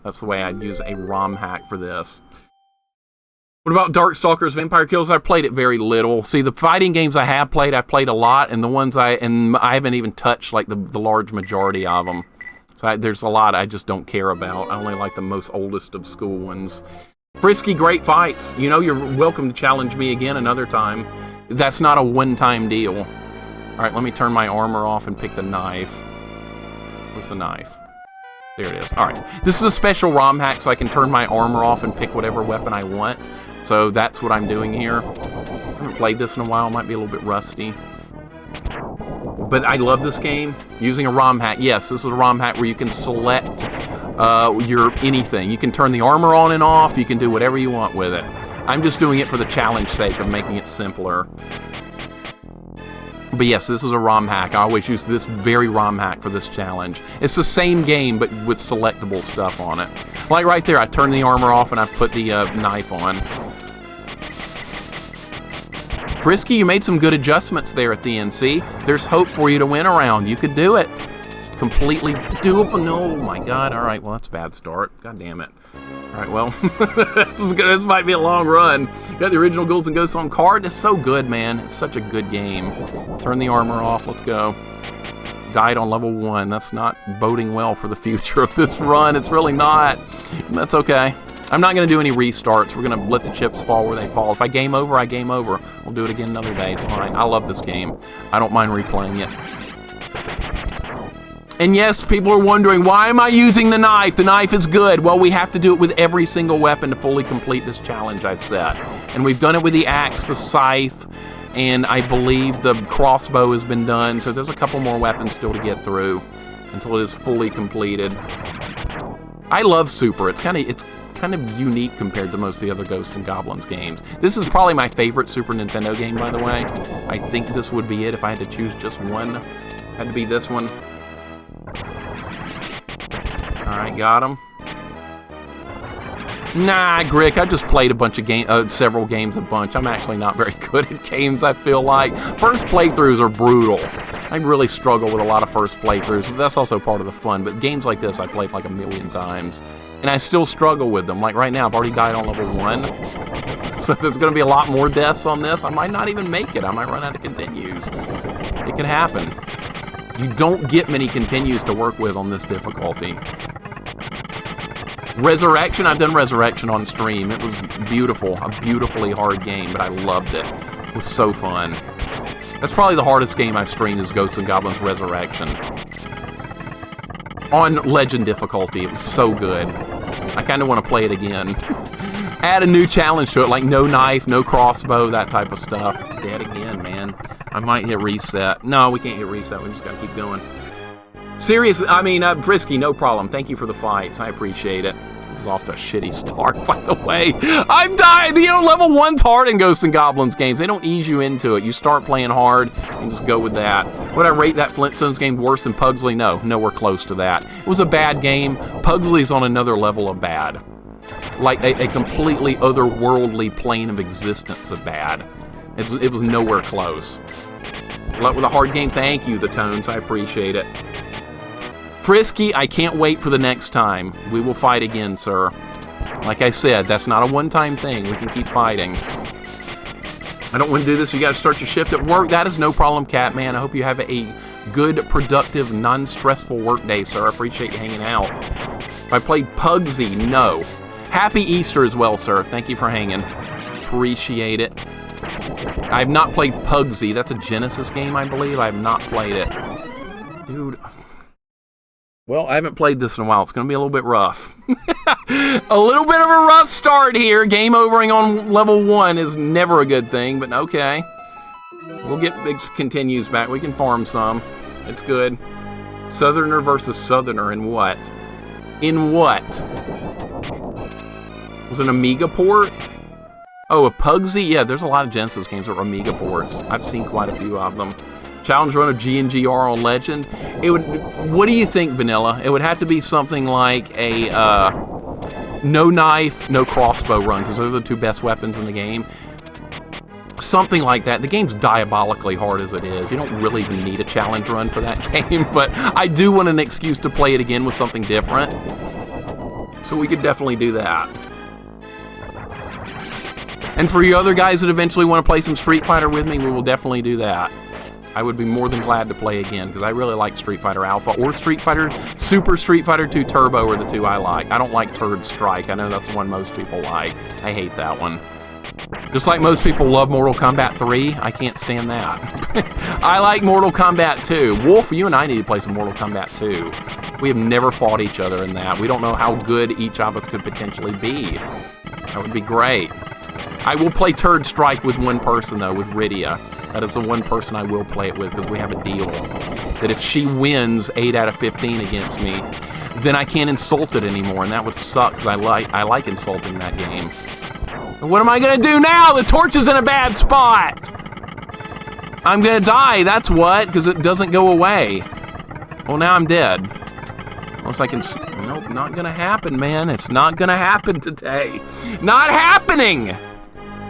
That's the way I'd use a ROM hack for this. What about Darkstalkers, Vampire Killers? I played it very little. See, the fighting games I have played, I've played a lot, and the ones I haven't even touched like the large majority of them. So there's a lot I just don't care about. I only like the most oldest of school ones. Frisky, great fights. You know, you're welcome to challenge me again another time. That's not a one-time deal. All right, let me turn my armor off and pick the knife. Where's the knife? There it is. All right. This is a special ROM hack, so I can turn my armor off and pick whatever weapon I want. So that's what I'm doing here. I haven't played this in a while. Might be a little bit rusty. But I love this game. Using a ROM hack. Yes, this is a ROM hack where you can select your anything. You can turn the armor on and off. You can do whatever you want with it. I'm just doing it for the challenge sake of making it simpler. But yes, this is a ROM hack. I always use this very ROM hack for this challenge. It's the same game, but with selectable stuff on it. Like right there, I turn the armor off and I put the knife on. Frisky, you made some good adjustments there at the end. See, there's hope for you to win a round. You could do it. It's completely doable. No, oh my God. All right, well, that's a bad start. God damn it. All right, well, this might be a long run. You got the original Ghouls and Ghosts on card. It's so good, man. It's such a good game. Turn the armor off. Let's go. Died on level 1. That's not boding well for the future of this run. It's really not. That's okay. I'm not going to do any restarts. We're going to let the chips fall where they fall. If I game over, I game over. We'll do it again another day. It's fine. I love this game. I don't mind replaying it. And yes, people are wondering, why am I using the knife? The knife is good. Well, we have to do it with every single weapon to fully complete this challenge I've set. And we've done it with the axe, the scythe, and I believe the crossbow has been done. So there's a couple more weapons still to get through until it is fully completed. I love Super. It's kind of unique compared to most of the other Ghosts and Goblins games. This is probably my favorite Super Nintendo game, by the way. I think this would be it if I had to choose just one. Had to be this one. Alright, got him. Nah, Grick, I just played a bunch of several games a bunch. I'm actually not very good at games, I feel like. First playthroughs are brutal. I really struggle with a lot of first playthroughs, but that's also part of the fun. But games like this, I played like a million times. And I still struggle with them. Like right now, I've already died on level 1. So there's going to be a lot more deaths on this. I might not even make it. I might run out of continues. It could happen. You don't get many continues to work with on this difficulty. Resurrection, I've done Resurrection on stream. It was beautiful. A beautifully hard game, but I loved it. It was so fun. That's probably the hardest game I've streamed is Ghosts and Goblins Resurrection. On Legend difficulty. It was so good. I kind of want to play it again. Add a new challenge to it, like no knife, no crossbow, that type of stuff. Dead again, man. I might hit reset. No, we can't hit reset. We just got to keep going. Seriously, I mean, Frisky, no problem. Thank you for the fights. I appreciate it. This is off to a shitty start, by the way. I'm dying. You know, level 1's hard in Ghosts and Goblins games. They don't ease you into it. You start playing hard and just go with that. Would I rate that Flintstones game worse than Pugsley? No, nowhere close to that. It was a bad game. Pugsley's on another level of bad. Like a completely otherworldly plane of existence of bad. It was nowhere close. Luck with a hard game. Thank you, the Tones. I appreciate it. Frisky, I can't wait for the next time. We will fight again, sir. Like I said, that's not a one-time thing. We can keep fighting. I don't want to do this. You got to start your shift at work. That is no problem, Catman. I hope you have a good, productive, non-stressful work day, sir. I appreciate you hanging out. If I played Pugsy, no. Happy Easter as well, sir. Thank you for hanging. Appreciate it. I have not played Pugsy. That's a Genesis game, I believe. I have not played it. Dude. Well, I haven't played this in a while. It's going to be a little bit rough. A little bit of a rough start here. Game overing on level 1 is never a good thing, but okay. We'll get big continues back. We can farm some. It's good. Southerner versus Southerner in what? In what? Was it an Amiga port? Oh, a Pugsy? Yeah, there's a lot of Genesis games that are Amiga ports. I've seen quite a few of them. Challenge run of GNGR on Legend. It would. What do you think, Vanilla? It would have to be something like a no knife, no crossbow run, because those are the two best weapons in the game. Something like that. The game's diabolically hard as it is. You don't really even need a challenge run for that game, but I do want an excuse to play it again with something different. So we could definitely do that. And for you other guys that eventually want to play some Street Fighter with me, we will definitely do that. I would be more than glad to play again, because I really like Street Fighter Alpha or Street Fighter Super Street Fighter 2 Turbo are the two I like. I don't like Turd Strike. I know that's the one most people like. I hate that one. Just like most people love Mortal Kombat 3, I can't stand that. I like Mortal Kombat 2. Wolf, you and I need to play some Mortal Kombat 2. We have never fought each other in that. We don't know how good each of us could potentially be. That would be great. I will play Turd Strike with one person, though, with Rydia. That is the one person I will play it with, because we have a deal that if she wins 8 out of 15 against me, then I can't insult it anymore, and that would suck, because I like insulting that game. And what am I going to do now? The torch is in a bad spot! I'm going to die, that's what, because it doesn't go away. Well, now I'm dead. Unless I can... Nope, not going to happen, man. It's not going to happen today. Not happening!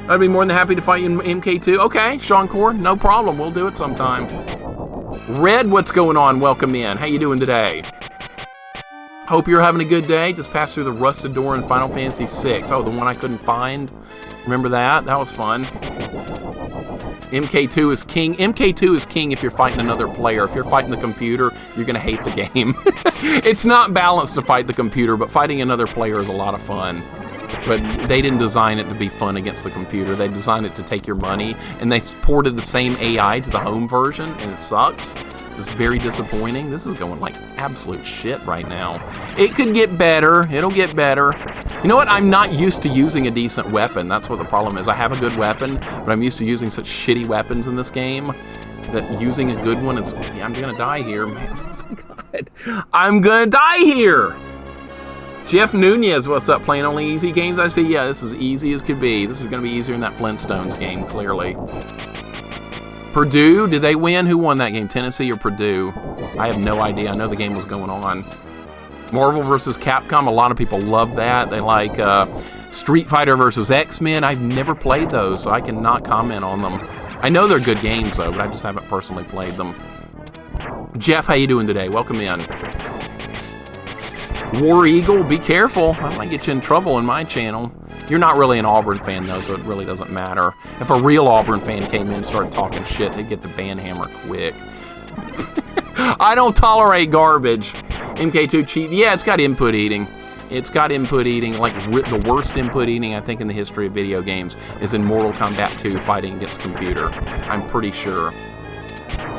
I'd be more than happy to fight you in MK2. Okay, Sean Core, no problem. We'll do it sometime. Red, what's going on? Welcome in. How you doing today? Hope you're having a good day. Just passed through the rusted door in Final Fantasy VI. Oh, the one I couldn't find. Remember that? That was fun. MK2 is king. MK2 is king if you're fighting another player. If you're fighting the computer, you're going to hate the game. It's not balanced to fight the computer, but fighting another player is a lot of fun. But they didn't design it to be fun against the computer. They designed it to take your money, and they ported the same AI to the home version, and it sucks. It's very disappointing. This is going like absolute shit right now. It could get better. It'll get better. You know what? I'm not used to using a decent weapon. That's what the problem is. I have a good weapon, but I'm used to using such shitty weapons in this game that using a good one, it's... Yeah, I'm gonna die here, man. Oh my God. I'm gonna die here! Jeff Nunez, what's up? Playing only easy games? I see, yeah, this is easy as could be. This is going to be easier than that Flintstones game, clearly. Purdue, did they win? Who won that game? Tennessee or Purdue? I have no idea. I know the game was going on. Marvel vs. Capcom, a lot of people love that. They like Street Fighter vs. X-Men. I've never played those, so I cannot comment on them. I know they're good games, though, but I just haven't personally played them. Jeff, how you doing today? Welcome in. War Eagle, be careful. I might get you in trouble in my channel. You're not really an Auburn fan, though, so it really doesn't matter. If a real Auburn fan came in and started talking shit, they'd get the ban hammer quick. I don't tolerate garbage. MK2 cheat. Yeah, it's got input eating. It's got input eating. Like, the worst input eating, I think, in the history of video games is in Mortal Kombat 2 fighting against a computer. I'm pretty sure.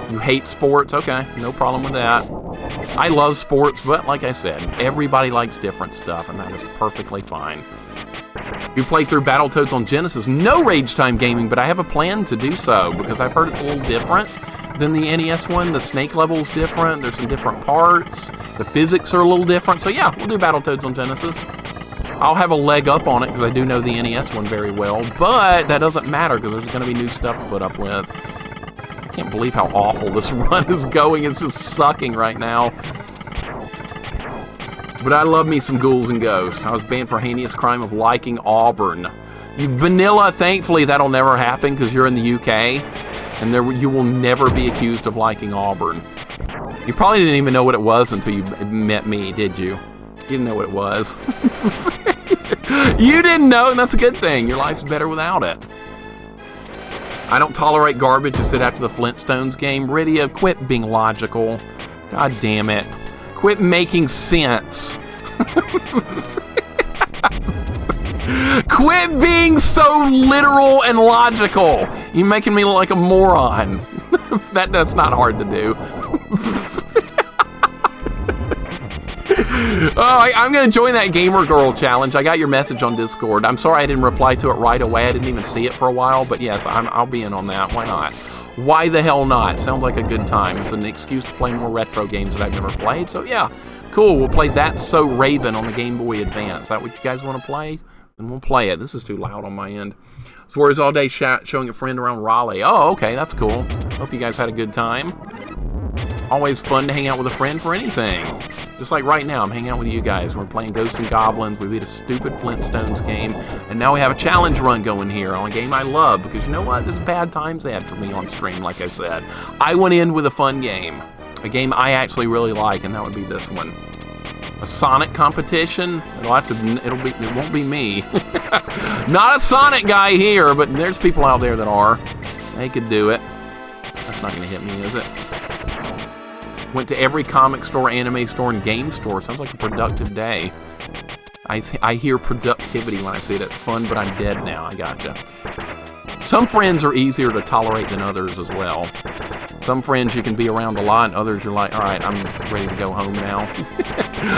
You hate sports? Okay, no problem with that. I love sports, but like I said, everybody likes different stuff, and that is perfectly fine. You play through Battletoads on Genesis? No Rage Time Gaming, but I have a plan to do so, because I've heard it's a little different than the NES one. The snake level's different, there's some different parts, the physics are a little different, so yeah, we'll do Battletoads on Genesis. I'll have a leg up on it, because I do know the NES one very well, but that doesn't matter, because there's going to be new stuff to put up with. I can't believe how awful this run is going. It's just sucking right now. But I love me some Ghouls and Ghosts. I was banned for heinous crime of liking Auburn. Vanilla, thankfully that'll never happen because you're in the UK. And you will never be accused of liking Auburn. You probably didn't even know what it was until you met me, did you? You didn't know what it was. You didn't know, and that's a good thing. Your life's better without it. I don't tolerate garbage. You said after the Flintstones game. Rydia, quit being logical. God damn it. Quit making sense. Quit being so literal and logical. You're making me look like a moron. That's not hard to do. Oh, I'm going to join that Gamer Girl challenge. I got your message on Discord. I'm sorry I didn't reply to it right away. I didn't even see it for a while. But yes, I'll be in on that. Why not? Why the hell not? Sounds like a good time. It's an excuse to play more retro games that I've never played. So yeah, cool. We'll play That's So Raven on the Game Boy Advance. Is that what you guys want to play? Then we'll play it. This is too loud on my end. Swears all day showing a friend around Raleigh. Oh, okay. That's cool. Hope you guys had a good time. Always fun to hang out with a friend for anything. Just like right now, I'm hanging out with you guys. We're playing Ghosts and Goblins. We beat a stupid Flintstones game. And now we have a challenge run going here on a game I love. Because you know what? There's bad times they had for me on stream, like I said. I went in with a fun game. A game I actually really like, and that would be this one. A Sonic competition? It won't be me. Not a Sonic guy here, but there's people out there that are. They could do it. That's not gonna hit me, is it? Went to every comic store, anime store, and game store. Sounds like a productive day. I hear productivity when I see it. It's fun, but I'm dead now. I gotcha. Some friends are easier to tolerate than others as well. Some friends you can be around a lot, and others you're like, all right, I'm ready to go home now.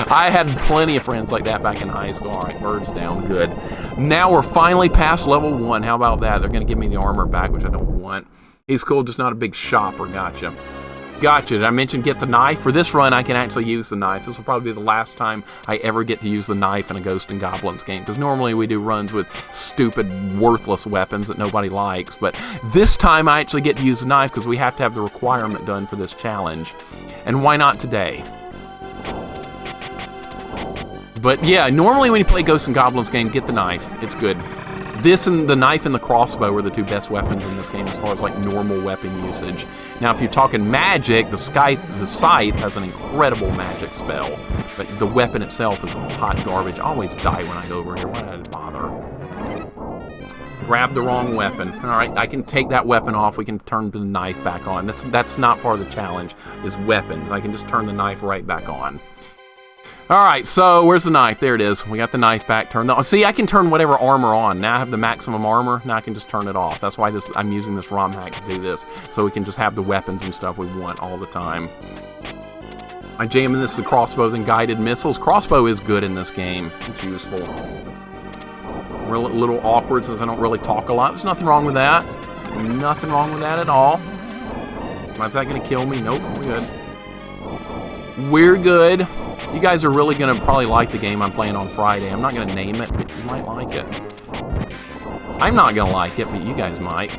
I had plenty of friends like that back in high school. All right, birds down, good. Now we're finally past level 1. How about that? They're going to give me the armor back, which I don't want. He's cool, just not a big shopper. Gotcha. Gotcha. Did I mention get the knife? For this run, I can actually use the knife. This will probably be the last time I ever get to use the knife in a Ghosts and Goblins game, because normally we do runs with stupid, worthless weapons that nobody likes, but this time I actually get to use the knife because we have to have the requirement done for this challenge. And why not today? But yeah, normally when you play Ghosts and Goblins game, get the knife. It's good. This and the knife and the crossbow are the two best weapons in this game as far as like normal weapon usage. Now if you're talking magic, the scythe has an incredible magic spell, but the weapon itself is hot garbage. I always die when I go over here. Why did I bother? Grab the wrong weapon. Alright, I can take that weapon off. We can turn the knife back on. That's not part of the challenge, is weapons. I can just turn the knife right back on. Alright, so where's the knife? There it is. We got the knife back. See, I can turn whatever armor on. Now I have the maximum armor. Now I can just turn it off. That's why I'm using this ROM hack to do this. So we can just have the weapons and stuff we want all the time. I jam in this with crossbows and guided missiles. Crossbow is good in this game. It's useful. We're a little awkward since I don't really talk a lot. There's nothing wrong with that. Nothing wrong with that at all. Is that going to kill me? Nope, we're good. We're good. You guys are really going to probably like the game I'm playing on Friday. I'm not going to name it, but you might like it. I'm not going to like it, but you guys might.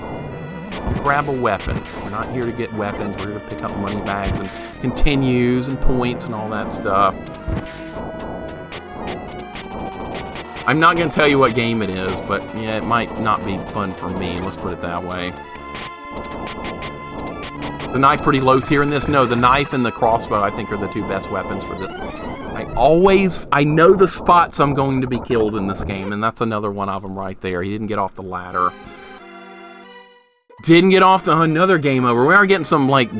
Grab a weapon. We're not here to get weapons. We're here to pick up money bags and continues and points and all that stuff. I'm not going to tell you what game it is, but yeah, it might not be fun for me. Let's put it that way. The knife pretty low tier in this? No, the knife and the crossbow I think are the two best weapons for this. I know the spots I'm going to be killed in this game, and that's another one of them right there. He didn't get off the ladder. Didn't get off the another game over. We are getting some, like,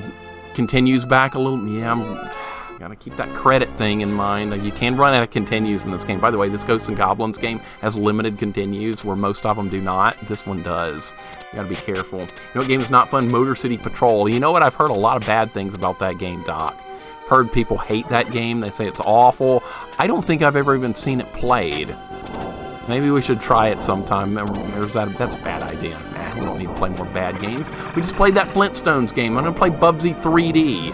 continues back a little. Yeah, gotta keep that credit thing in mind. You can run out of continues in this game. By the way, this Ghosts and Goblins game has limited continues where most of them do not. This one does. You gotta be careful. You know what game is not fun? Motor City Patrol. You know what? I've heard a lot of bad things about that game, Doc. Heard people hate that game. They say it's awful. I don't think I've ever even seen it played. Maybe we should try it sometime. That's a bad idea. Nah, we don't need to play more bad games. We just played that Flintstones game. I'm going to play Bubsy 3D.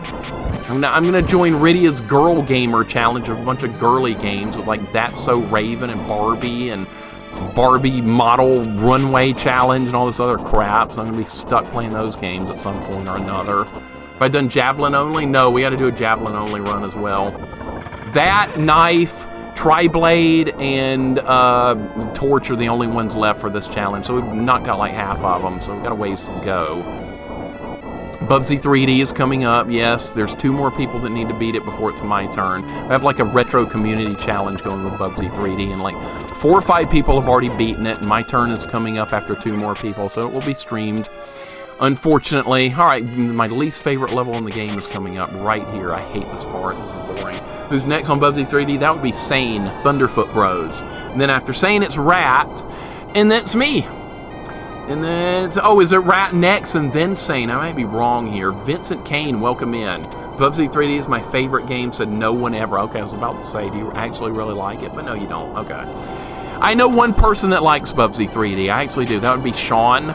I'm going to join Rydia's Girl Gamer Challenge of a bunch of girly games with like That's So Raven and Barbie Model Runway Challenge and all this other crap. So I'm going to be stuck playing those games at some point or another. Have I done Javelin only? No, we got to do a Javelin only run as well. That, knife, Tri-Blade, and Torch are the only ones left for this challenge. So we've not got like half of them, so we've got a ways to go. Bubsy 3D is coming up, yes. There's 2 more people that need to beat it before it's my turn. I have like a retro community challenge going with Bubsy 3D, and like 4 or 5 people have already beaten it, and my turn is coming up after 2 more people, so it will be streamed. Unfortunately, alright, my least favorite level in the game is coming up right here. I hate this part, this is boring. Who's next on Bubsy 3D? That would be Sane, Thunderfoot Bros. And then after Sane, it's Rat, and then it's me. And then it's, oh, is it Rat next and then Sane? I might be wrong here. Vincent Kane, welcome in. Bubsy 3D is my favorite game, said no one ever. Okay, I was about to say, do you actually really like it? But no, you don't. Okay. I know one person that likes Bubsy 3D. I actually do. That would be Sean.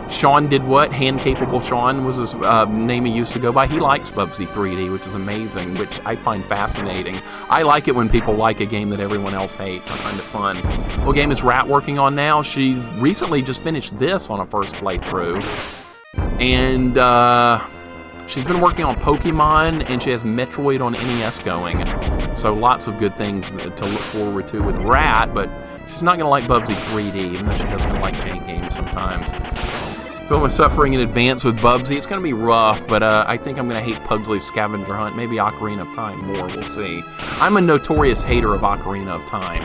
Sean did what? Hand-capable Sean was his name he used to go by. He likes Bubsy 3D, which is amazing, which I find fascinating. I like it when people like a game that everyone else hates. I find it fun. What game is Rat working on now? She recently just finished this on a first playthrough. And she's been working on Pokemon, and she has Metroid on NES going. So lots of good things to look forward to with Rat, but she's not going to like Bubsy 3D, even though she does kind of like paint games sometimes. Feel my suffering in advance with Bubsy. It's going to be rough, but I think I'm going to hate Pugsley's Scavenger Hunt. Maybe Ocarina of Time more. We'll see. I'm a notorious hater of Ocarina of Time.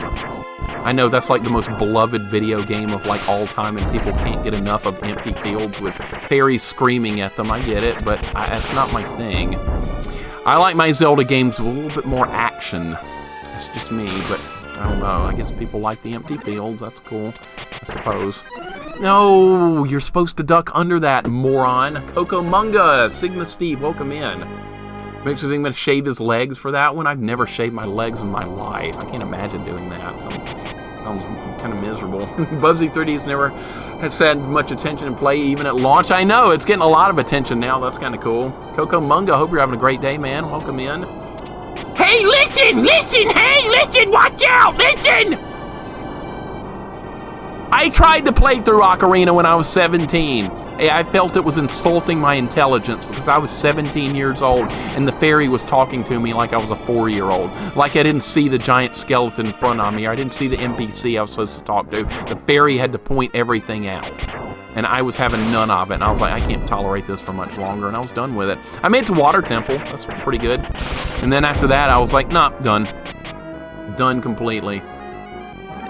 I know that's like the most beloved video game of like all time, and people can't get enough of empty fields with fairies screaming at them. I get it, but that's not my thing. I like my Zelda games with a little bit more action. That's just me, but I don't know. I guess people like the empty fields. That's cool, I suppose. No, you're supposed to duck under that, moron. Coco Munga, Sigma Steve, welcome in. Makes you think I'm going to shave his legs for that one. I've never shaved my legs in my life. I can't imagine doing that. Sounds kind of miserable. Bubsy 3D's never has had much attention in play, even at launch. I know, it's getting a lot of attention now. That's kind of cool. Coco Munga, hope you're having a great day, man. Welcome in. Hey, listen! Listen! Hey, listen! Watch out! Listen! I tried to play through Ocarina when I was 17. I felt it was insulting my intelligence because I was 17 years old and the fairy was talking to me like I was a 4-year-old. Like I didn't see the giant skeleton in front of me, or I didn't see the NPC I was supposed to talk to. The fairy had to point everything out. And I was having none of it. And I was like, I can't tolerate this for much longer. And I was done with it. I made it to Water Temple. That's pretty good. And then after that, I was like, nah, done. Done completely.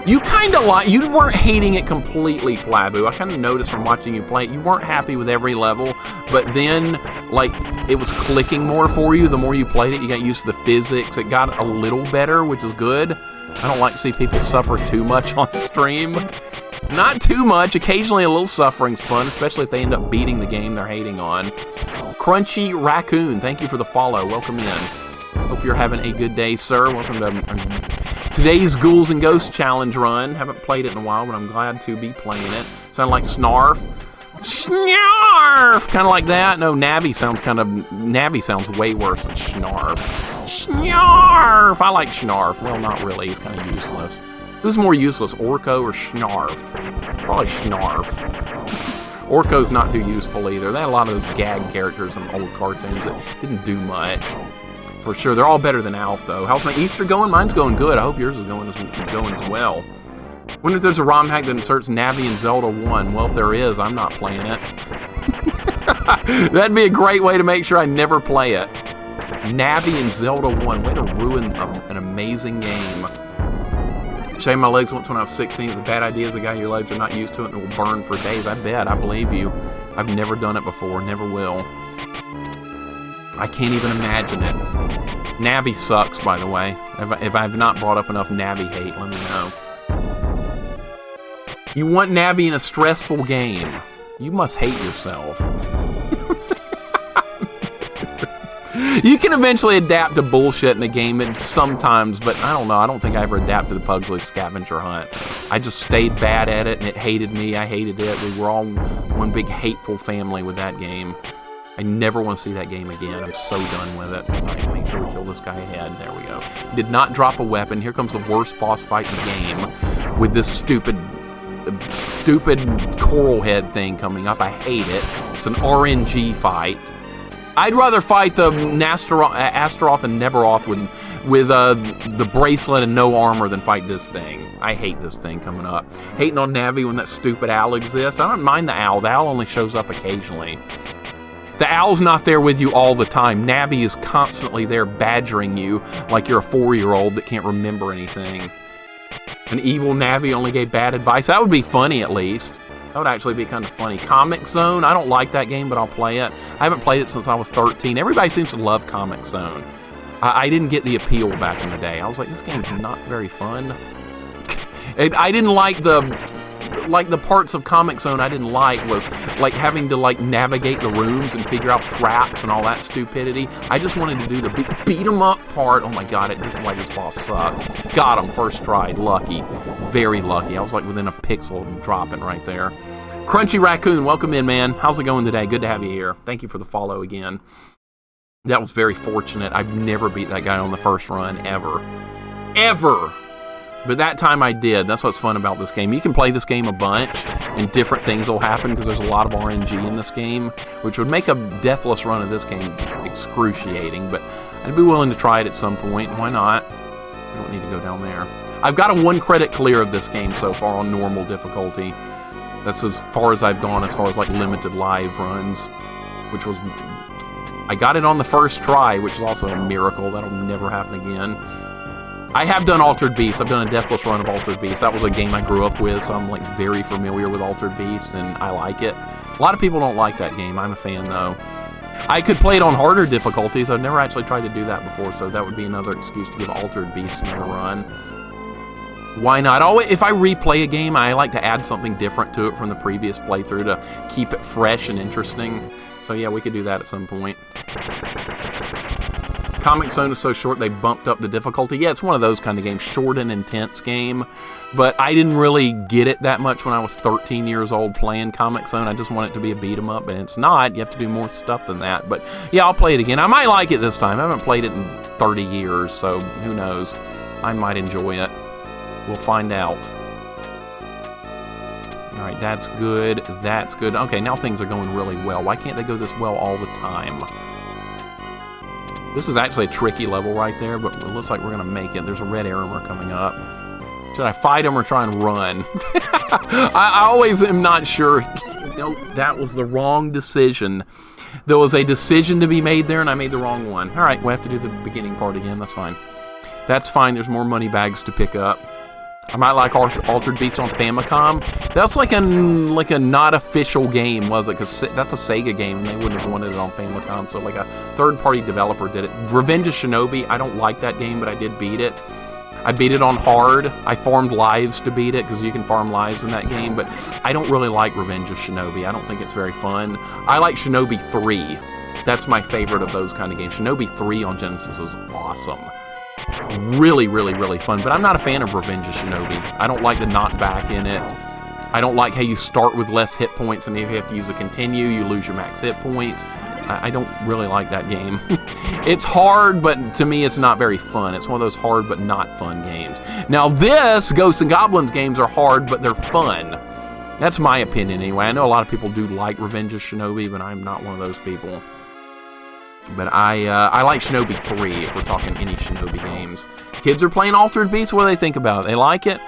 You kind of like, you weren't hating it completely, Flabu. I kind of noticed from watching you play it, you weren't happy with every level, but then, like, it was clicking more for you. The more you played it, you got used to the physics. It got a little better, which is good. I don't like to see people suffer too much on stream. Not too much. Occasionally a little suffering's fun, especially if they end up beating the game they're hating on. Crunchy Raccoon, thank you for the follow. Welcome in. Hope you're having a good day, sir. Welcome to today's Ghouls and Ghosts Challenge run. Haven't played it in a while, but I'm glad to be playing it. Sound like Snarf. Snarf! Kind of like that. No, Navi sounds way worse than Snarf. Snarf! I like Snarf. Well, not really. He's kind of useless. Who's more useless, Orko or Snarf? Probably Snarf. Orko's not too useful either. They had a lot of those gag characters in old cartoons that didn't do much. For sure. They're all better than Alf, though. How's my Easter going? Mine's going good. I hope yours is going as well. Wonder if there's a ROM hack that inserts Navi and Zelda 1. Well, if there is, I'm not playing it. That'd be a great way to make sure I never play it. Navi and Zelda 1. Way to ruin an amazing game. Shave my legs once when I was 16 is a bad idea. As a guy, your legs are not used to it and it will burn for days. I bet. I believe you. I've never done it before. Never will. I can't even imagine it. Navi sucks, by the way. If I've not brought up enough Navi hate, let me know. You want Navi in a stressful game. You must hate yourself. You can eventually adapt to bullshit in the game sometimes, but I don't know. I don't think I ever adapted to Pugsley's Scavenger Hunt. I just stayed bad at it, and it hated me. I hated it. We were all one big hateful family with that game. I never want to see that game again. I'm so done with it. All right, make sure we kill this guy ahead. There we go. Did not drop a weapon. Here comes the worst boss fight in the game with this stupid coral head thing coming up. I hate it. It's an RNG fight. I'd rather fight the Astaroth and Neberoth with the bracelet and no armor than fight this thing. I hate this thing coming up. Hating on Navi when that stupid owl exists. I don't mind the owl. The owl only shows up occasionally. The owl's not there with you all the time. Navi is constantly there badgering you like you're a 4-year-old that can't remember anything. An evil Navi only gave bad advice. That would be funny, at least. That would actually be kind of funny. Comic Zone, I don't like that game, but I'll play it. I haven't played it since I was 13. Everybody seems to love Comic Zone. I didn't get the appeal back in the day. I was like, this game's not very fun. I didn't like the parts of Comic Zone I didn't like was like having to like navigate the rooms and figure out traps and all that stupidity. I just wanted to do the beat 'em up part. Oh my god, this is why this boss sucks. Got him first try, lucky, very lucky. I was like within a pixel of dropping right there. Crunchy Raccoon, welcome in, man. How's it going today? Good to have you here. Thank you for the follow again. That was very fortunate. I've never beat that guy on the first run ever. But that time I did. That's what's fun about this game. You can play this game a bunch, and different things will happen because there's a lot of RNG in this game, which would make a deathless run of this game excruciating, but I'd be willing to try it at some point. Why not? I don't need to go down there. I've got a 1 credit clear of this game so far on normal difficulty. That's as far as I've gone as far as like limited live runs, which was... I got it on the first try, which is also a miracle. That'll never happen again. I have done Altered Beast. I've done a Deathless run of Altered Beast. That was a game I grew up with, so I'm like very familiar with Altered Beast, and I like it. A lot of people don't like that game. I'm a fan, though. I could play it on harder difficulties. I've never actually tried to do that before, so that would be another excuse to give Altered Beast another run. Why not? If I replay a game, I like to add something different to it from the previous playthrough to keep it fresh and interesting. So yeah, we could do that at some point. Comic Zone is so short, they bumped up the difficulty. Yeah, it's one of those kind of games, short and intense game. But I didn't really get it that much when I was 13 years old playing Comic Zone. I just want it to be a beat 'em up, and it's not. You have to do more stuff than that. But yeah, I'll play it again. I might like it this time. I haven't played it in 30 years, so who knows? I might enjoy it. We'll find out. Alright, that's good. That's good. Okay, now things are going really well. Why can't they go this well all the time? This is actually a tricky level right there, but it looks like we're going to make it. There's a red arrow mark coming up. Should I fight him or try and run? I always am not sure. No, that was the wrong decision. There was a decision to be made there, and I made the wrong one. Alright, we'll have to do the beginning part again. That's fine. That's fine. There's more money bags to pick up. I might like Altered Beast on Famicom. That's like a not official game, was it? Because that's a Sega game, and they wouldn't have wanted it on Famicom. So like a third-party developer did it. Revenge of Shinobi, I don't like that game, but I did beat it. I beat it on hard. I farmed lives to beat it, because you can farm lives in that game. But I don't really like Revenge of Shinobi. I don't think it's very fun. I like Shinobi 3. That's my favorite of those kind of games. Shinobi 3 on Genesis is awesome. Really, really, really fun. But I'm not a fan of Revenge of Shinobi. I don't like the knockback in it. I don't like how you start with less hit points, and if you have to use a continue, you lose your max hit points. I don't really like that game. It's hard, but to me, it's not very fun. It's one of those hard but not fun games. Now this, Ghosts and Goblins games are hard, but they're fun. That's my opinion anyway. I know a lot of people do like Revenge of Shinobi, but I'm not one of those people. But I like Shinobi 3, if we're talking any Shinobi games. Kids are playing Altered Beast, what do they think about it? They like it?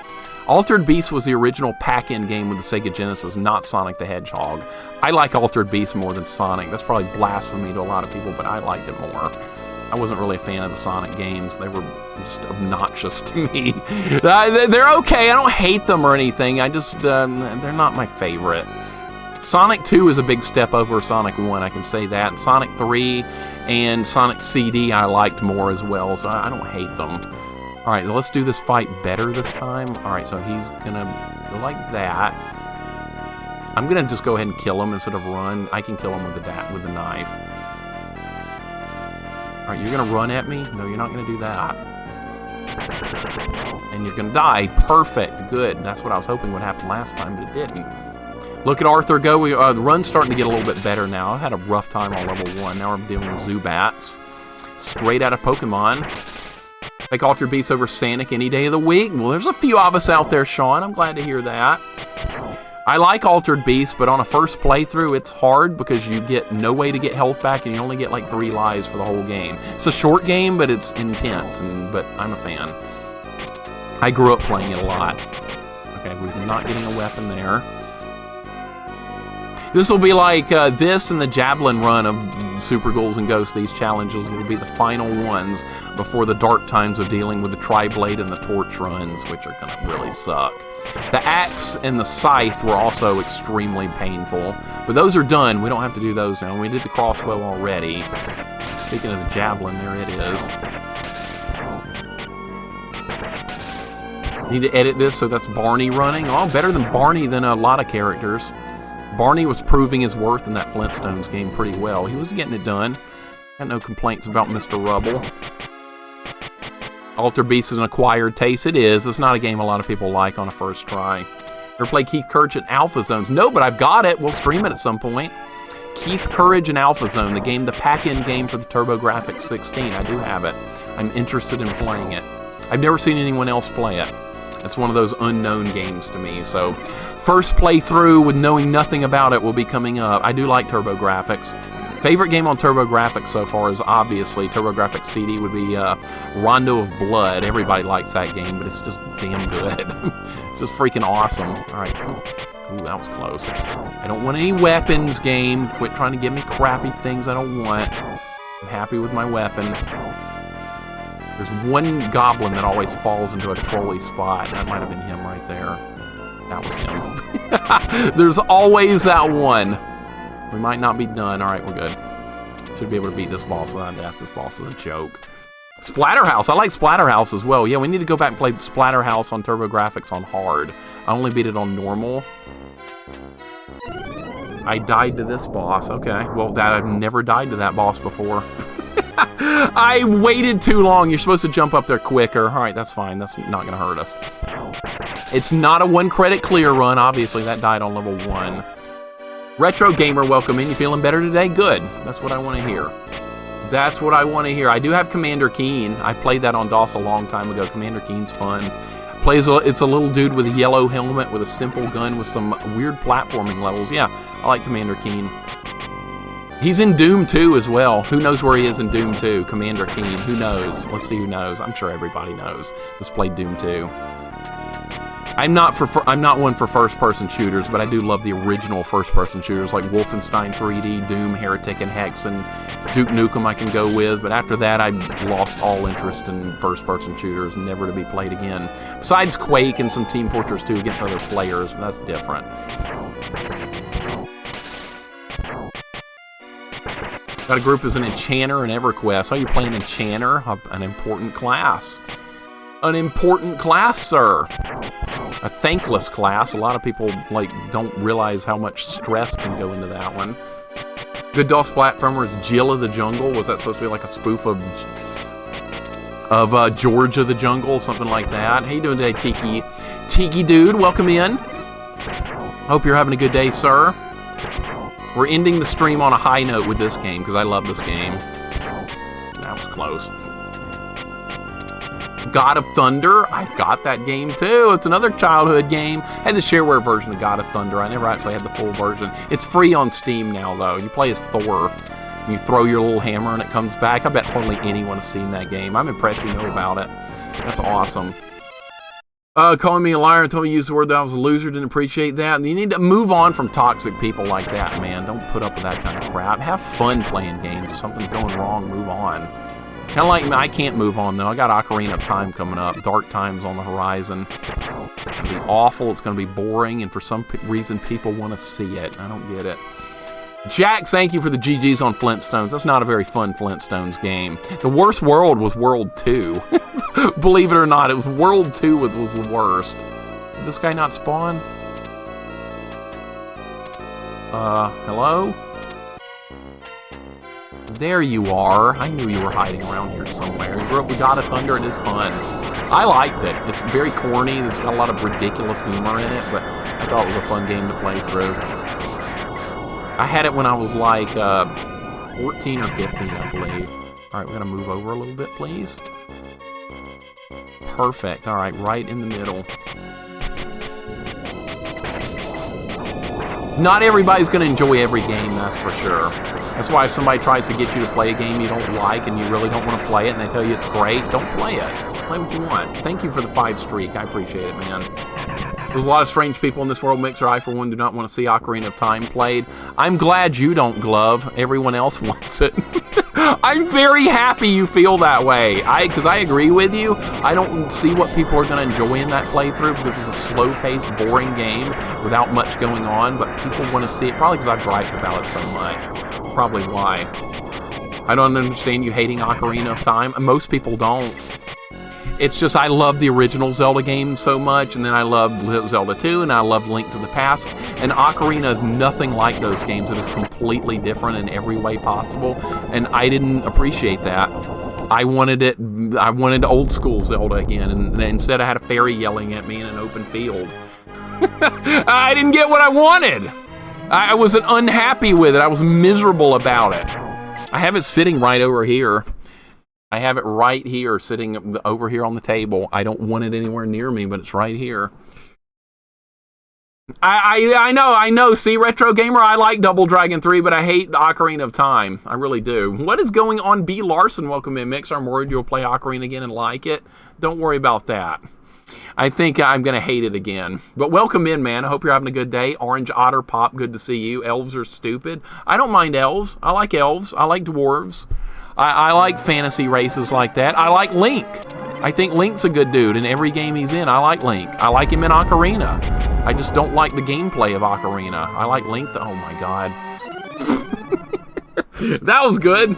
Altered Beast was the original pack-in game with the Sega Genesis, not Sonic the Hedgehog. I like Altered Beast more than Sonic. That's probably blasphemy to a lot of people, but I liked it more. I wasn't really a fan of the Sonic games. They were just obnoxious to me. They're okay. I don't hate them or anything. I just, they're not my favorite. Sonic 2 is a big step over Sonic 1, I can say that. And Sonic 3 and Sonic CD I liked more as well, so I don't hate them. Alright, let's do this fight better this time. Alright, so he's gonna go like that. I'm gonna just go ahead and kill him instead of run. I can kill him with the knife. Alright, you're gonna run at me? No, you're not gonna do that. And you're gonna die. Perfect. Good. That's what I was hoping would happen last time, but it didn't. Look at Arthur go. The run's starting to get a little bit better now. I had a rough time on level 1. Now we're dealing with Zubats. Straight out of Pokemon. Take Altered Beast over Sonic any day of the week. Well, there's a few of us out there, Sean. I'm glad to hear that. I like Altered Beast, but on a first playthrough, it's hard because you get no way to get health back, and you only get like 3 lives for the whole game. It's a short game, but it's intense, but I'm a fan. I grew up playing it a lot. Okay, we're not getting a weapon there. This will be like this and the Javelin run of Super Ghouls and Ghosts. These challenges will be the final ones before the dark times of dealing with the Tri-Blade and the Torch runs, which are going to really suck. The Axe and the Scythe were also extremely painful, but those are done. We don't have to do those now. We did the Crossbow already. Speaking of the Javelin, there it is. Need to edit this so that's Barney running. Oh, better than Barney than a lot of characters. Barney was proving his worth in that Flintstones game pretty well. He was getting it done. Got no complaints about Mr. Rubble. Altered Beast is an acquired taste. It is. It's not a game a lot of people like on a first try. Ever play Keith Courage in Alpha Zones? No, but I've got it. We'll stream it at some point. Keith Courage in Alpha Zone, the pack-in game for the TurboGrafx 16. I do have it. I'm interested in playing it. I've never seen anyone else play it. It's one of those unknown games to me, so first playthrough with knowing nothing about it will be coming up. I do like TurboGrafx. Favorite game on TurboGrafx so far is obviously TurboGrafx CD would be Rondo of Blood. Everybody likes that game, but it's just damn good. It's just freaking awesome. All right, Ooh, that was close. I don't want any weapons, game. Quit trying to give me crappy things I don't want. I'm happy with my weapon. There's one goblin that always falls into a trolley spot. That might have been him right there. That was him. There's always that one. We might not be done. All right, we're good. Should be able to beat this boss without death. This boss is a joke. Splatterhouse. I like Splatterhouse as well. Yeah, we need to go back and play Splatterhouse on TurboGrafx on hard. I only beat it on normal. I died to this boss. Okay. Well, I've never died to that boss before. I waited too long. You're supposed to jump up there quicker. All right, that's fine. That's not going to hurt us. It's not a 1-credit clear run. Obviously, that died on level 1. Retro Gamer, welcome in. You feeling better today? Good. That's what I want to hear. That's what I want to hear. I do have Commander Keen. I played that on DOS a long time ago. Commander Keen's fun. It's a little dude with a yellow helmet with a simple gun with some weird platforming levels. Yeah, I like Commander Keen. He's in Doom 2 as well. Who knows where he is in Doom 2? Commander Keen. Who knows? Let's see who knows. I'm sure everybody knows. Let's play Doom 2. I'm not one for first-person shooters, but I do love the original first-person shooters like Wolfenstein 3D, Doom, Heretic, and Hex, and Duke Nukem I can go with. But after that, I lost all interest in first-person shooters, never to be played again. Besides Quake and some Team Fortress 2 against other players, but that's different. Got a group as an Enchanter and EverQuest. Oh, you're playing Enchanter? An important class. An important class, sir. A thankless class. A lot of people don't realize how much stress can go into that one. Good DOS platformer is Jill of the Jungle. Was that supposed to be like a spoof of George of the Jungle? Something like that. How you doing today, Tiki? Tiki dude, welcome in. Hope you're having a good day, sir. We're ending the stream on a high note with this game because I love this game. That was close. God of Thunder, I've got that game too. It's another childhood game. I had the shareware version of God of Thunder. I never actually had the full version. It's free on Steam now though. You play as Thor. You throw your little hammer and it comes back. I bet hardly anyone has seen that game. I'm impressed you know about it. That's awesome. Calling me a liar and told me to use the word that I was a loser. Didn't appreciate that. And you need to move on from toxic people like that, man. Don't put up with that kind of crap. Have fun playing games. If something's going wrong, move on. Kind of like me, I can't move on, though. I got Ocarina of Time coming up. Dark times on the horizon. It's going to be awful. It's going to be boring. And for some reason, people want to see it. I don't get it. Jack, thank you for the GGs on Flintstones. That's not a very fun Flintstones game. The worst world was World 2. Believe it or not, it was World 2 was the worst. Did this guy not spawn? Hello? There you are. I knew you were hiding around here somewhere. You grew up with God of Thunder. It is fun. I liked it. It's very corny. It's got a lot of ridiculous humor in it, but I thought it was a fun game to play through. I had it when I was like 14 or 15, I believe. All right, we're going to move over a little bit, please. Perfect. All right, right in the middle. Not everybody's going to enjoy every game, that's for sure. That's why if somebody tries to get you to play a game you don't like and you really don't want to play it and they tell you it's great, don't play it. Play what you want. Thank you for the 5 streak. I appreciate it, man. There's a lot of strange people in this world, Mixer. I, for one, do not want to see Ocarina of Time played. I'm glad you don't, Glove. Everyone else wants it. I'm very happy you feel that way. Because I agree with you. I don't see what people are going to enjoy in that playthrough because it's a slow-paced, boring game without much going on. But people want to see it, probably because I've griped about it so much. Probably why. I don't understand you hating Ocarina of Time. Most people don't. It's just I love the original Zelda game so much, and then I love Zelda 2, and I love Link to the Past, and Ocarina is nothing like those games. It is completely different in every way possible, and I didn't appreciate that. I wanted old school Zelda again, and instead I had a fairy yelling at me in an open field. I didn't get what I wanted. I was unhappy with it. I was miserable about it. I have it sitting right over here. I have it right here, sitting over here on the table. I don't want it anywhere near me, but it's right here. I know. See, Retro Gamer, I like Double Dragon 3, but I hate Ocarina of Time. I really do. What is going on? B. Larson, welcome in, Mixer. I'm worried you'll play Ocarina again and like it. Don't worry about that. I think I'm going to hate it again. But welcome in, man. I hope you're having a good day. Orange Otter Pop, good to see you. Elves are stupid. I don't mind elves. I like elves. I like dwarves. I like fantasy races like that. I like Link. I think Link's a good dude in every game he's in. I like Link. I like him in Ocarina. I just don't like the gameplay of Ocarina. I like Link. Oh my god. That was good.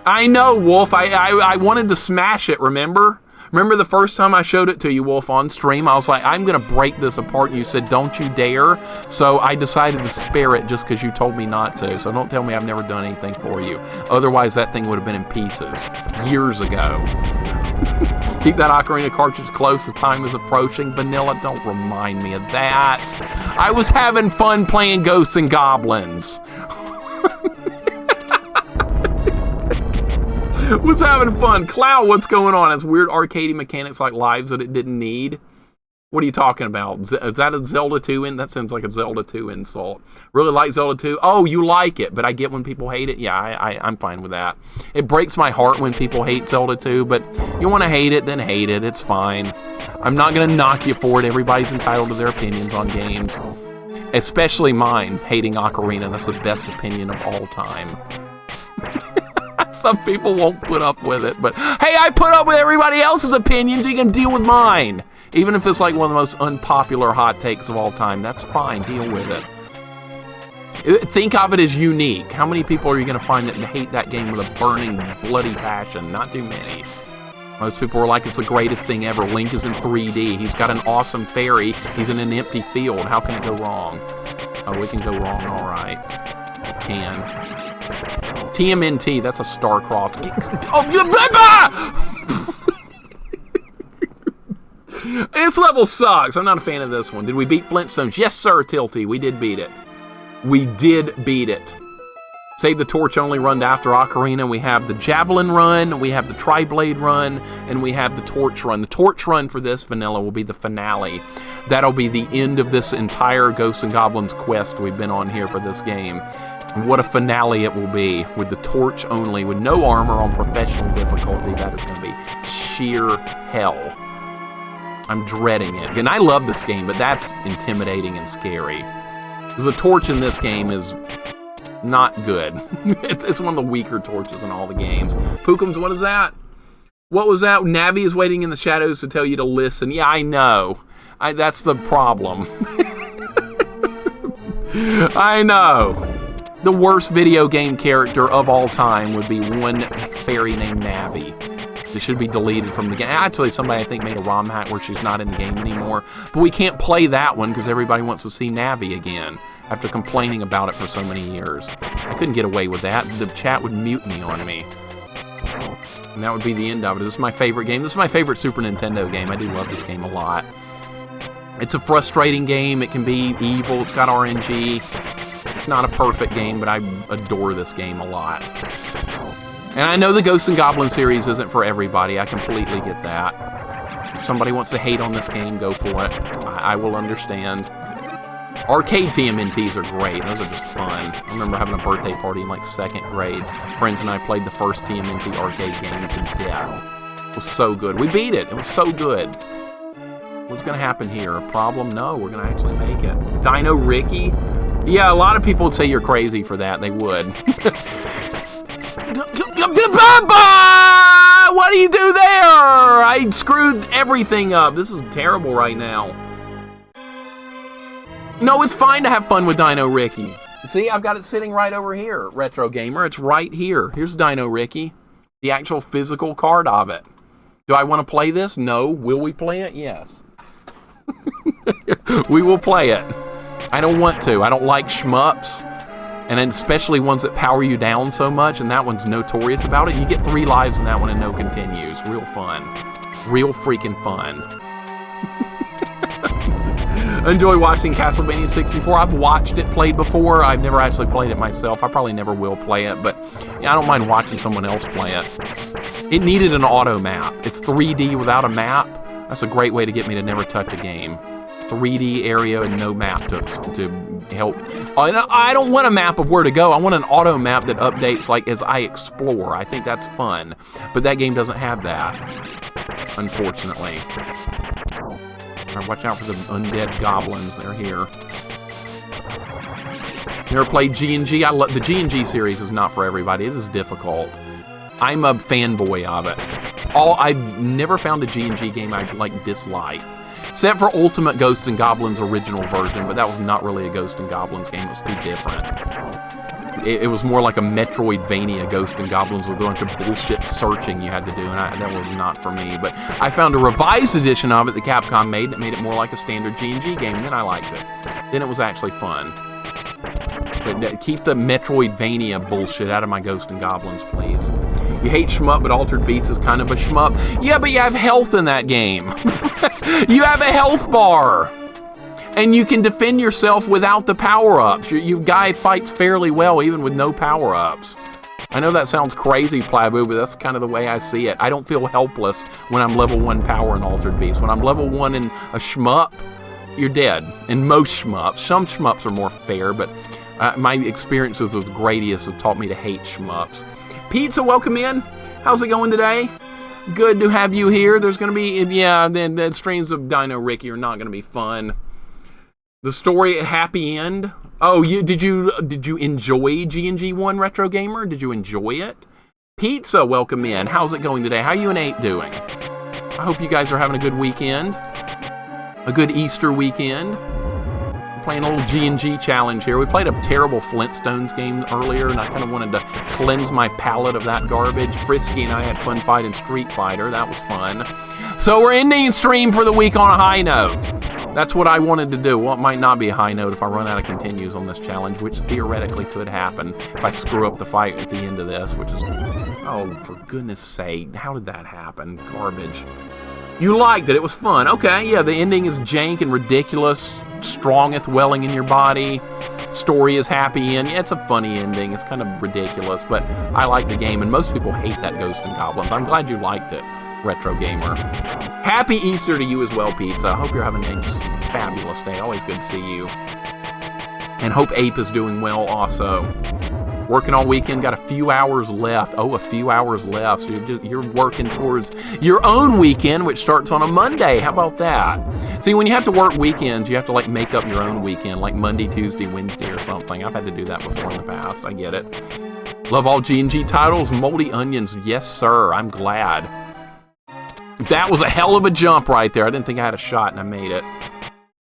I know, Wolf. I wanted to smash it, remember? Remember the first time I showed it to you, Wolf, on stream? I was like, I'm going to break this apart, and you said, don't you dare. So I decided to spare it just because you told me not to. So don't tell me I've never done anything for you. Otherwise, that thing would have been in pieces years ago. Keep that Ocarina cartridge close. The time is approaching. Vanilla, don't remind me of that. I was having fun playing Ghosts and Goblins. Was having fun. Cloud, what's going on? It's weird arcadey mechanics like lives that it didn't need. What are you talking about? Is that a Zelda 2 in? That sounds like a Zelda 2 insult. Really like Zelda 2? Oh, you like it, but I get when people hate it. Yeah, I'm fine with that. It breaks my heart when people hate Zelda 2, but you want to hate it, then hate it. It's fine. I'm not going to knock you for it. Everybody's entitled to their opinions on games. Especially mine, hating Ocarina. That's the best opinion of all time. Some people won't put up with it, but hey, I put up with everybody else's opinions, so you can deal with mine. Even if it's like one of the most unpopular hot takes of all time, that's fine, deal with it. Think of it as unique. How many people are you going to find that hate that game with a burning, bloody passion? Not too many. Most people are like, it's the greatest thing ever. Link is in 3D. He's got an awesome fairy. He's in an empty field. How can it go wrong? Oh, we can go wrong, all right. Can. TMNT, that's a star-crossed. Oh, this level sucks. I'm not a fan of this one. Did we beat Flintstones? Yes, sir, Tilty. We did beat it. We did beat it. Save the Torch only run after Ocarina. We have the Javelin run, we have the Tri-Blade run, and we have the Torch run. The Torch run for this vanilla will be the finale. That'll be the end of this entire Ghosts and Goblins quest we've been on here for this game. And what a finale it will be, with the Torch only, with no armor on professional difficulty. That is going to be sheer hell. I'm dreading it. And I love this game, but that's intimidating and scary. Because the Torch in this game is not good. It's one of the weaker torches in all the games. Pookums, what is that? What was that? Navi is waiting in the shadows to tell you to listen. Yeah, I know. That's the problem. I know. The worst video game character of all time would be one fairy named Navi. This should be deleted from the game. Actually, somebody I think made a ROM hack where she's not in the game anymore. But we can't play that one because everybody wants to see Navi again after complaining about it for so many years. I couldn't get away with that. The chat would mute me on me. And that would be the end of it. This is my favorite game. This is my favorite Super Nintendo game. I do love this game a lot. It's a frustrating game. It can be evil. It's got RNG. It's not a perfect game, but I adore this game a lot. And I know the Ghosts and Goblins series isn't for everybody. I completely get that. If somebody wants to hate on this game, go for it. I will understand. Arcade TMNTs are great. Those are just fun. I remember having a birthday party in like 2nd grade. Friends and I played the first TMNT arcade game to death. It was so good. We beat it. It was so good. What's going to happen here? A problem? No, we're going to actually make it. Dino Ricky? Yeah, a lot of people would say you're crazy for that. They would. What do you do there? I screwed everything up. This is terrible right now. No, it's fine to have fun with Dino Ricky. See, I've got it sitting right over here, Retro Gamer. It's right here. Here's Dino Ricky. The actual physical card of it. Do I want to play this? No. Will we play it? Yes. We will play it. I don't want to. I don't like shmups. And then especially ones that power you down so much, and that one's notorious about it. You get 3 lives in that one and no continues. Real fun. Real freaking fun. Enjoy watching Castlevania 64. I've watched it played before. I've never actually played it myself. I probably never will play it, but yeah, I don't mind watching someone else play it. It needed an auto map. It's 3D without a map. That's a great way to get me to never touch a game. 3D area and no map to help. I don't want a map of where to go. I want an auto map that updates like as I explore. I think that's fun, but that game doesn't have that. unfortunately. Right, watch out for the undead goblins. They're here. Never played G&G? The G&G series is not for everybody. It is difficult. I'm a fanboy of it. I've never found a G&G game I dislike. Except for Ultimate Ghosts and Goblins original version, but that was not really a Ghosts and Goblins game. It was too different. It was more like a Metroidvania Ghosts and Goblins with a bunch of bullshit searching you had to do, and that was not for me. But I found a revised edition of it that Capcom made that made it more like a standard G&G game, and then I liked it. Then it was actually fun. But keep the Metroidvania bullshit out of my Ghosts and Goblins, please. You hate shmup, but Altered Beast is kind of a shmup. Yeah, but you have health in that game. You have a health bar. And you can defend yourself without the power-ups. Your guy fights fairly well, even with no power-ups. I know that sounds crazy, Plavu, but that's kind of the way I see it. I don't feel helpless when I'm level 1 power in Altered Beast. When I'm level 1 in a shmup, you're dead. In most shmups. Some shmups are more fair, but my experiences with Gradius have taught me to hate shmups. Pizza, welcome in. How's it going today? Good to have you here. There's going to be, then the streams of Dino Ricky are not going to be fun. The story happy end. Oh, did you enjoy G&G 1 Retro Gamer? Did you enjoy it? Pizza, welcome in. How's it going today? How you and Ape doing? I hope you guys are having a good weekend. A good Easter weekend. Playing a little G&G challenge here. We played a terrible Flintstones game earlier, and I kind of wanted to cleanse my palate of that garbage. Frisky and I had fun fighting Street Fighter. That was fun. So we're ending the stream for the week on a high note. That's what I wanted to do. Well, it might not be a high note if I run out of continues on this challenge, which theoretically could happen if I screw up the fight at the end of this, which is... Oh, for goodness sake. How did that happen? Garbage. You liked it. It was fun. Okay, yeah, the ending is jank and ridiculous. Strongeth welling in your body. Story is happy end. Yeah, it's a funny ending. It's kind of ridiculous, but I like the game, and most people hate that Ghosts and Goblins. I'm glad you liked it, Retro Gamer. Happy Easter to you as well, Pizza. I hope you're having a just fabulous day. Always good to see you. And hope Ape is doing well also. Working all weekend, got a few hours left. Oh, a few hours left. So you're working towards your own weekend, which starts on a Monday. How about that? See, when you have to work weekends, you have to make up your own weekend, like Monday, Tuesday, Wednesday or something. I've had to do that before in the past. I get it. Love all G&G titles. Moldy Onions. Yes, sir. I'm glad. That was a hell of a jump right there. I didn't think I had a shot, and I made it.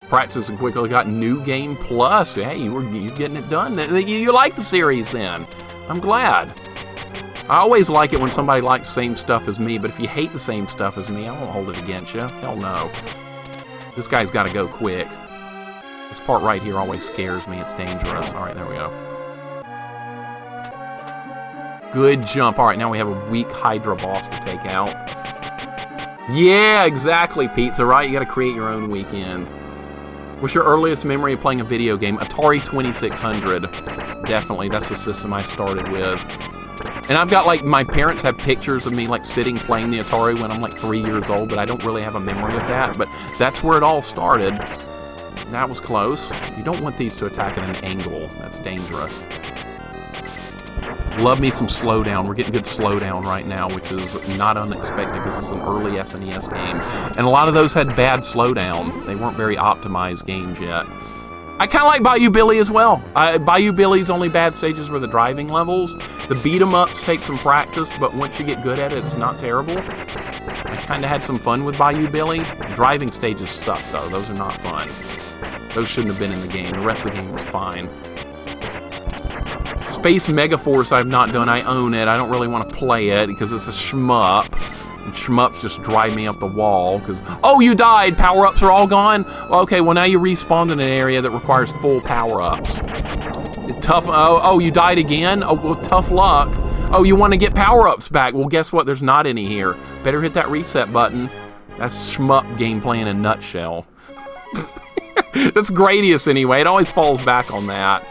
Practice and quickly got New Game Plus. Hey, you're getting it done. You like the series then. I'm glad. I always like it when somebody likes the same stuff as me, but if you hate the same stuff as me, I won't hold it against you. Hell no. This guy's got to go quick. This part right here always scares me. It's dangerous. All right, there we go. Good jump. All right, now we have a weak Hydra boss to take out. Yeah, exactly, Pizza, right? You got to create your own weekend. What's your earliest memory of playing a video game? Atari 2600. Definitely, that's the system I started with. And I've got, my parents have pictures of me, sitting playing the Atari when I'm, 3 years old, but I don't really have a memory of that. But that's where it all started. That was close. You don't want these to attack at an angle. That's dangerous. Love me some slowdown. We're getting good slowdown right now, which is not unexpected because it's an early SNES game. And a lot of those had bad slowdown. They weren't very optimized games yet. I kind of like Bayou Billy as well. Bayou Billy's only bad stages were the driving levels. The beat-em-ups take some practice, but once you get good at it, it's not terrible. I kind of had some fun with Bayou Billy. The driving stages suck, though. Those are not fun. Those shouldn't have been in the game. The rest of the game was fine. Space Megaforce I've not done. I own it. I don't really want to play it because it's a shmup. And shmups just drive me up the wall because... Oh, you died! Power-ups are all gone? Okay, well now you respawned in an area that requires full power-ups. Tough... Oh, you died again? Oh, well, tough luck. Oh, you want to get power-ups back? Well, guess what? There's not any here. Better hit that reset button. That's shmup gameplay in a nutshell. That's Gradius anyway. It always falls back on that.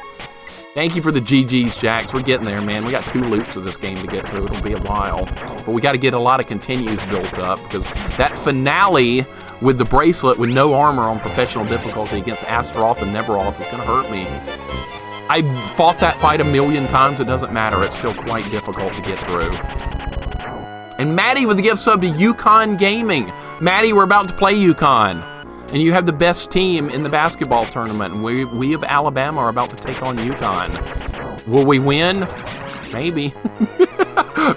Thank you for the GGs, Jax. We're getting there, man. We got 2 loops of this game to get through. It'll be a while. But we got to get a lot of continues built up because that finale with the bracelet with no armor on professional difficulty against Astaroth and Neberoth is going to hurt me. I fought that fight 1,000,000 times. It doesn't matter. It's still quite difficult to get through. And Maddie with the gift sub to Yukon Gaming. Maddie, we're about to play Yukon. And you have the best team in the basketball tournament. And we of Alabama are about to take on Yukon. Will we win? Maybe.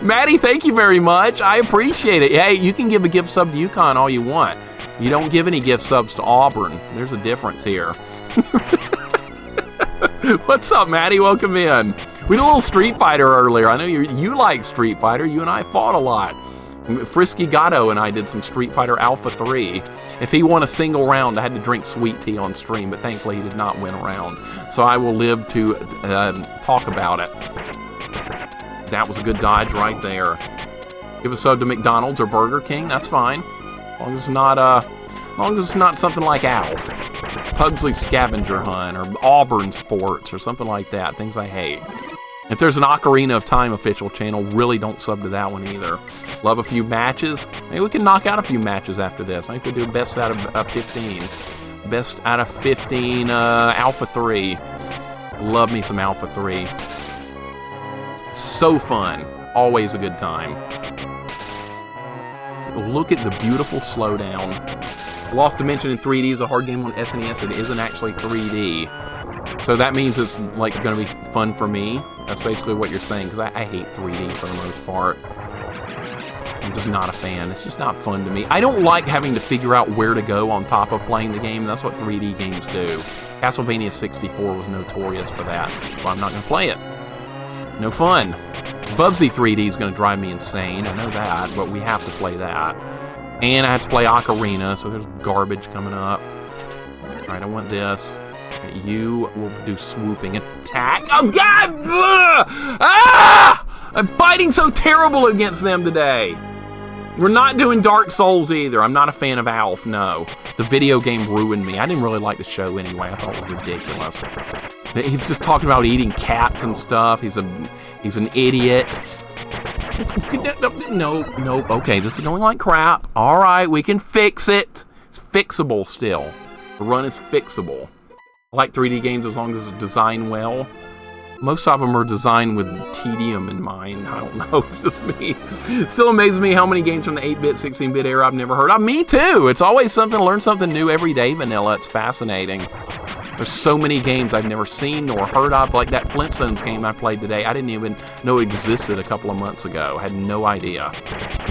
Maddie, thank you very much. I appreciate it. Hey, you can give a gift sub to Yukon all you want. You don't give any gift subs to Auburn. There's a difference here. What's up, Maddie? Welcome in. We did a little Street Fighter earlier. I know you like Street Fighter. You and I fought a lot. Frisky Gatto and I did some Street Fighter Alpha 3. If he won a single round, I had to drink sweet tea on stream, but thankfully he did not win a round. So I will live to talk about it. That was a good dodge right there. Give a sub to McDonald's or Burger King, that's fine. As long as it's not something like Alf, Pugsley Scavenger Hunt, or Auburn Sports, or something like that. Things I hate. If there's an Ocarina of Time official channel, really don't sub to that one either. Love a few matches. Maybe we can knock out a few matches after this. Maybe we could do best out of 15. Best out of 15 Alpha 3. Love me some Alpha 3. So fun. Always a good time. Look at the beautiful slowdown. Lost Dimension in 3D is a hard game on SNES. It isn't actually 3D. So that means it's like going to be fun for me. That's basically what you're saying, because I hate 3D for the most part. I'm just not a fan. It's just not fun to me. I don't like having to figure out where to go on top of playing the game. That's what 3D games do. Castlevania 64 was notorious for that, so I'm not going to play it. No fun. Bubsy 3D is going to drive me insane. I know that, but we have to play that. And I have to play Ocarina, so there's garbage coming up. Alright, I want this. You will do swooping attack. Oh, God! Ah! I'm fighting so terrible against them today. We're not doing Dark Souls either. I'm not a fan of Alf, no. The video game ruined me. I didn't really like the show anyway. I thought it was ridiculous. He's just talking about eating cats and stuff. He's an idiot. No. Okay, this is going like crap. All right, we can fix it. It's fixable still. The run is fixable. I like 3D games as long as it's designed well. Most of them are designed with tedium in mind. I don't know, it's just me. It still amazes me how many games from the 8-bit, 16-bit era I've never heard of. Me too! It's always something to learn something new every day, Vanilla. It's fascinating. There's so many games I've never seen nor heard of, like that Flintstones game I played today. I didn't even know existed a couple of months ago. I had no idea.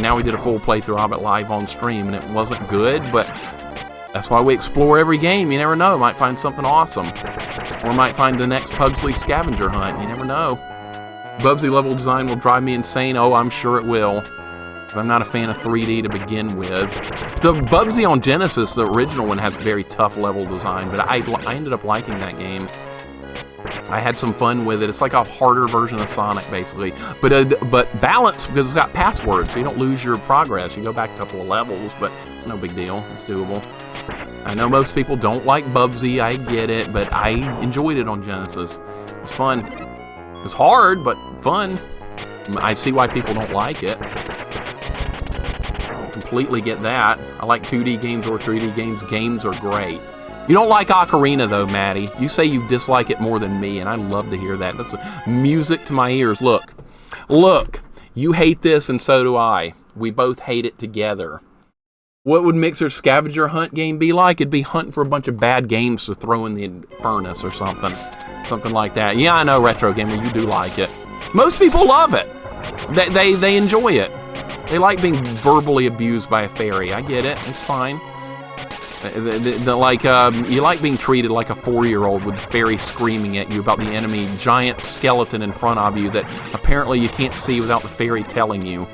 Now we did a full playthrough of it live on stream, and it wasn't good, but that's why we explore every game. You never know. Might find something awesome. Or might find the next Pugsley Scavenger Hunt. You never know. Bubsy level design will drive me insane. Oh, I'm sure it will. I'm not a fan of 3D to begin with. The Bubsy on Genesis, the original one, has very tough level design, but I ended up liking that game. I had some fun with it. It's like a harder version of Sonic, basically. But balanced, because it's got passwords, so you don't lose your progress. You go back a couple of levels, but it's no big deal. It's doable. I know most people don't like Bubsy, I get it, but I enjoyed it on Genesis. It's fun. It's hard, but fun. I see why people don't like it. I completely get that. I like 2D games or 3D games. Games are great. You don't like Ocarina, though, Maddie. You say you dislike it more than me, and I love to hear that. That's music to my ears. Look. You hate this, and so do I. We both hate it together. What would Mixer's scavenger hunt game be like? It'd be hunting for a bunch of bad games to throw in the furnace or something. Something like that. Yeah, I know, Retro Gamer, you do like it. Most people love it. They enjoy it. They like being verbally abused by a fairy. I get it. It's fine. You like being treated like a 4-year-old with the fairy screaming at you about the enemy giant skeleton in front of you that apparently you can't see without the fairy telling you.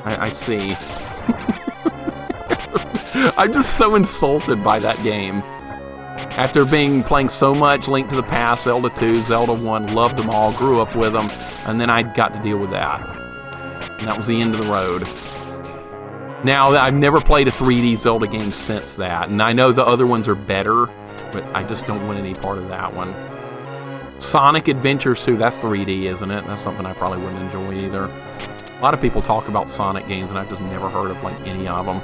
I see. I'm just so insulted by that game. After playing so much Link to the Past, Zelda 2, Zelda 1, loved them all, grew up with them, and then I got to deal with that. And that was the end of the road. Now, I've never played a 3D Zelda game since that, and I know the other ones are better, but I just don't want any part of that one. Sonic Adventures 2, that's 3D, isn't it? That's something I probably wouldn't enjoy either. A lot of people talk about Sonic games, and I've just never heard of any of them.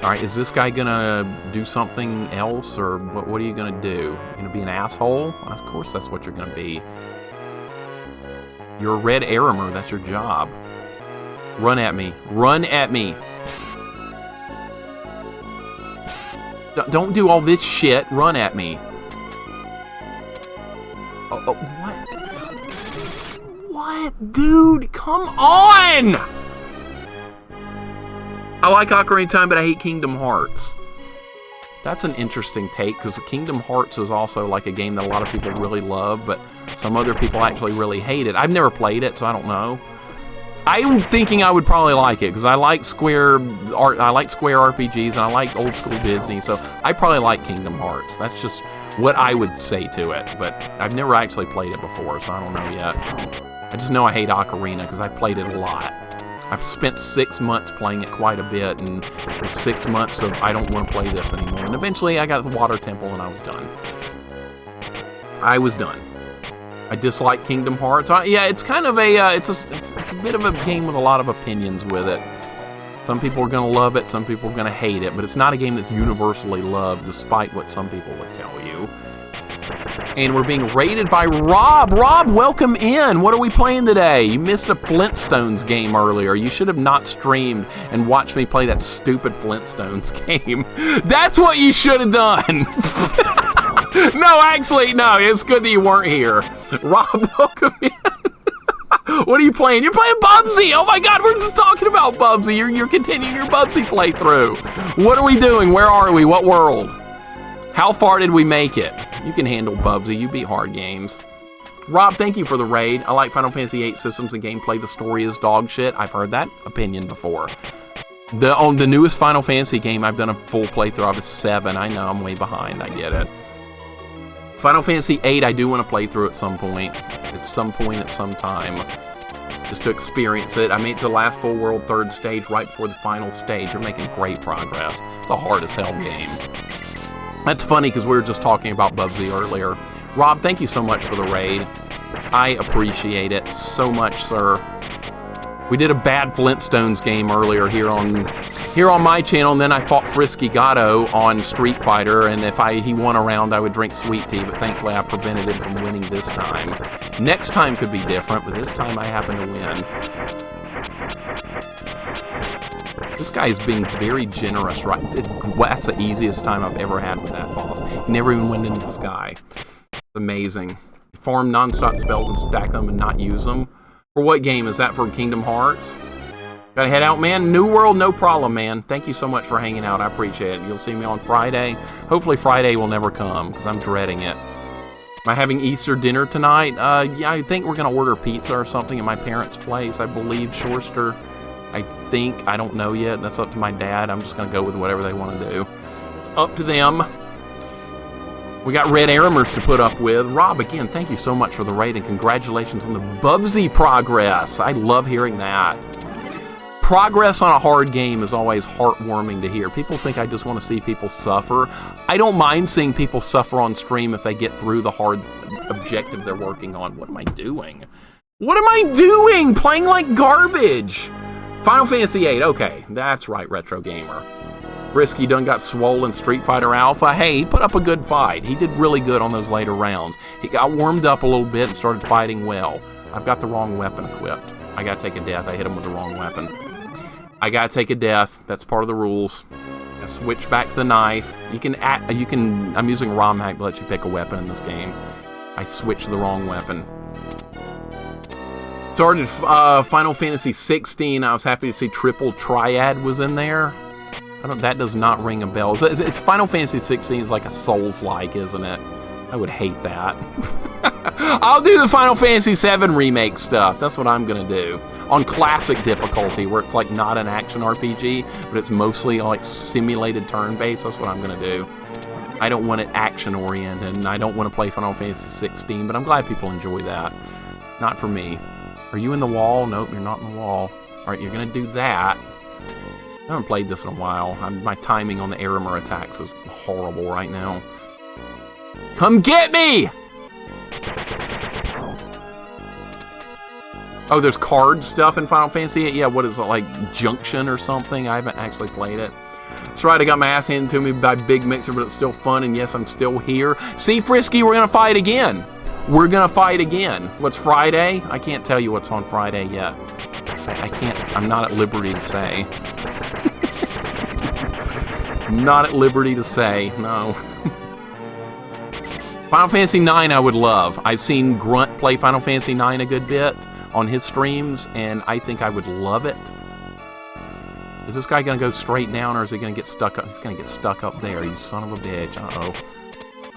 Alright, is this guy gonna do something else, or what are you gonna do? You gonna be an asshole? Of course that's what you're gonna be. You're a red Aramer, that's your job. Run at me. Run at me. Don't do all this shit. Run at me. Oh, what? What? Dude, come on! I like Ocarina of Time, but I hate Kingdom Hearts. That's an interesting take, because Kingdom Hearts is also like a game that a lot of people really love, but some other people actually really hate it. I've never played it, so I don't know. I'm thinking I would probably like it, because I like Square RPGs, and I like old school Disney, so I probably like Kingdom Hearts. That's just what I would say to it, but I've never actually played it before, so I don't know yet. I just know I hate Ocarina, because I played it a lot. I've spent 6 months playing it quite a bit, and it was 6 months of I don't want to play this anymore. And eventually I got the Water Temple, and I was done. I was done. I dislike Kingdom Hearts. Yeah, it's kind of a it's a bit of a game with a lot of opinions with it. Some people are going to love it, some people are going to hate it, but it's not a game that's universally loved, despite what some people would tell you. And we're being raided by Rob. Rob, welcome in. What are we playing today? You missed a Flintstones game earlier. You should have not streamed and watched me play that stupid Flintstones game. That's what you should have done. No, actually, no. It's good that you weren't here. Rob, welcome in. What are you playing? You're playing Bubsy. Oh my God, we're just talking about Bubsy. You're continuing your Bubsy playthrough. What are we doing? Where are we? What world? How far did we make it? You can handle Bubsy. You beat hard games. Rob, thank you for the raid. I like Final Fantasy VIII systems and gameplay. The story is dog shit. I've heard that opinion before. On the newest Final Fantasy game, I've done a full playthrough of. It's 7. I know, I'm way behind. I get it. Final Fantasy VIII, I do want to play through at some point. At some point, at some time. Just to experience it. I made it to the last full world 3rd stage right before the final stage. You're making great progress. It's a hard as hell game. That's funny because we were just talking about Bubsy earlier. Rob, thank you so much for the raid. I appreciate it so much, sir. We did a bad Flintstones game earlier here on my channel, and then I fought Frisky Gatto on Street Fighter, and if he won a round, I would drink sweet tea, but thankfully I prevented him from winning this time. Next time could be different, but this time I happen to win. This guy is being very generous, right? That's the easiest time I've ever had with that boss. He never even went into the sky. It's amazing. Farm non-stop spells and stack them and not use them. For what game? Is that for Kingdom Hearts? Gotta head out, man. New World, no problem, man. Thank you so much for hanging out. I appreciate it. You'll see me on Friday. Hopefully Friday will never come, because I'm dreading it. Am I having Easter dinner tonight? Yeah, I think we're gonna order pizza or something at my parents' place. I believe Shorster. I think. I don't know yet. That's up to my dad. I'm just gonna go with whatever they want to do. It's up to them. We got Red Aramers to put up with. Rob, again, thank you so much for the raid, and congratulations on the Bubsy progress. I love hearing that. Progress on a hard game is always heartwarming to hear. People think I just want to see people suffer. I don't mind seeing people suffer on stream if they get through the hard objective they're working on. What am I doing? What am I doing? Playing like garbage. Final Fantasy VIII. Okay, that's right, Retro Gamer. Brisky done got swollen Street Fighter Alpha. Hey, he put up a good fight. He did really good on those later rounds. He got warmed up a little bit and started fighting well. I've got the wrong weapon equipped. I gotta take a death. I hit him with the wrong weapon. I gotta take a death. That's part of the rules. I switch back to the knife. I'm using ROM hack to let you pick a weapon in this game. I switched the wrong weapon. Started Final Fantasy 16. I was happy to see Triple Triad was in there. That does not ring a bell. It's Final Fantasy 16 is like a Souls-like, isn't it? I would hate that. I'll do the Final Fantasy 7 remake stuff. That's what I'm gonna do. On classic difficulty, where it's like not an action RPG, but it's mostly like simulated turn-based. That's what I'm gonna do. I don't want it action-oriented, and I don't want to play Final Fantasy 16, but I'm glad people enjoy that. Not for me. Are you in the wall? Nope, you're not in the wall. Alright, you're gonna do that. I haven't played this in a while. My timing on the Aramer attacks is horrible right now. Come get me! Oh, there's card stuff in Final Fantasy? Yeah, what is it, like Junction or something? I haven't actually played it. That's right, I got my ass handed to me by Big Mixer, but it's still fun, and yes, I'm still here. See, Frisky, we're gonna fight again. We're gonna fight again. What's Friday? I can't tell you what's on Friday yet. I can't, I'm not at liberty to say. Not at liberty to say, no. Final Fantasy IX I would love. I've seen Grunt play Final Fantasy IX a good bit on his streams, and I think I would love it. Is this guy gonna go straight down, or is he gonna get stuck up? He's gonna get stuck up there, you son of a bitch. Uh-oh.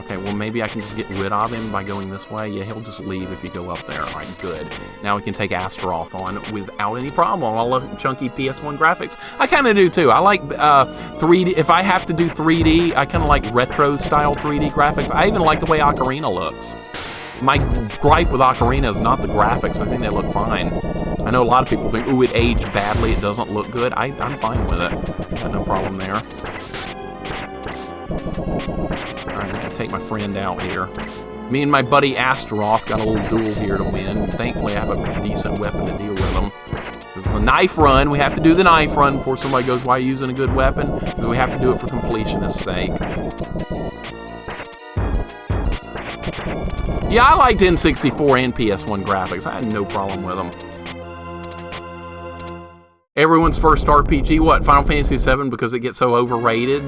Okay, well, maybe I can just get rid of him by going this way. Yeah, he'll just leave if you go up there. All right, good. Now we can take Astaroth on without any problem. I love chunky PS1 graphics. I kind of do, too. I like 3D. If I have to do 3D, I kind of like retro-style 3D graphics. I even like the way Ocarina looks. My gripe with Ocarina is not the graphics. I think they look fine. I know a lot of people think, ooh, it aged badly. It doesn't look good. I'm fine with it. Got no problem there. Alright, I'm gonna take my friend out here. Me and my buddy Astaroth got a little duel here to win. Thankfully, I have a decent weapon to deal with him. This is a knife run. We have to do the knife run before somebody goes, why are you using a good weapon? Because we have to do it for completionist's sake. Yeah, I liked N64 and PS1 graphics. I had no problem with them. Everyone's first RPG, what? Final Fantasy VII because it gets so overrated?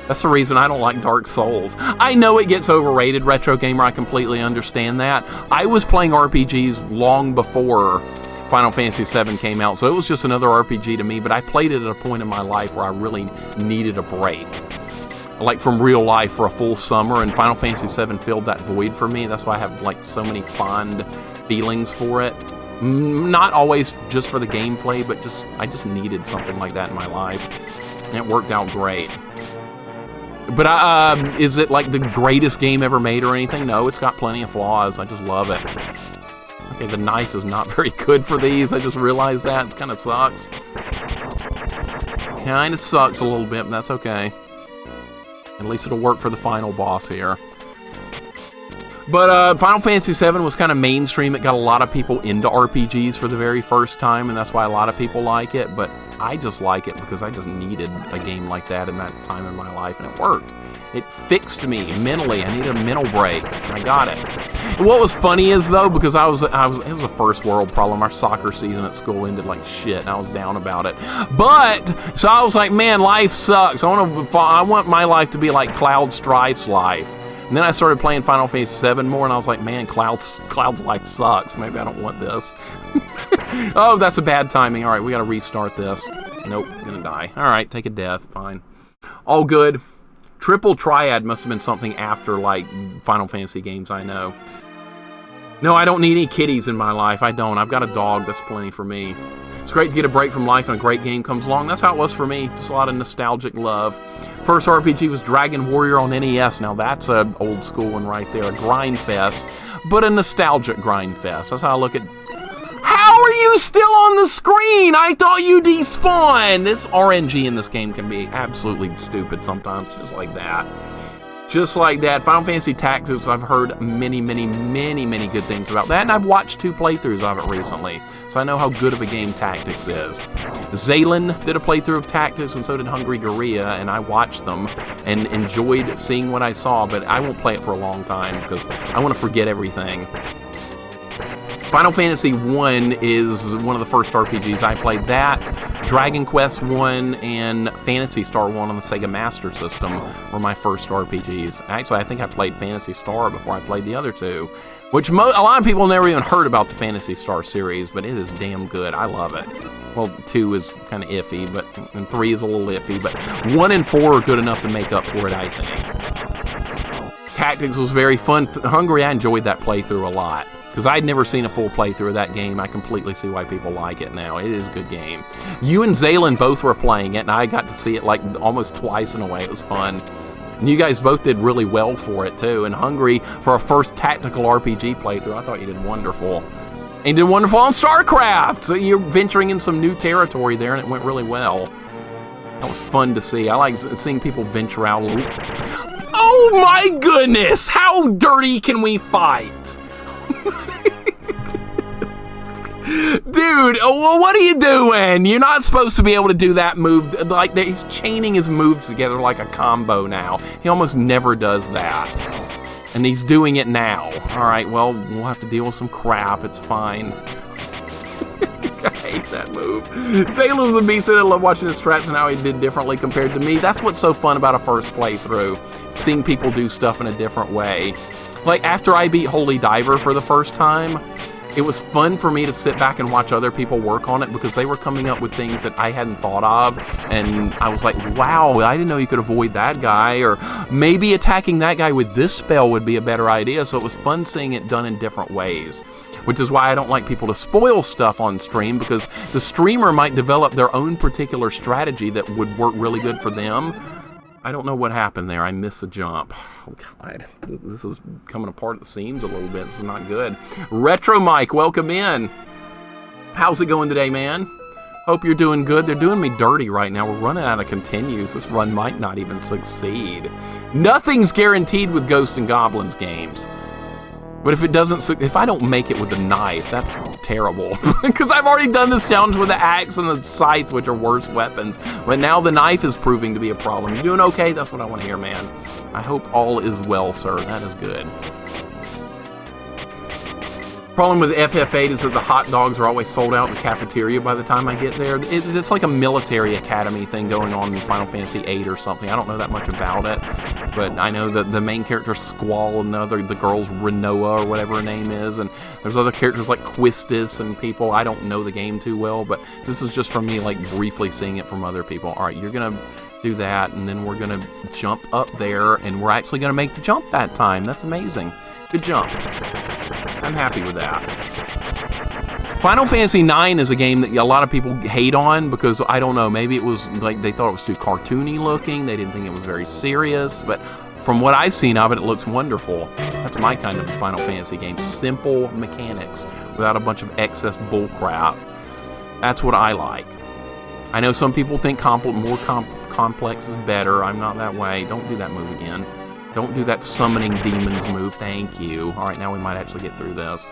That's the reason I don't like Dark Souls. I know it gets overrated, Retro Gamer. I completely understand that. I was playing RPGs long before Final Fantasy VII came out, so it was just another RPG to me, but I played it at a point in my life where I really needed a break. Like from real life for a full summer, and Final Fantasy VII filled that void for me. That's why I have like so many fond feelings for it. Not always just for the gameplay, but I just needed something like that in my life. And it worked out great. But is it like the greatest game ever made or anything? No, it's got plenty of flaws. I just love it. Okay, the knife is not very good for these. I just realized that. It kind of sucks. Kind of sucks a little bit, but that's okay. At least it'll work for the final boss here. But Final Fantasy VII was kind of mainstream. It got a lot of people into RPGs for the very first time, and that's why a lot of people like it. But I just like it because I just needed a game like that in that time in my life, and it worked. It fixed me mentally. I needed a mental break. I got it. And what was funny is, though, because it was a first world problem. Our soccer season at school ended like shit, and I was down about it. But so I was like, man, life sucks. I want my life to be like Cloud Strife's life. And then I started playing Final Fantasy VII more, and I was like, man, Cloud's life sucks. Maybe I don't want this. Oh, that's a bad timing. All right, we got to restart this. Nope, gonna die. All right, take a death. Fine. All good. Triple Triad must have been something after, like, Final Fantasy games I know. No, I don't need any kitties in my life. I don't. I've got a dog. That's plenty for me. It's great to get a break from life and a great game comes along. That's how it was for me. Just a lot of nostalgic love. First RPG was Dragon Warrior on NES. Now that's an old school one right there. A grind fest, but a nostalgic grind fest. That's how I look at... How are you still on the screen? I thought you despawned. This RNG in this game can be absolutely stupid sometimes, just like that. Just like that. Final Fantasy Tactics, I've heard many, many, many, many good things about that, and I've watched 2 playthroughs of it recently, so I know how good of a game Tactics is. Zaylen did a playthrough of Tactics, and so did Hungry Gorilla, and I watched them and enjoyed seeing what I saw, but I won't play it for a long time because I want to forget everything. Final Fantasy I is one of the first RPGs I played. That, Dragon Quest I, and Phantasy Star 1 on the Sega Master System were my first RPGs. Actually, I think I played Phantasy Star before I played the other 2, which a lot of people never even heard about the Phantasy Star series, but it is damn good. I love it. Well, 2 is kind of iffy, and 3 is a little iffy, but 1 and 4 are good enough to make up for it, I think. Tactics was very fun. Hungry, I enjoyed that playthrough a lot. Because I'd never seen a full playthrough of that game. I completely see why people like it now. It is a good game. You and Zaylen both were playing it, and I got to see it like almost twice in a way. It was fun. And you guys both did really well for it, too. And Hungry, for a first tactical RPG playthrough, I thought you did wonderful. And you did wonderful on StarCraft! So you're venturing in some new territory there, and it went really well. That was fun to see. I like seeing people venture out a little. Oh my goodness! How dirty can we fight? Dude, what are you doing? You're not supposed to be able to do that move. Like, he's chaining his moves together like a combo now. He almost never does that. And he's doing it now. Alright, well, we'll have to deal with some crap. It's fine. I hate that move. Sailors and B said, I love watching his traps and how he did differently compared to me. That's what's so fun about a first playthrough. Seeing people do stuff in a different way. Like, after I beat Holy Diver for the first time, it was fun for me to sit back and watch other people work on it because they were coming up with things that I hadn't thought of, and I was like, wow, I didn't know you could avoid that guy, or maybe attacking that guy with this spell would be a better idea. So it was fun seeing it done in different ways, which is why I don't like people to spoil stuff on stream, because the streamer might develop their own particular strategy that would work really good for them. I don't know what happened there. I missed the jump. Oh, God. This is coming apart at the seams a little bit. This is not good. Retro Mike, welcome in. How's it going today, man? Hope you're doing good. They're doing me dirty right now. We're running out of continues. This run might not even succeed. Nothing's guaranteed with Ghosts and Goblins games. But if I don't make it with the knife, that's terrible. Because I've already done this challenge with the axe and the scythe, which are worse weapons. But now the knife is proving to be a problem. You doing okay? That's what I want to hear, man. I hope all is well, sir. That is good. Problem with FF8 is that the hot dogs are always sold out in the cafeteria by the time I get there. It's like a military academy thing going on in Final Fantasy VIII or something. I don't know that much about it, but I know that the main character Squall and the girl's Renoa or whatever her name is, and there's other characters like Quistis and people. I don't know the game too well, but this is just from me like briefly seeing it from other people. All right, you're gonna do that, and then we're gonna jump up there, and we're actually gonna make the jump that time. That's amazing. Good jump. I'm happy with that. Final Fantasy IX is a game that a lot of people hate on because, I don't know, maybe it was like they thought it was too cartoony looking. They didn't think it was very serious, but from what I've seen of it, it looks wonderful. That's my kind of Final Fantasy game. Simple mechanics without a bunch of excess bull crap. That's what I like. I know some people think more complex is better. I'm not that way. Don't do that move again. Don't do that summoning demons move. Thank you. All right, now we might actually get through this.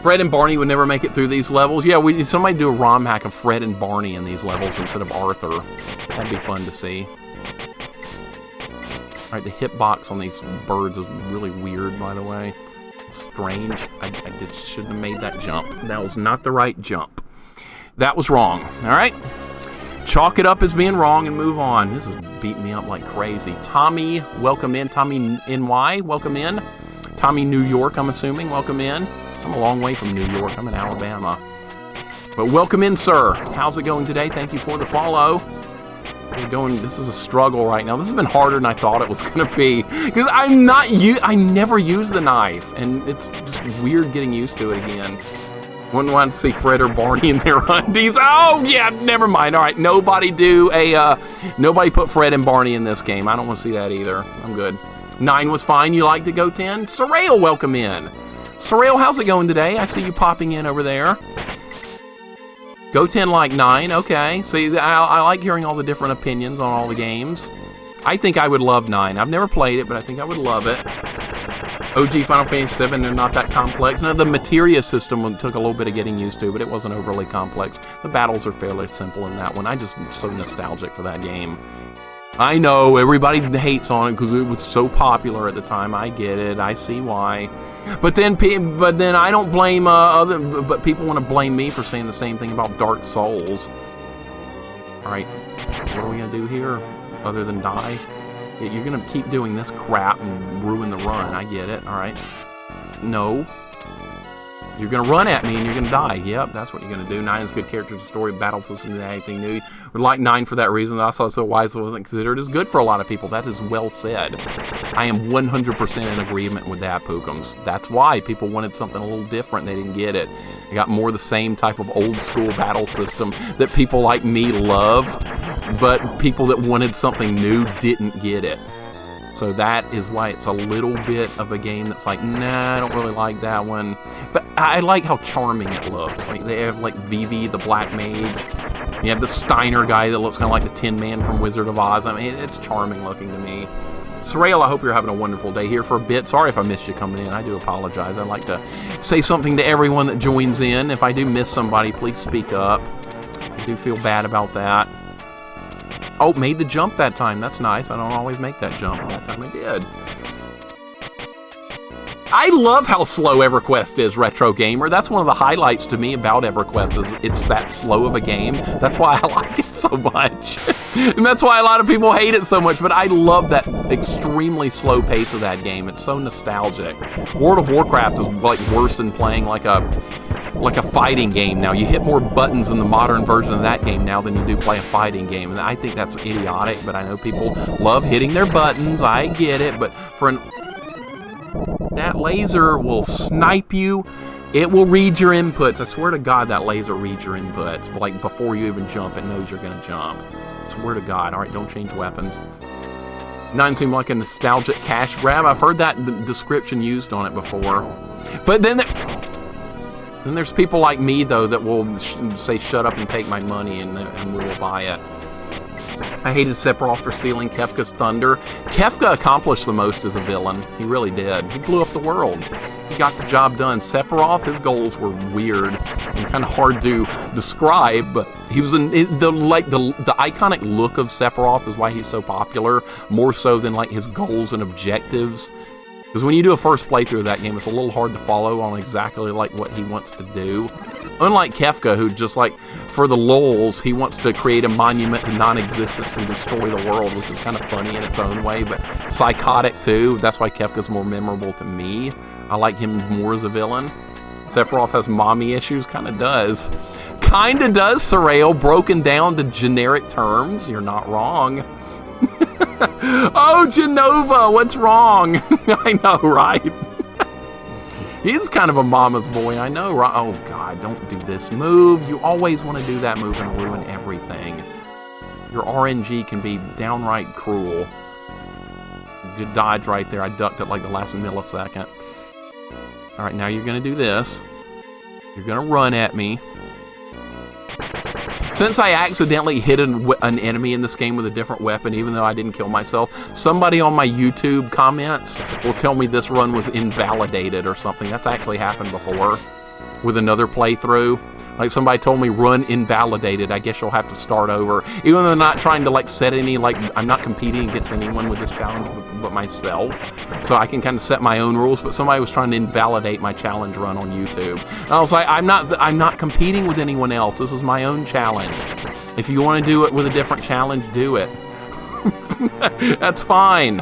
Fred and Barney would never make it through these levels. Yeah, somebody do a ROM hack of Fred and Barney in these levels instead of Arthur. That'd be fun to see. All right, the hitbox on these birds is really weird, by the way. It's strange. I just shouldn't have made that jump. That was not the right jump. That was wrong. All right? Chalk it up as being wrong and move on. This is beating me up like crazy. Tommy, welcome in. Tommy NY, welcome in. Tommy New York, I'm assuming, welcome in. I'm a long way from New York. I'm in Alabama. But welcome in, sir. How's it going today? Thank you for the follow. This is a struggle right now. This has been harder than I thought it was going to be. Because I never use the knife. And it's just weird getting used to it again. Wouldn't want to see Fred or Barney in their undies. Oh, yeah, never mind. All right, nobody put Fred and Barney in this game. I don't want to see that either. I'm good. 9 was fine. You like to go 10? Sorrel, welcome in. Sorrel, how's it going today? I see you popping in over there. Go 10 like 9. Okay. See, I like hearing all the different opinions on all the games. I think I would love 9. I've never played it, but I think I would love it. OG Final Fantasy VII, they're not that complex. No, the materia system took a little bit of getting used to, but it wasn't overly complex. The battles are fairly simple in that one. I just am so nostalgic for that game. I know, everybody hates on it because it was so popular at the time. I get it. I see why. But then I don't blame but people want to blame me for saying the same thing about Dark Souls. All right, what are we going to do here other than die? You're going to keep doing this crap and ruin the run. I get it. All right. No. You're going to run at me and you're going to die. Yep, that's what you're going to do. 9 is a good character to story, battle system, anything new. Would like 9 for that reason. Also, so wise wasn't considered as good for a lot of people. That is well said. I am 100% in agreement with that, Pookums. That's why people wanted something a little different. They didn't get it. They got more the same type of old school battle system that people like me love, but people that wanted something new didn't get it. So that is why it's a little bit of a game that's like, nah, I don't really like that one. But I like how charming it looks. Like they have like Vivi, the Black Mage. You have the Steiner guy that looks kind of like the Tin Man from Wizard of Oz. I mean, it's charming looking to me. Sorrel, I hope you're having a wonderful day here for a bit. Sorry if I missed you coming in. I do apologize. I'd like to say something to everyone that joins in. If I do miss somebody, please speak up. I do feel bad about that. Oh, made the jump that time. That's nice. I don't always make that jump. That time I did. I love how slow EverQuest is, Retro Gamer. That's one of the highlights to me about EverQuest is it's that slow of a game. That's why I like it so much. And that's why a lot of people hate it so much, but I love that extremely slow pace of that game. It's so nostalgic. World of Warcraft is like worse than playing like a fighting game now. You hit more buttons in the modern version of that game now than you do play a fighting game. And I think that's idiotic, but I know people love hitting their buttons. I get it, but for that laser will snipe you. It will read your inputs. I swear to God, that laser reads your inputs. Like, before you even jump, it knows you're going to jump. I swear to God. All right, don't change weapons. Doesn't seem like a nostalgic cash grab. I've heard that description used on it before. But then there's people like me, though, that will say, shut up and take my money, and we will buy it. I hated Sephiroth for stealing Kefka's thunder. Kefka accomplished the most as a villain. He really did. He blew up the world. He got the job done. Sephiroth, his goals were weird and kind of hard to describe, but he was the iconic look of Sephiroth is why he's so popular, more so than like his goals and objectives. Because when you do a first playthrough of that game, it's a little hard to follow on exactly like what he wants to do. Unlike Kefka, who just like, for the lulz, he wants to create a monument to non-existence and destroy the world, which is kind of funny in its own way, but psychotic too. That's why Kefka's more memorable to me. I like him more as a villain. Sephiroth has mommy issues, kind of does. Kinda does, Sorrel, broken down to generic terms. You're not wrong. Oh, Genova, what's wrong? I know, right? He's kind of a mama's boy, I know, right? Oh, God, don't do this move. You always want to do that move and ruin everything. Your RNG can be downright cruel. Good dodge right there. I ducked it like the last millisecond. All right, now you're going to do this. You're going to run at me. Since I accidentally hit an enemy in this game with a different weapon, even though I didn't kill myself, somebody on my YouTube comments will tell me this run was invalidated or something. That's actually happened before with another playthrough. Like, somebody told me run invalidated. I guess you'll have to start over. Even though I'm not trying to like set any, like, I'm not competing against anyone with this challenge but myself. So I can kind of set my own rules, but somebody was trying to invalidate my challenge run on YouTube. And I was like, I'm not competing with anyone else. This is my own challenge. If you want to do it with a different challenge, do it. That's fine.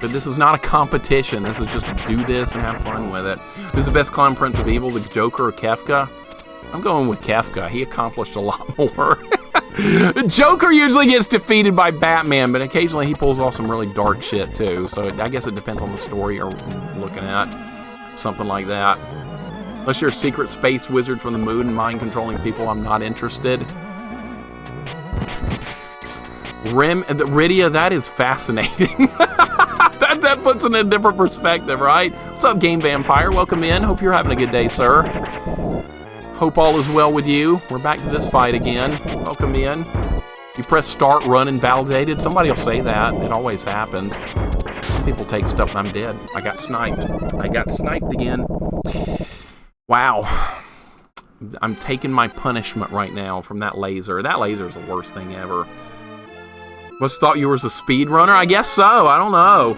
But this is not a competition. This is just do this and have fun with it. Who's the best clown prince of evil, the Joker or Kefka? I'm going with Kefka. He accomplished a lot more. Joker usually gets defeated by Batman, but occasionally he pulls off some really dark shit too. So I guess it depends on the story you're looking at. Something like that. Unless you're a secret space wizard from the moon and mind controlling people, I'm not interested. Rydia, that is fascinating. that puts it in a different perspective, right? What's up, Game Vampire? Welcome in. Hope you're having a good day, sir. Hope all is well with you. We're back to this fight again. Welcome in. You press start, run, invalidated. Somebody will say that. It always happens. People take stuff. I'm dead. I got sniped. I got sniped again. Wow. I'm taking my punishment right now from that laser. That laser is the worst thing ever. Must thought you were a speedrunner? I guess so. I don't know.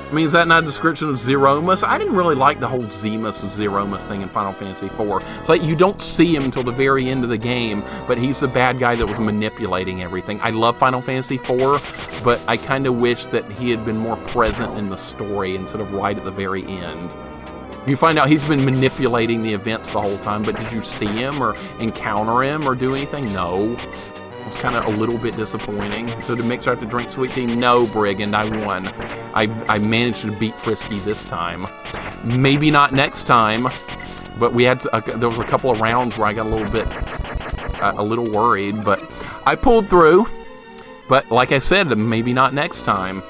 I mean, is that not a description of Zeromus? I didn't really like the whole Zeromus thing in Final Fantasy IV. It's like you don't see him until the very end of the game, but he's the bad guy that was manipulating everything. I love Final Fantasy IV, but I kind of wish that he had been more present in the story instead of right at the very end. You find out he's been manipulating the events the whole time, but did you see him or encounter him or do anything? No. It was kind of a little bit disappointing. So did Mixer have to drink sweet tea? No, Brigand, I won. I managed to beat Frisky this time. Maybe not next time, but we had to, there was a couple of rounds where I got a little worried, but I pulled through. But like I said, maybe not next time.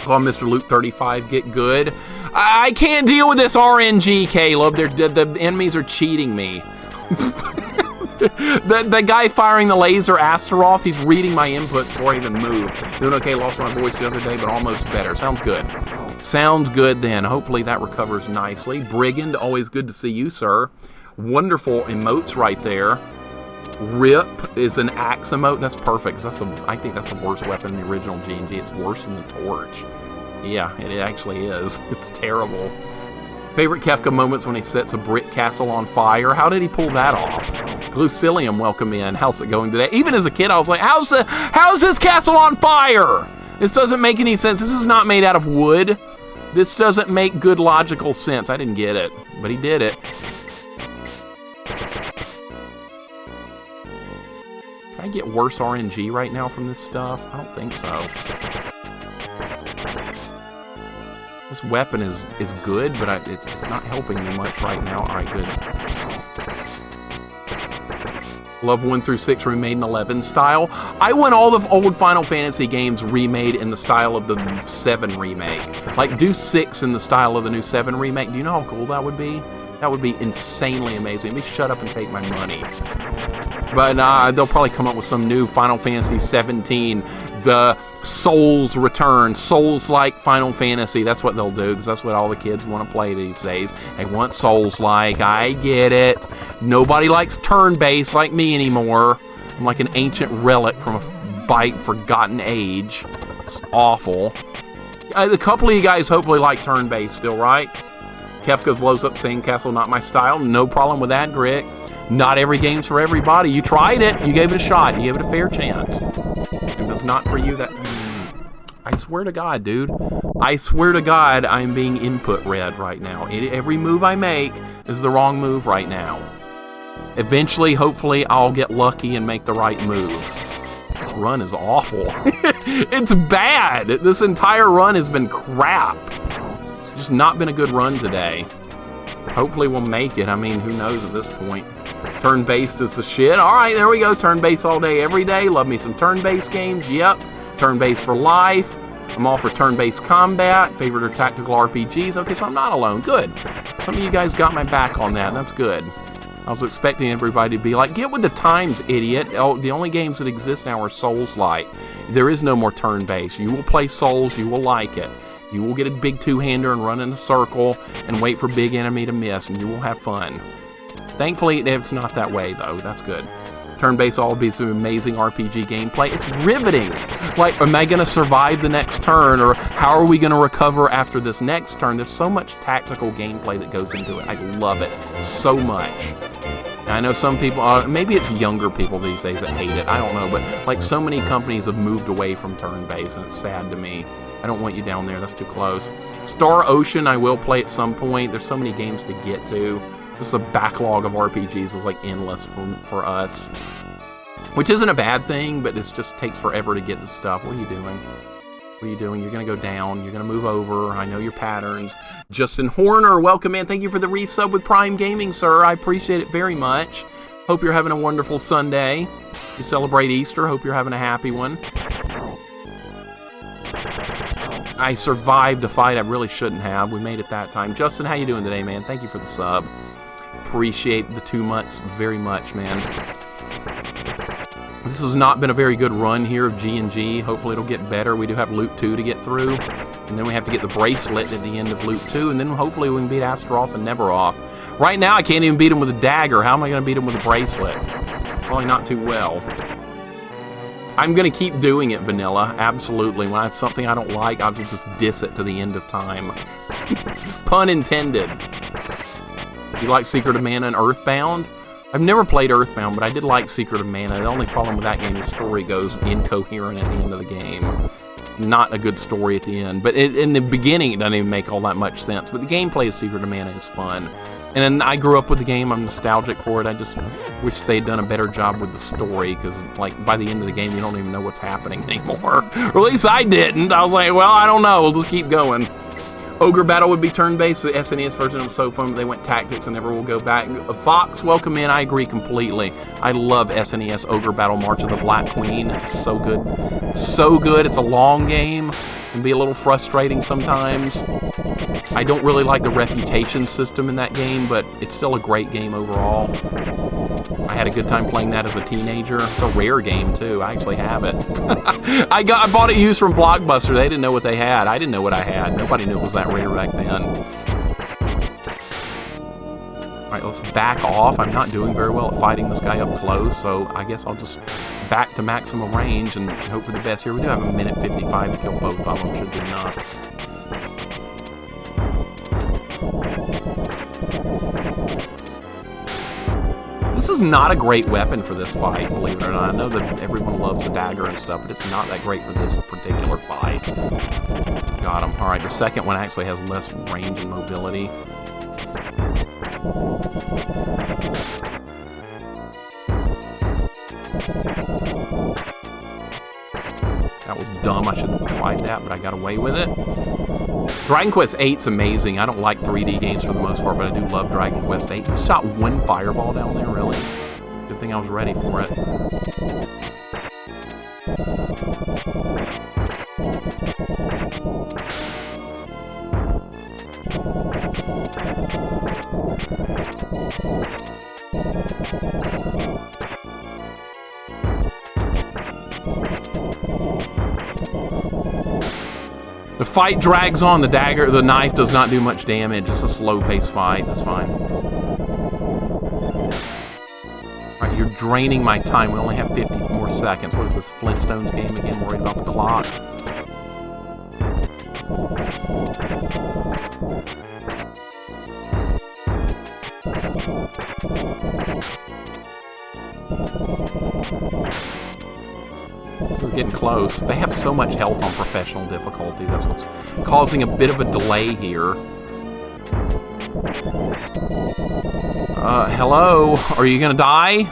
Oh, Mr. Luke 35, get good. I can't deal with this RNG, Caleb. The enemies are cheating me. The guy firing the laser, Astaroth, he's reading my inputs before I even move. Doing okay, lost my voice the other day, but almost better. Sounds good. Sounds good then. Hopefully that recovers nicely. Brigand, always good to see you, sir. Wonderful emotes right there. Rip is an axe emote. That's perfect. I think that's the worst weapon in the original G&G. It's worse than the torch. Yeah, it actually is. It's terrible. Favorite Kefka moments when he sets a brick castle on fire. How did he pull that off? Glucillium, welcome in. How's it going today? Even as a kid, I was like, how's this castle on fire? This doesn't make any sense. This is not made out of wood. This doesn't make good logical sense. I didn't get it, but he did it. Can I get worse RNG right now from this stuff? I don't think so. This weapon is good, but it's not helping me much right now. All right, good. Love 1 through 6 remade in 11 style. I want all the old Final Fantasy games remade in the style of the 7 remake. Like, do 6 in the style of the new 7 remake. Do you know how cool that would be? That would be insanely amazing. Let me shut up and take my money. But they'll probably come up with some new Final Fantasy 17, the Souls Return, Souls-like Final Fantasy. That's what they'll do, because that's what all the kids want to play these days. They want Souls-like. I get it. Nobody likes turn-based like me anymore. I'm like an ancient relic from a forgotten age. It's awful. A couple of you guys hopefully like turn-based still, right? Kefka blows up Sandcastle, not my style. No problem with that, Grick. Not every game's for everybody. You tried it. You gave it a shot. You gave it a fair chance. If it's not for you, that... I swear to God, dude. I swear to God, I'm being input read right now. Every move I make is the wrong move right now. Eventually, hopefully, I'll get lucky and make the right move. This run is awful. It's bad. This entire run has been crap. It's just not been a good run today. Hopefully we'll make it. I mean, who knows at this point. Turn-based is the shit. All right, there we go. Turn-based all day, every day. Love me some turn-based games. Yep. Turn-based for life. I'm all for turn-based combat. Favorite are tactical RPGs. Okay, so I'm not alone. Good. Some of you guys got my back on that. That's good. I was expecting everybody to be like, get with the times, idiot. Oh, the only games that exist now are Souls-like. There is no more turn-based. You will play Souls. You will like it. You will get a big two-hander and run in a circle and wait for big enemy to miss, and you will have fun. Thankfully, it's not that way, though. That's good. Turn-based all be some amazing RPG gameplay. It's riveting. Like, am I going to survive the next turn, or how are we going to recover after this next turn? There's so much tactical gameplay that goes into it. I love it so much. I know some people, maybe it's younger people these days that hate it. I don't know, but like so many companies have moved away from turn-based, and it's sad to me. I don't want you down there. That's too close. Star Ocean, I will play at some point. There's so many games to get to. Just a backlog of RPGs is like endless for us. Which isn't a bad thing, but it just takes forever to get to stuff. What are you doing? What are you doing? You're going to go down. You're going to move over. I know your patterns. Justin Horner, welcome in. Thank you for the resub with Prime Gaming, sir. I appreciate it very much. Hope you're having a wonderful Sunday. You celebrate Easter. Hope you're having a happy one. I survived a fight I really shouldn't have. We made it that time. Justin, how you doing today, man? Thank you for the sub. Appreciate the 2 months very much, man. This has not been a very good run here of G&G. Hopefully it'll get better. We do have Loot 2 to get through. And then we have to get the bracelet at the end of Loot 2. And then hopefully we can beat Astaroth and Neveroth. Right now I can't even beat him with a dagger. How am I going to beat him with a bracelet? Probably not too well. I'm going to keep doing it, Vanilla. Absolutely. When it's something I don't like, I'll just diss it to the end of time. Pun intended. You like Secret of Mana and Earthbound? I've never played Earthbound, but I did like Secret of Mana. The only problem with that game is the story goes incoherent at the end of the game. Not a good story at the end. But in the beginning, it doesn't even make all that much sense. But the gameplay of Secret of Mana is fun. And then I grew up with the game. I'm nostalgic for it. I just wish they'd done a better job with the story, because like by the end of the game, you don't even know what's happening anymore. Or at least I didn't. I was like, well, I don't know. We'll just keep going. Ogre Battle would be turn-based. The SNES version was so fun, they went tactics and never will go back. Fox, welcome in. I agree completely. I love SNES Ogre Battle March of the Black Queen. It's so good. It's so good. It's a long game. It can be a little frustrating sometimes. I don't really like the reputation system in that game, but it's still a great game overall. I had a good time playing that as a teenager. It's a rare game, too. I actually have it. I bought it used from Blockbuster. They didn't know what they had. I didn't know what I had. Nobody knew it was that rare back then. Alright, let's back off. I'm not doing very well at fighting this guy up close, so I guess I'll just back to maximum range and hope for the best. Here we do have a minute 55 to kill both of them. Should be enough. This is not a great weapon for this fight, believe it or not. I know that everyone loves the dagger and stuff, but it's not that great for this particular fight. Got him. Alright, the second one actually has less range and mobility. That was dumb. I should have tried that, but I got away with it. Dragon Quest VIII's amazing. I don't like 3D games for the most part, but I do love Dragon Quest VIII. He shot one fireball down there, really. Good thing I was ready for it. The fight drags on. The knife does not do much damage. It's a slow-paced fight. That's fine. Alright, you're draining my time. We only have 50 more seconds. What is this, Flintstones game again? Worried about the clock. This is getting close. They have so much health on professional difficulty. That's what's causing a bit of a delay here. Hello? Are you gonna die?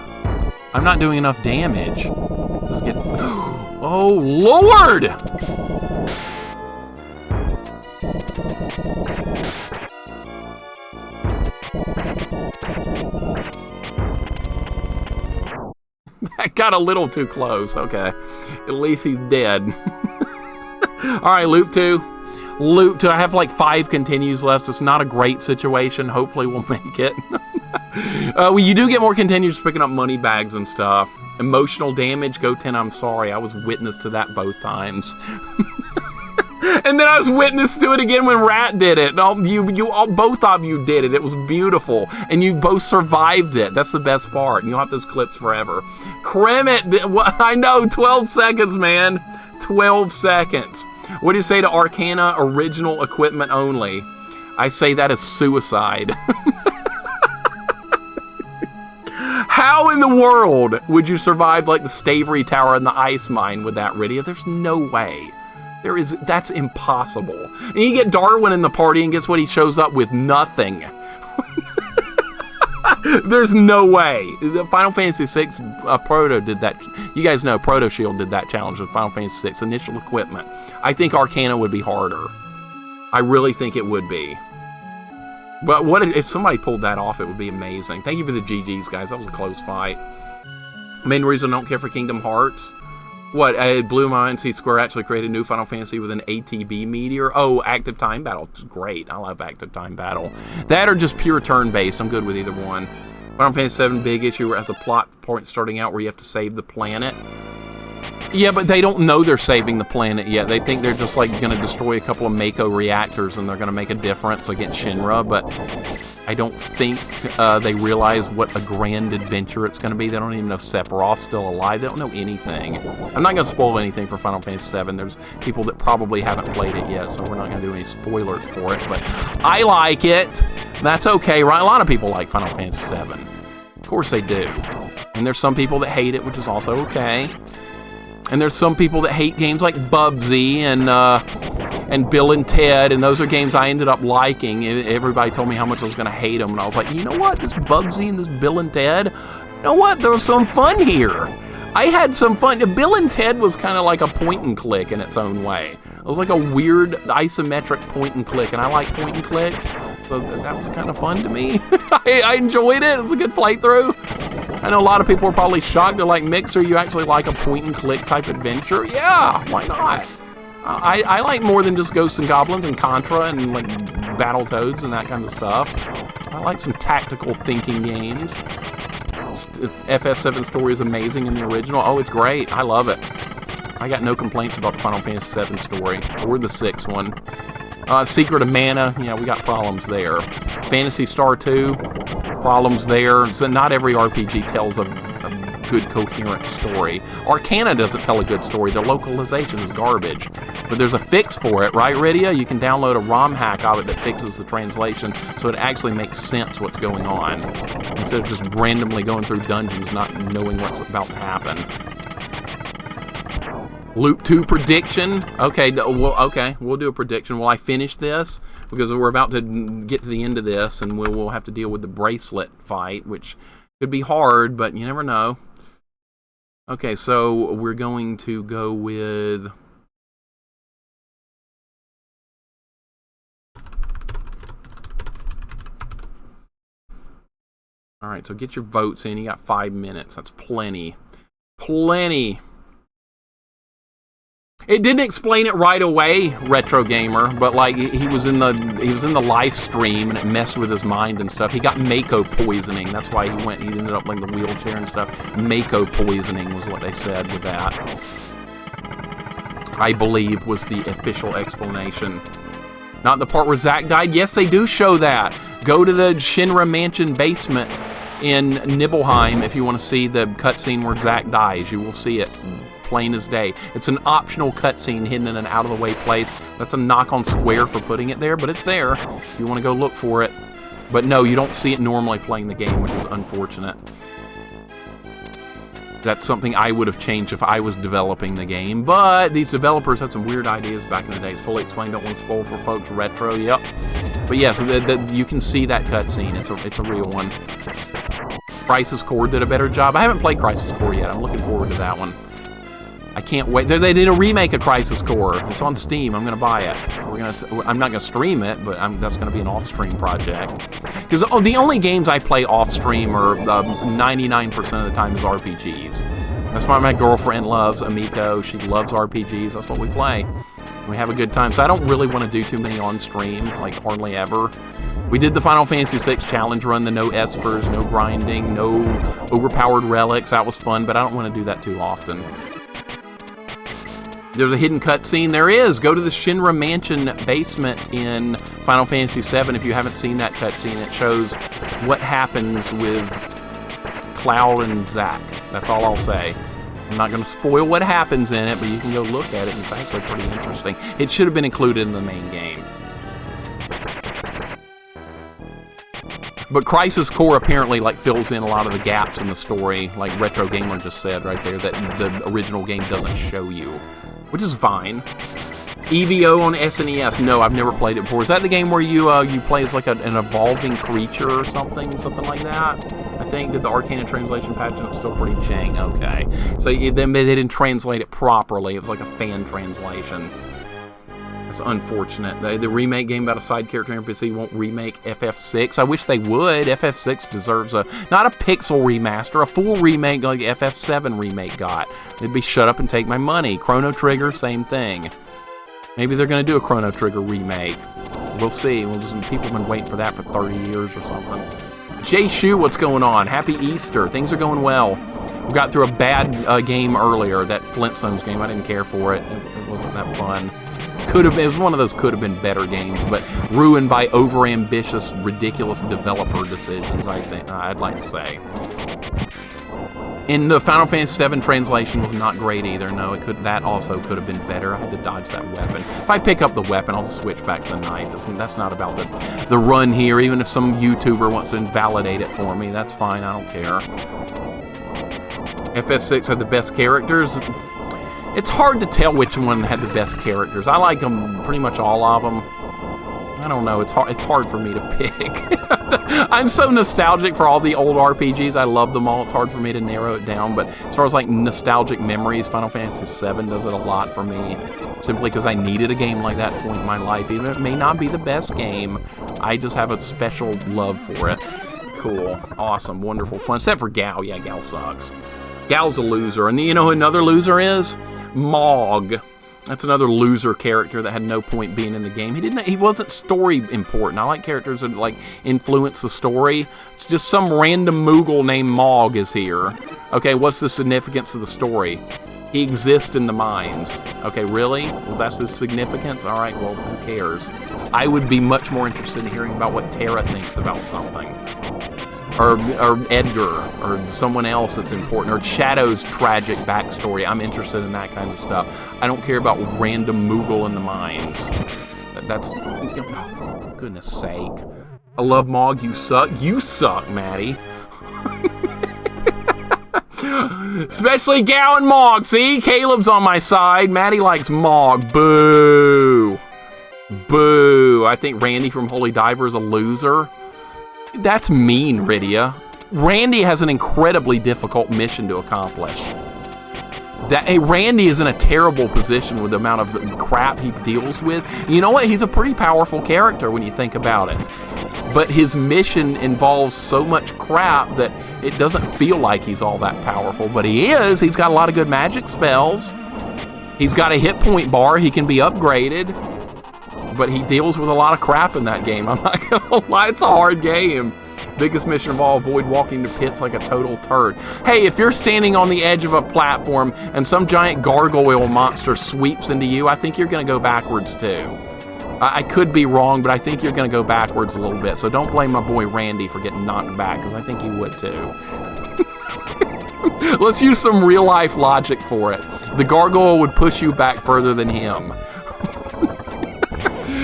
I'm not doing enough damage. This is getting... Oh, Lord! That got a little too close. Okay. At least he's dead. Alright, loop 2. Loop 2. I have like 5 continues left. It's not a great situation. Hopefully we'll make it. Well, you do get more continues picking up money bags and stuff. Emotional damage, go 10, I'm sorry. I was witness to that both times. And then I was witness to it again when Rat did it. Both of you did it. It was beautiful. And you both survived it. That's the best part. And you'll have those clips forever. Kremit, I know, 12 seconds, man. 12 seconds. What do you say to Arcana original equipment only? I say that is suicide. How in the world would you survive like the Stavery Tower and the Ice Mine with that, Rydia? There's no way. That's impossible. And you get Darwin in the party, and guess what? He shows up with nothing. There's no way. The Final Fantasy VI Proto did that. You guys know Proto Shield did that challenge with Final Fantasy VI initial equipment. I think Arcana would be harder. I really think it would be. But what if somebody pulled that off? It would be amazing. Thank you for the GGs, guys. That was a close fight. Main reason I don't care for Kingdom Hearts. What, it blew my mind. See, Square actually created a new Final Fantasy with an ATB meteor. Oh, Active Time Battle. It's great. I love Active Time Battle. That or just pure turn-based. I'm good with either one. Final Fantasy VII big issue has a plot point starting out where you have to save the planet. Yeah, but they don't know they're saving the planet yet. They think they're just like going to destroy a couple of Mako reactors and they're going to make a difference against Shinra, but I don't think they realize what a grand adventure it's going to be. They don't even know if Sephiroth's still alive. They don't know anything. I'm not going to spoil anything for Final Fantasy VII. There's people that probably haven't played it yet, so we're not going to do any spoilers for it, but I like it. That's okay, right? A lot of people like Final Fantasy VII. Of course they do. And there's some people that hate it, which is also okay. And there's some people that hate games like Bubsy and Bill and Ted, and those are games I ended up liking. Everybody told me how much I was going to hate them, and I was like, you know what? This Bubsy and this Bill and Ted, you know what? There was some fun here. I had some fun. Bill and Ted was kind of like a point and click in its own way. It was like a weird isometric point and click, and I like point and clicks, so that was kind of fun to me. I enjoyed it. It was a good playthrough. I know a lot of people are probably shocked. They're like, Mixer, you actually like a point-and-click type adventure? Yeah, why not? I like more than just Ghosts and Goblins and Contra and like Battletoads and that kind of stuff. I like some tactical thinking games. FF7 story is amazing in the original. Oh, it's great. I love it. I got no complaints about the Final Fantasy VII story or the 6th one. Secret of Mana, yeah, we got problems there. Phantasy Star 2, problems there. So not every RPG tells a good, coherent story. Arcana doesn't tell a good story. Their localization is garbage. But there's a fix for it, right, Rydia? You can download a ROM hack of it that fixes the translation so it actually makes sense what's going on, instead of just randomly going through dungeons not knowing what's about to happen. Loop 2 prediction. Okay, we'll do a prediction. Will I finish this? Because we're about to get to the end of this, and we'll have to deal with the bracelet fight, which could be hard, but you never know. Okay, so we're going to go with... Alright, so get your votes in. You got 5 minutes. That's plenty. Plenty. It didn't explain it right away, Retro Gamer, but like he was in the live stream and it messed with his mind and stuff. He got Mako poisoning. That's why he ended up like the wheelchair and stuff. Mako poisoning was what they said with that. I believe was the official explanation. Not the part where Zack died. Yes, they do show that. Go to the Shinra Mansion basement in Nibelheim if you want to see the cutscene where Zack dies. You will see it. Plain as day. It's an optional cutscene hidden in an out-of-the-way place. That's a knock on Square for putting it there, but it's there if you want to go look for it. But no, you don't see it normally playing the game, which is unfortunate. That's something I would have changed if I was developing the game, but these developers had some weird ideas back in the day. It's fully explained, don't want to spoil for folks. Retro, yep. But yes, you can see that cutscene. It's a real one. Crisis Core did a better job. I haven't played Crisis Core yet. I'm looking forward to that one. I can't wait. They did a remake of Crisis Core. It's on Steam. I'm going to buy it. I'm not going to stream it, but that's going to be an off-stream project. Because the only games I play off-stream are 99% of the time is RPGs. That's why my girlfriend loves Amico. She loves RPGs. That's what we play. We have a good time. So I don't really want to do too many on-stream, like hardly ever. We did the Final Fantasy VI challenge run, the no espers, no grinding, no overpowered relics. That was fun, but I don't want to do that too often. There's a hidden cutscene. There is. Go to the Shinra Mansion basement in Final Fantasy VII if you haven't seen that cutscene. It shows what happens with Cloud and Zack. That's all I'll say. I'm not going to spoil what happens in it, but you can go look at it. It's actually pretty interesting. It should have been included in the main game. But Crisis Core apparently like fills in a lot of the gaps in the story, like Retro Gamer just said right there, that the original game doesn't show you. Which is fine. EVO on SNES. No, I've never played it before. Is that the game where you play as like an evolving creature or something like that? I think that the Arcana translation patch is still pretty chang. Okay, so they didn't translate it properly. It was like a fan translation. That's unfortunate. The remake game about a side character NPC won't remake FF6. I wish they would. FF6 deserves not a pixel remaster, a full remake like FF7 remake got. They'd be shut up and take my money. Chrono Trigger, same thing. Maybe they're going to do a Chrono Trigger remake. We'll see. People have been waiting for that for 30 years or something. Jay Shu, what's going on? Happy Easter. Things are going well. We got through a bad game earlier, that Flintstones game. I didn't care for it. It wasn't that fun. It was one of those could have been better games, but ruined by overambitious, ridiculous developer decisions, I think, I'd like to say. And the Final Fantasy VII translation was not great either. No, that also could have been better. I had to dodge that weapon. If I pick up the weapon, I'll just switch back to the knife. That's not about the run here. Even if some YouTuber wants to invalidate it for me, that's fine. I don't care. FF6 had the best characters. It's hard to tell which one had the best characters. I like them, pretty much all of them. I don't know, it's hard for me to pick. I'm so nostalgic for all the old RPGs. I love them all. It's hard for me to narrow it down, but as far as like nostalgic memories, Final Fantasy VII does it a lot for me. Simply because I needed a game like that point in my life. Even if it may not be the best game, I just have a special love for it. Cool, awesome, wonderful, fun. Except for Gal. Yeah, Gal sucks. Gal's a loser. And you know who another loser is? Mog. That's another loser character that had no point being in the game. He wasn't story important. I like characters that like influence the story. It's just some random Moogle named Mog is here. Okay, what's the significance of the story? He exists in the mines. Okay, really? Well, that's his significance? Alright, well, who cares? I would be much more interested in hearing about what Terra thinks about something. or Edgar, or someone else that's important, or Shadow's tragic backstory. I'm interested in that kind of stuff. I don't care about random Moogle in the mines. That's, oh, for goodness sake. I love Mog, you suck. You suck, Maddie. Especially Gow and Mog. See, Caleb's on my side. Maddie likes Mog. Boo. Boo. I think Randy from Holy Diver is a loser. That's mean, Rydia. Randy has an incredibly difficult mission to accomplish. Randy is in a terrible position with the amount of crap he deals with. You know what? He's a pretty powerful character when you think about it. But his mission involves so much crap that it doesn't feel like he's all that powerful. But he is. He's got a lot of good magic spells. He's got a hit point bar. He can be upgraded. But he deals with a lot of crap in that game. I'm not gonna lie, it's a hard game. Biggest mission of all, avoid walking to pits like a total turd. Hey, if you're standing on the edge of a platform and some giant gargoyle monster sweeps into you, I think you're gonna go backwards too. I could be wrong, but I think you're gonna go backwards a little bit. So don't blame my boy Randy for getting knocked back, because I think he would too. Let's use some real life logic for it. The gargoyle would push you back further than him.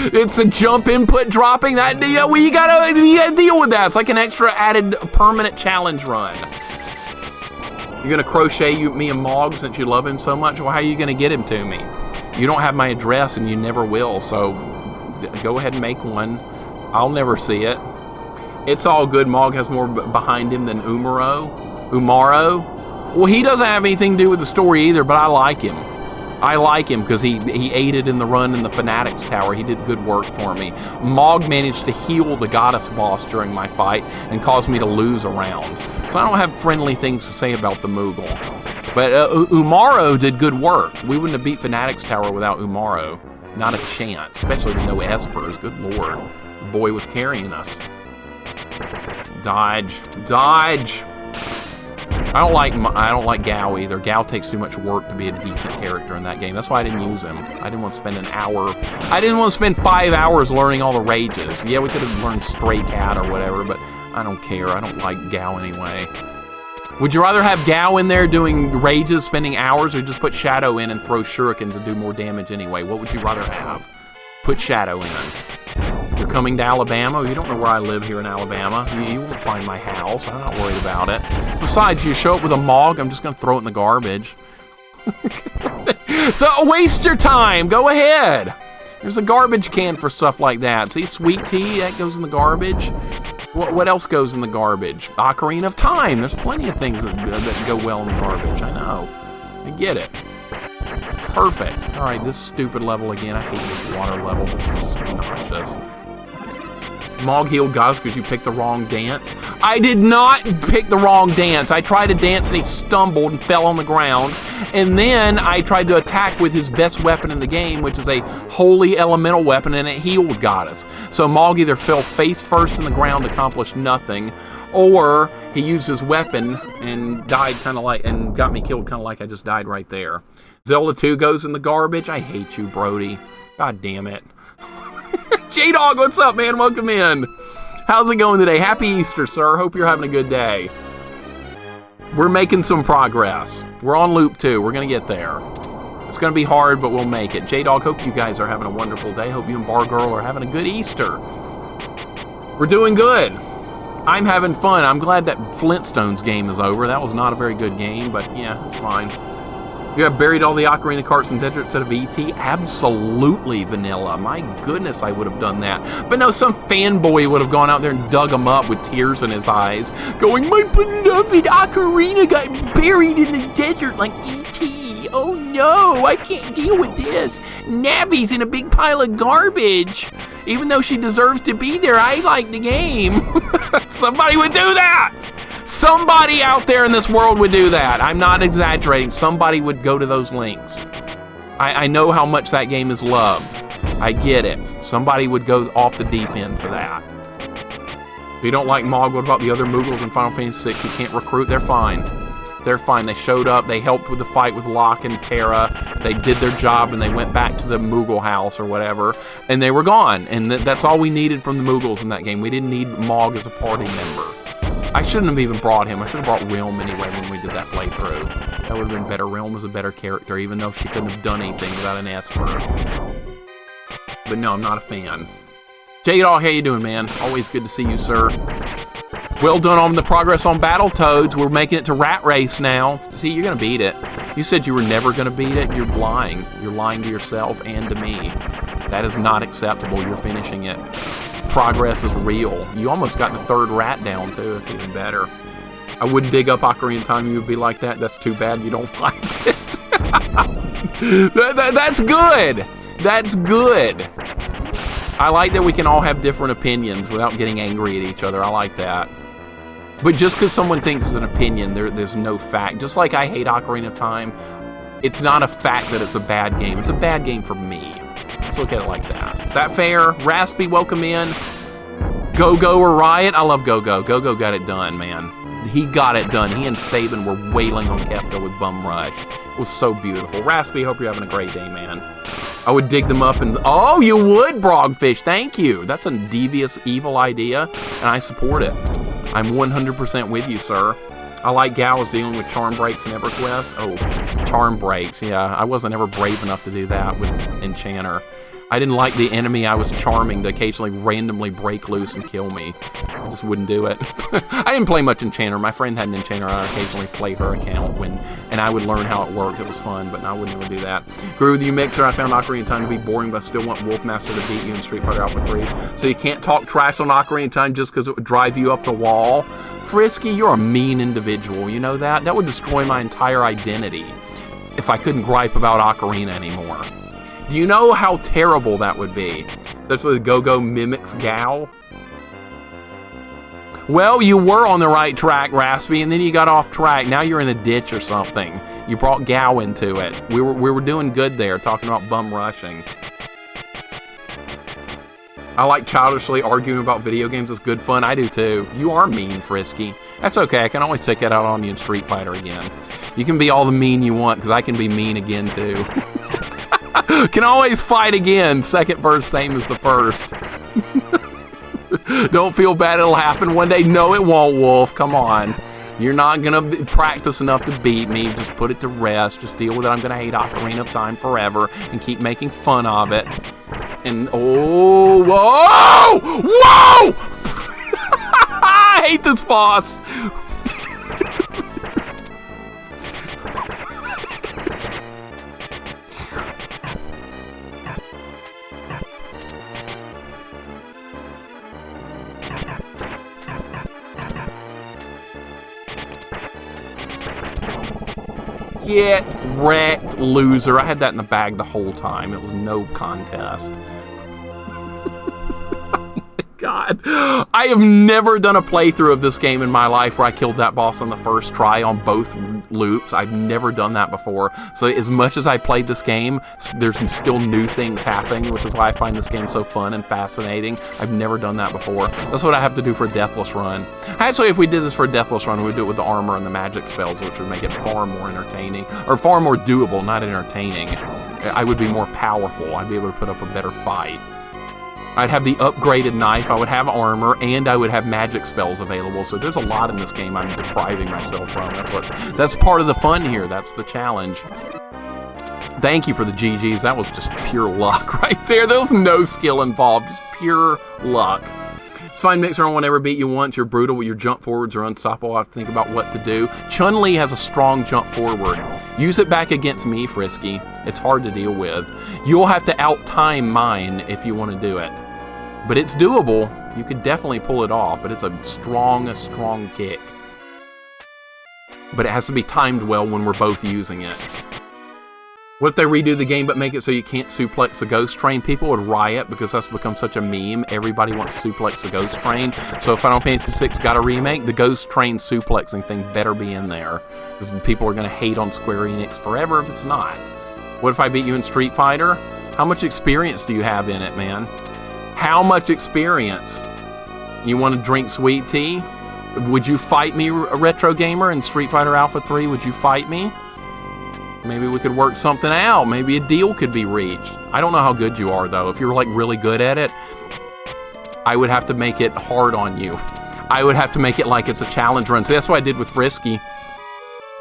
It's a jump input dropping. That, you know, you gotta deal with that. It's like an extra added permanent challenge run. You're gonna crochet me and Mog since you love him so much? Well, how are you gonna get him to me? You don't have my address and you never will, so go ahead and make one. I'll never see it. It's all good. Mog has more behind him than Umaro. Well, he doesn't have anything to do with the story either, but I like him. I like him because he aided in the run in the Fanatics Tower. He did good work for me. Mog managed to heal the goddess boss during my fight and caused me to lose a round. So I don't have friendly things to say about the Moogle. But Umaro did good work. We wouldn't have beat Fanatics Tower without Umaro. Not a chance, especially with no Espers. Good lord. The boy was carrying us. Dodge. Dodge! I don't like Gow either. Gow takes too much work to be a decent character in that game. That's why I didn't use him. I didn't want to spend an hour. I didn't want to spend 5 hours learning all the rages. Yeah, we could have learned Stray Cat or whatever, but I don't care. I don't like Gow anyway. Would you rather have Gow in there doing rages, spending hours, or just put Shadow in and throw shurikens and do more damage anyway? What would you rather have? Put Shadow in. You're coming to Alabama? You don't know where I live here in Alabama. You won't find my house. I'm not worried about it. Besides, you show up with a Mog, I'm just going to throw it in the garbage. So waste your time. Go ahead. There's a garbage can for stuff like that. See, sweet tea, that goes in the garbage. What else goes in the garbage? Ocarina of Time. There's plenty of things that go well in the garbage. I know. I get it. Perfect. All right, this stupid level again. I hate this water level. This is just obnoxious. Mog healed Gus because you picked the wrong dance. I did not pick the wrong dance. I tried to dance and he stumbled and fell on the ground. And then I tried to attack with his best weapon in the game, which is a holy elemental weapon, and it healed Goddess. So Mog either fell face first in the ground, accomplished nothing, or he used his weapon and died kind of like, and got me killed kind of like I just died right there. Zelda 2 goes in the garbage. I hate you, Brody. God damn it. J-Dog, what's up, man? Welcome in. How's it going today? Happy Easter, sir. Hope you're having a good day. We're making some progress. We're on loop 2. We're going to get there. It's going to be hard, but we'll make it. J-Dog, hope you guys are having a wonderful day. Hope you and Bar Girl are having a good Easter. We're doing good. I'm having fun. I'm glad that Flintstones game is over. That was not a very good game, but yeah, it's fine. You have buried all the Ocarina carts in Tetris instead of E.T.? Absolutely, Vanilla. My goodness, I would have done that. But no, some fanboy would have gone out there and dug him up with tears in his eyes, going, my beloved Ocarina got buried in the desert like E.T. Oh no, I can't deal with this. Navi's in a big pile of garbage. Even though she deserves to be there, I like the game. Somebody would do that. Somebody out there in this world would do that. I'm not exaggerating. Somebody would go to those links. I know how much that game is loved. I get it. Somebody would go off the deep end for that. If you don't like Mog, what about the other Moogles in Final Fantasy VI who can't recruit? They're fine. They're fine. They showed up. They helped with the fight with Locke and Terra. They did their job, and they went back to the Moogle house or whatever, and they were gone. And that's all we needed from the Moogles in that game. We didn't need Mog as a party member. I shouldn't have even brought him. I should have brought Realm anyway when we did that playthrough. That would have been better. Realm was a better character, even though she couldn't have done anything without an Esper. But no, I'm not a fan. J-Dog, how you doing, man? Always good to see you, sir. Well done on the progress on Battletoads. We're making it to Rat Race now. See, you're going to beat it. You said you were never going to beat it. You're lying. You're lying to yourself and to me. That is not acceptable. You're finishing it. Progress is real. You almost got the 3rd rat down, too. That's even better. I wouldn't dig up Ocarina of Time. You would be like that. That's too bad you don't like it. That's good. That's good. I like that we can all have different opinions without getting angry at each other. I like that. But just because someone thinks it's an opinion, there's no fact. Just like I hate Ocarina of Time, it's not a fact that it's a bad game. It's a bad game for me. Let's look at it like that. Is that fair? Raspy, welcome in. Go-Go or Riot? I love Go-Go. Go-Go got it done, man. He got it done. He and Sabin were wailing on Kefka with Bum Rush. It was so beautiful. Raspy, hope you're having a great day, man. I would dig them up and... Oh, you would, Brogfish. Thank you. That's a devious, evil idea, and I support it. I'm 100% with you, sir. I like Ghouls dealing with charm breaks in EverQuest. Oh, charm breaks. Yeah, I wasn't ever brave enough to do that with Enchanter. I didn't like the enemy I was charming to occasionally randomly break loose and kill me. I just wouldn't do it. I didn't play much Enchanter. My friend had an Enchanter. I occasionally play her account and I would learn how it worked. It was fun, but I would never do that. Agree with you, Mixer. I found Ocarina of Time to be boring, but I still want Wolfmaster to beat you in Street Fighter Alpha 3. So you can't talk trash on Ocarina of Time just because it would drive you up the wall. Frisky, you're a mean individual. You know that? That would destroy my entire identity if I couldn't gripe about Ocarina anymore. Do you know how terrible that would be? That's what Go-Go mimics Gao. Well, you were on the right track, Raspy, and then you got off track. Now you're in a ditch or something. You brought Gao into it. We were doing good there, talking about bum rushing. I like childishly arguing about video games. It's good fun. I do too. You are mean, Frisky. That's okay. I can always take that out on you in Street Fighter again. You can be all the mean you want, because I can be mean again too. Can always fight again. Second verse, same as the first. Don't feel bad, it'll happen one day. No, it won't, Wolf. Come on. You're not gonna practice enough to beat me. Just put it to rest. Just deal with it. I'm gonna hate Ocarina of Time forever and keep making fun of it. And oh, whoa! Whoa! I hate this boss. Get wrecked, loser. I had that in the bag the whole time. It was no contest. God. I have never done a playthrough of this game in my life where I killed that boss on the first try on both loops. I've never done that before. So as much as I played this game, there's still new things happening, which is why I find this game so fun and fascinating. I've never done that before. That's what I have to do for a Deathless run. Actually, if we did this for a Deathless run, we'd do it with the armor and the magic spells, which would make it far more entertaining. Or far more doable, not entertaining. I would be more powerful. I'd be able to put up a better fight. I'd have the upgraded knife, I would have armor, and I would have magic spells available. So there's a lot in this game I'm depriving myself from. That's part of the fun here. That's the challenge. Thank you for the GGs. That was just pure luck right there. There was no skill involved, just pure luck. It's fine, Mixer. I won't ever beat you once. You're brutal. Your jump forwards are unstoppable. I have to think about what to do. Chun-Li has a strong jump forward. Use it back against me, Frisky. It's hard to deal with. You'll have to out-time mine if you want to do it. But it's doable. You could definitely pull it off, but it's a strong kick. But it has to be timed well when we're both using it. What if they redo the game but make it so you can't suplex the ghost train? People would riot because that's become such a meme. Everybody wants to suplex the ghost train. So if Final Fantasy VI got a remake, the ghost train suplexing thing better be in there. Because people are going to hate on Square Enix forever if it's not. What if I beat you in Street Fighter? How much experience do you have in it, man? How much experience? You want to drink sweet tea? Would you fight me, a retro gamer, in Street Fighter Alpha 3? Would you fight me? Maybe we could work something out. Maybe a deal could be reached. I don't know how good you are, though. If you're, like, really good at it, I would have to make it hard on you. I would have to make it like it's a challenge run. So that's what I did with Frisky.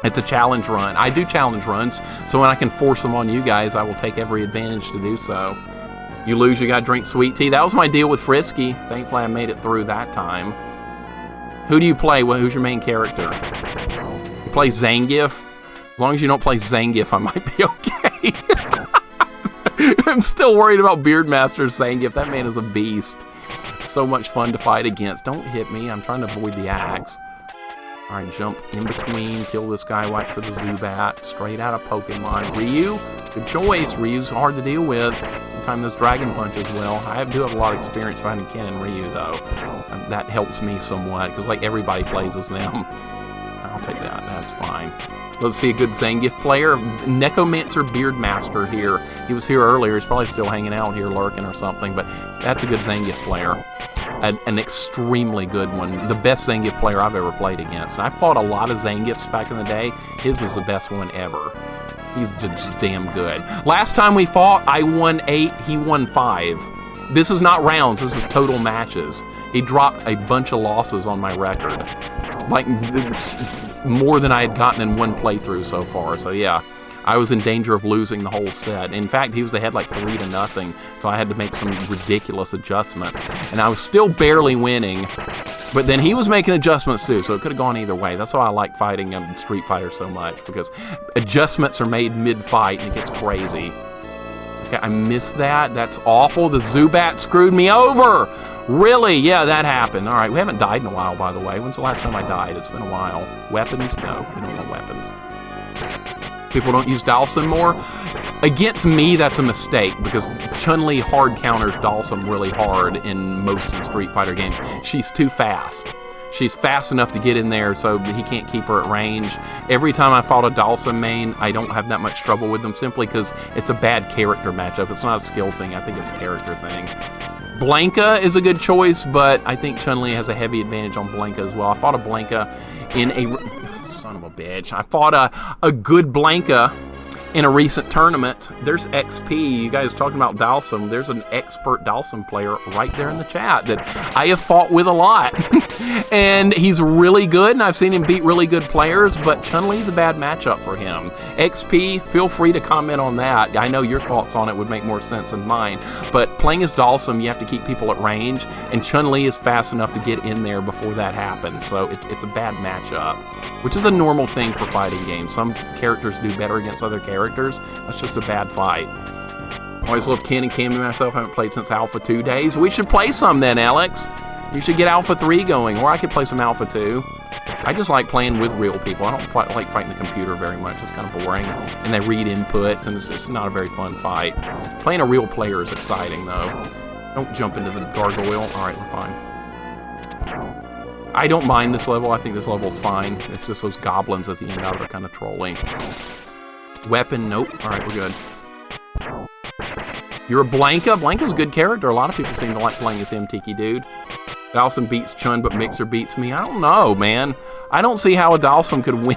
It's a challenge run. I do challenge runs, so when I can force them on you guys, I will take every advantage to do so. You lose, you gotta drink sweet tea. That was my deal with Frisky. Thankfully, I made it through that time. Who do you play? Who's your main character? You play Zangief? As long as you don't play Zangief, I might be okay. I'm still worried about Beardmaster Zangief. That man is a beast. So much fun to fight against. Don't hit me. I'm trying to avoid the axe. Alright, jump in between, kill this guy, watch for the Zubat. Straight out of Pokemon. Ryu, good choice. Ryu's hard to deal with. Time those Dragon Punches well. I do have a lot of experience fighting Ken and Ryu, though. That helps me somewhat, because like everybody plays as them. I'll take that. That's fine. Let's see a good Zangief player. Necromancer Beardmaster here. He was here earlier. He's probably still hanging out here, lurking or something, but that's a good Zangief player. An extremely good one. The best Zangief player I've ever played against. And I fought a lot of Zangiefs back in the day. His is the best one ever. He's just damn good. Last time we fought, I won 8, he won 5. This is not rounds, this is total matches. He dropped a bunch of losses on my record. Like, more than I had gotten in one playthrough so far, so yeah. I was in danger of losing the whole set. In fact, he was ahead like 3-0, so I had to make some ridiculous adjustments. And I was still barely winning, but then he was making adjustments too, so it could have gone either way. That's why I like fighting Street Fighter so much, because adjustments are made mid-fight and it gets crazy. Okay, I missed that. That's awful. The Zubat screwed me over. Really? Yeah, that happened. All right, we haven't died in a while, by the way. When's the last time I died? It's been a while. Weapons? No, we don't want weapons. People don't use Dalsum more. Against me, that's a mistake, because Chun-Li hard counters Dalsum really hard in most of the Street Fighter games. She's too fast. She's fast enough to get in there, so he can't keep her at range. Every time I fought a Dalsum main, I don't have that much trouble with them, simply because it's a bad character matchup. It's not a skill thing. I think it's a character thing. Blanca is a good choice, but I think Chun-Li has a heavy advantage on Blanca as well. I fought a Blanca in a... Son of a bitch. I fought a good Blanca in a recent tournament. There's XP. You guys talking about Dalsum. There's an expert Dalsum player right there in the chat that I have fought with a lot. And he's really good, and I've seen him beat really good players, but Chun-Li's a bad matchup for him. XP, feel free to comment on that. I know your thoughts on it would make more sense than mine, but playing as Dalsum, you have to keep people at range, and Chun-Li is fast enough to get in there before that happens, so it's a bad matchup, which is a normal thing for fighting games. Some characters do better against other characters. That's just a bad fight. Always love Ken and Cammy myself. Haven't played since Alpha 2 days. We should play some then, Alex. You should get Alpha 3 going, or I could play some Alpha 2. I just like playing with real people. I don't like fighting the computer very much. It's kind of boring, and they read inputs, and it's just not a very fun fight. Playing a real player is exciting, though. Don't jump into the gargoyle. All right, we're fine. I don't mind this level. I think this level's fine. It's just those goblins at the end that are kind of trolling. Weapon, nope. All right, we're good. You're a Blanca? Blanca's a good character. A lot of people seem to like playing as him, Tiki Dude. Dalsum beats Chun, but Mixer beats me. I don't know, man. I don't see how a Dalsum could win.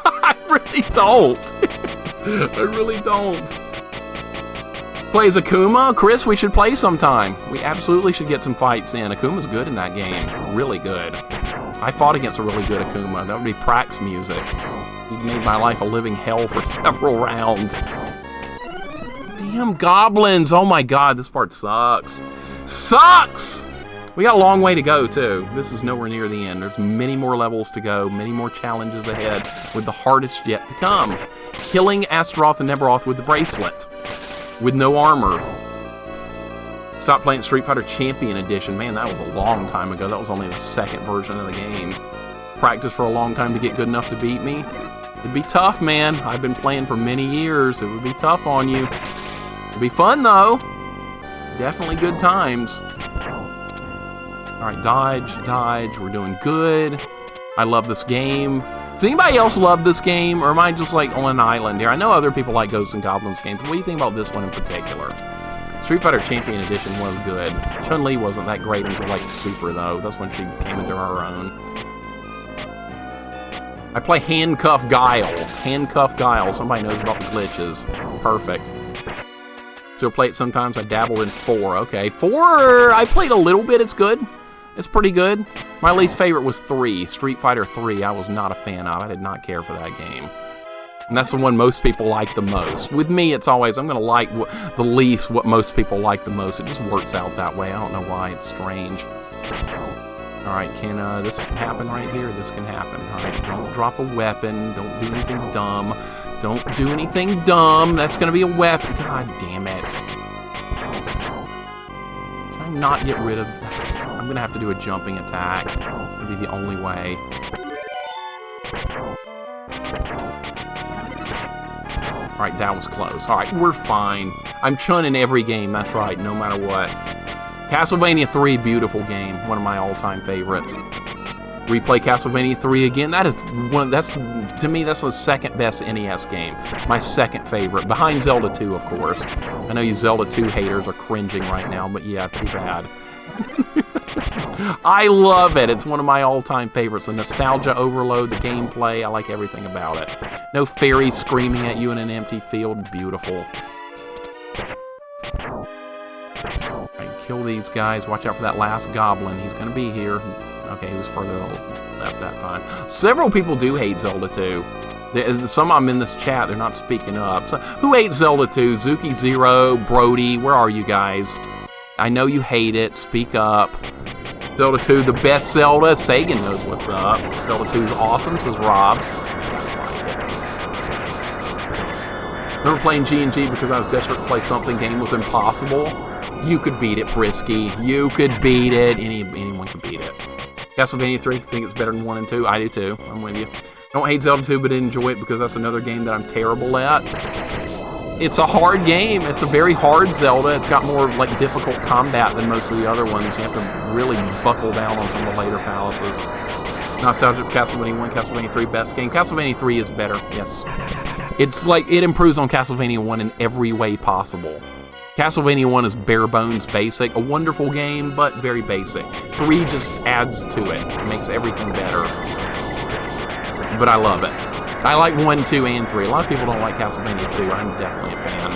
I really don't. I really don't. Plays Akuma? Chris, we should play sometime. We absolutely should get some fights in. Akuma's good in that game. Really good. I fought against a really good Akuma. That would be Prax music. He made my life a living hell for several rounds. Damn goblins. Oh my god, this part sucks. Sucks! We got a long way to go, too. This is nowhere near the end. There's many more levels to go, many more challenges ahead, with the hardest yet to come. Killing Astaroth and Nebaroth with the bracelet, with no armor. Stop playing Street Fighter Champion Edition. Man, that was a long time ago. That was only the second version of the game. Practiced for a long time to get good enough to beat me. It'd be tough, man. I've been playing for many years. It would be tough on you. It'd be fun, though. Definitely good times. Alright, dodge, dodge. We're doing good. I love this game. Does anybody else love this game, or am I just like on an island here? I know other people like Ghosts and Goblins games. What do you think about this one in particular? Street Fighter Champion Edition was good. Chun-Li wasn't that great until like Super, though. That's when she came into her own. I play Handcuff Guile. Handcuff Guile. Somebody knows about the glitches. Perfect. Still play it sometimes. I dabbled in 4. Okay, 4, I played a little bit. It's good. It's pretty good. My least favorite was 3, Street Fighter 3. I was not a fan of. I did not care for that game. And that's the one most people like the most. With me, it's always, I'm going to like the least what most people like the most. It just works out that way. I don't know why. It's strange. Alright, can this happen right here? This can happen. Alright, don't drop a weapon. Don't do anything dumb. Don't do anything dumb. That's going to be a weapon. God damn it. Can I not get rid of... I'm going to have to do a jumping attack. That'll be the only way. Alright, that was close. Alright, we're fine. I'm chunning every game, that's right, no matter what. Castlevania 3, beautiful game. One of my all-time favorites. Replay Castlevania 3 again. That is to me, that's the second best NES game. My second favorite. Behind Zelda 2, of course. I know you Zelda 2 haters are cringing right now, but yeah, too bad. I love it. It's one of my all-time favorites. The nostalgia overload, the gameplay, I like everything about it. No fairies screaming at you in an empty field. Beautiful. Alright, kill these guys. Watch out for that last goblin. He's going to be here. Okay, he was further left that time. Several people do hate Zelda 2. Some of them in this chat, they're not speaking up. So, who hates Zelda 2? Zuki Zero, Brody, where are you guys? I know you hate it. Speak up. Zelda 2, the best Zelda. Sagan knows what's up. Zelda 2 is awesome, says Robs. Remember playing G&G because I was desperate to play something game was impossible? You could beat it, Frisky. You could beat it. Anyone could beat it. Castlevania 3, think it's better than 1 and 2? I do too. I'm with you. Don't hate Zelda 2, but enjoy it because that's another game that I'm terrible at. It's a hard game. It's a very hard Zelda. It's got more like difficult combat than most of the other ones. You have to really buckle down on some of the later palaces. Nostalgia for Castlevania 1, Castlevania 3, best game. Castlevania 3 is better, yes. It's like, it improves on Castlevania 1 in every way possible. Castlevania 1 is bare bones basic, a wonderful game, but very basic. 3 just adds to it. It makes everything better. But I love it. I like 1, 2, and 3. A lot of people don't like Castlevania 2. I'm definitely a fan.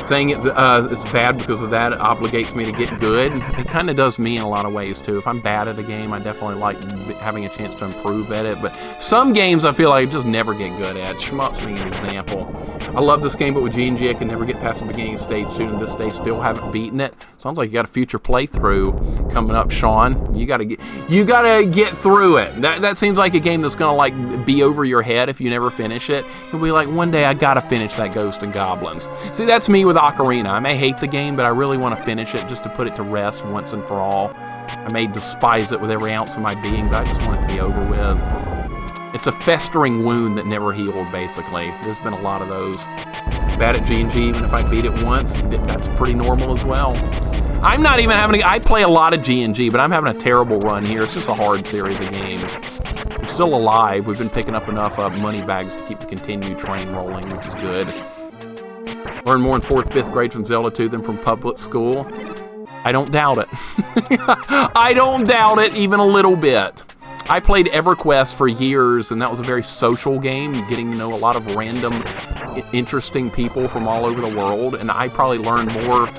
Saying it's bad because of that, it obligates me to get good. It kind of does me in a lot of ways, too. If I'm bad at a game, I definitely like having a chance to improve at it. But some games I feel like I just never get good at. Shmups being an example. I love this game, but with G&G, I can never get past the beginning stage. Shooting this stage, still haven't beaten it. Sounds like you got a future playthrough coming up, Sean. You gotta get through it. That seems like a game that's gonna like be over your head if you never finish it. You'll be like, one day I gotta finish that Ghost and Goblins. See, that's me with Ocarina. I may hate the game, but I really want to finish it just to put it to rest once and for all. I may despise it with every ounce of my being, but I just want it to be over with. It's a festering wound that never healed, basically. There's been a lot of those. Bad at G&G, even if I beat it once, that's pretty normal as well. I'm not even having I play a lot of G&G, but I'm having a terrible run here. It's just a hard series of games. I'm still alive. We've been picking up enough money bags to keep the continued train rolling, which is good. Learn more in 4th, 5th grade from Zelda 2 than from public school. I don't doubt it. I don't doubt it even a little bit. I played EverQuest for years, and that was a very social game, getting to know a lot of random, interesting people from all over the world, and I probably learned more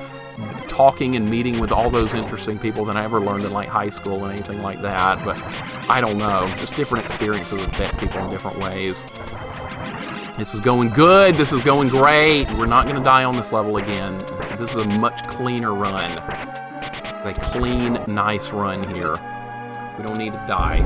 talking and meeting with all those interesting people than I ever learned in like high school and anything like that, but I don't know. Just different experiences affect people in different ways. This is going good. This is going great. We're not going to die on this level again. This is a much cleaner run. A clean, nice run here. We don't need to die.